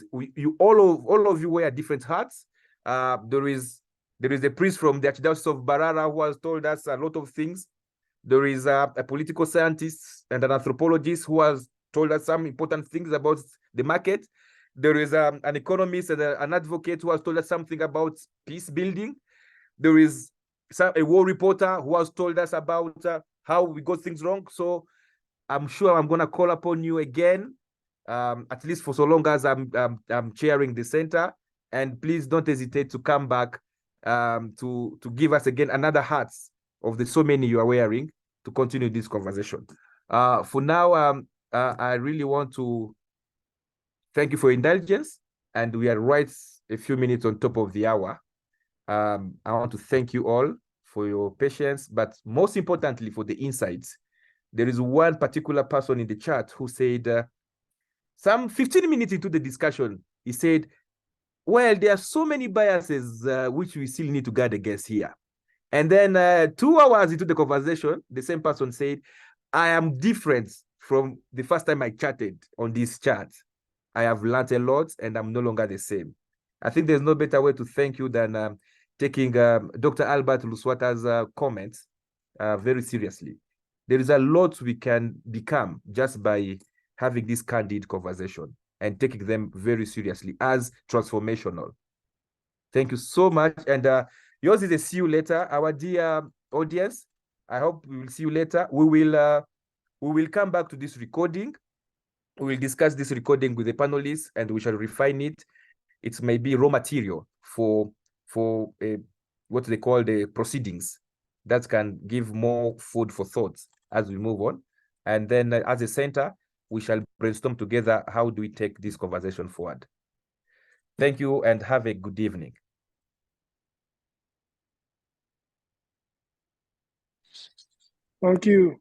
all of you wear different hats. There is a priest from the Archdiocese of Barara who has told us a lot of things. There is a political scientist and an anthropologist who has told us some important things about the market. There is an economist and an advocate who has told us something about peace building. There is a war reporter who has told us about how we got things wrong. So I'm sure I'm going to call upon you again, at least for so long as I'm chairing the center. And please don't hesitate to come back to give us again another hat of the so many you are wearing to continue this conversation. For now, I really want to thank you for your indulgence, and we are right a few minutes on top of the hour. I want to thank you all for your patience, but most importantly for the insights. There is one particular person in the chat who said, some 15 minutes into the discussion, he said, well, there are so many biases which we still need to guard against here. And then 2 hours into the conversation, the same person said, I am different from the first time I chatted on this chat. I have learned a lot and I'm no longer the same. I think there's no better way to thank you than taking Dr. Albert Luswata's comments very seriously. There is a lot we can become just by having this candid conversation and taking them very seriously as transformational. Thank you so much. And yours is a see you later, our dear audience. I hope we will see you later. We will come back to this recording. We will discuss this recording with the panelists and we shall refine it. It may be raw material for what they call the proceedings that can give more food for thoughts as we move on. And then as a center, we shall brainstorm together how do we take this conversation forward. Thank you and have a good evening. Thank you.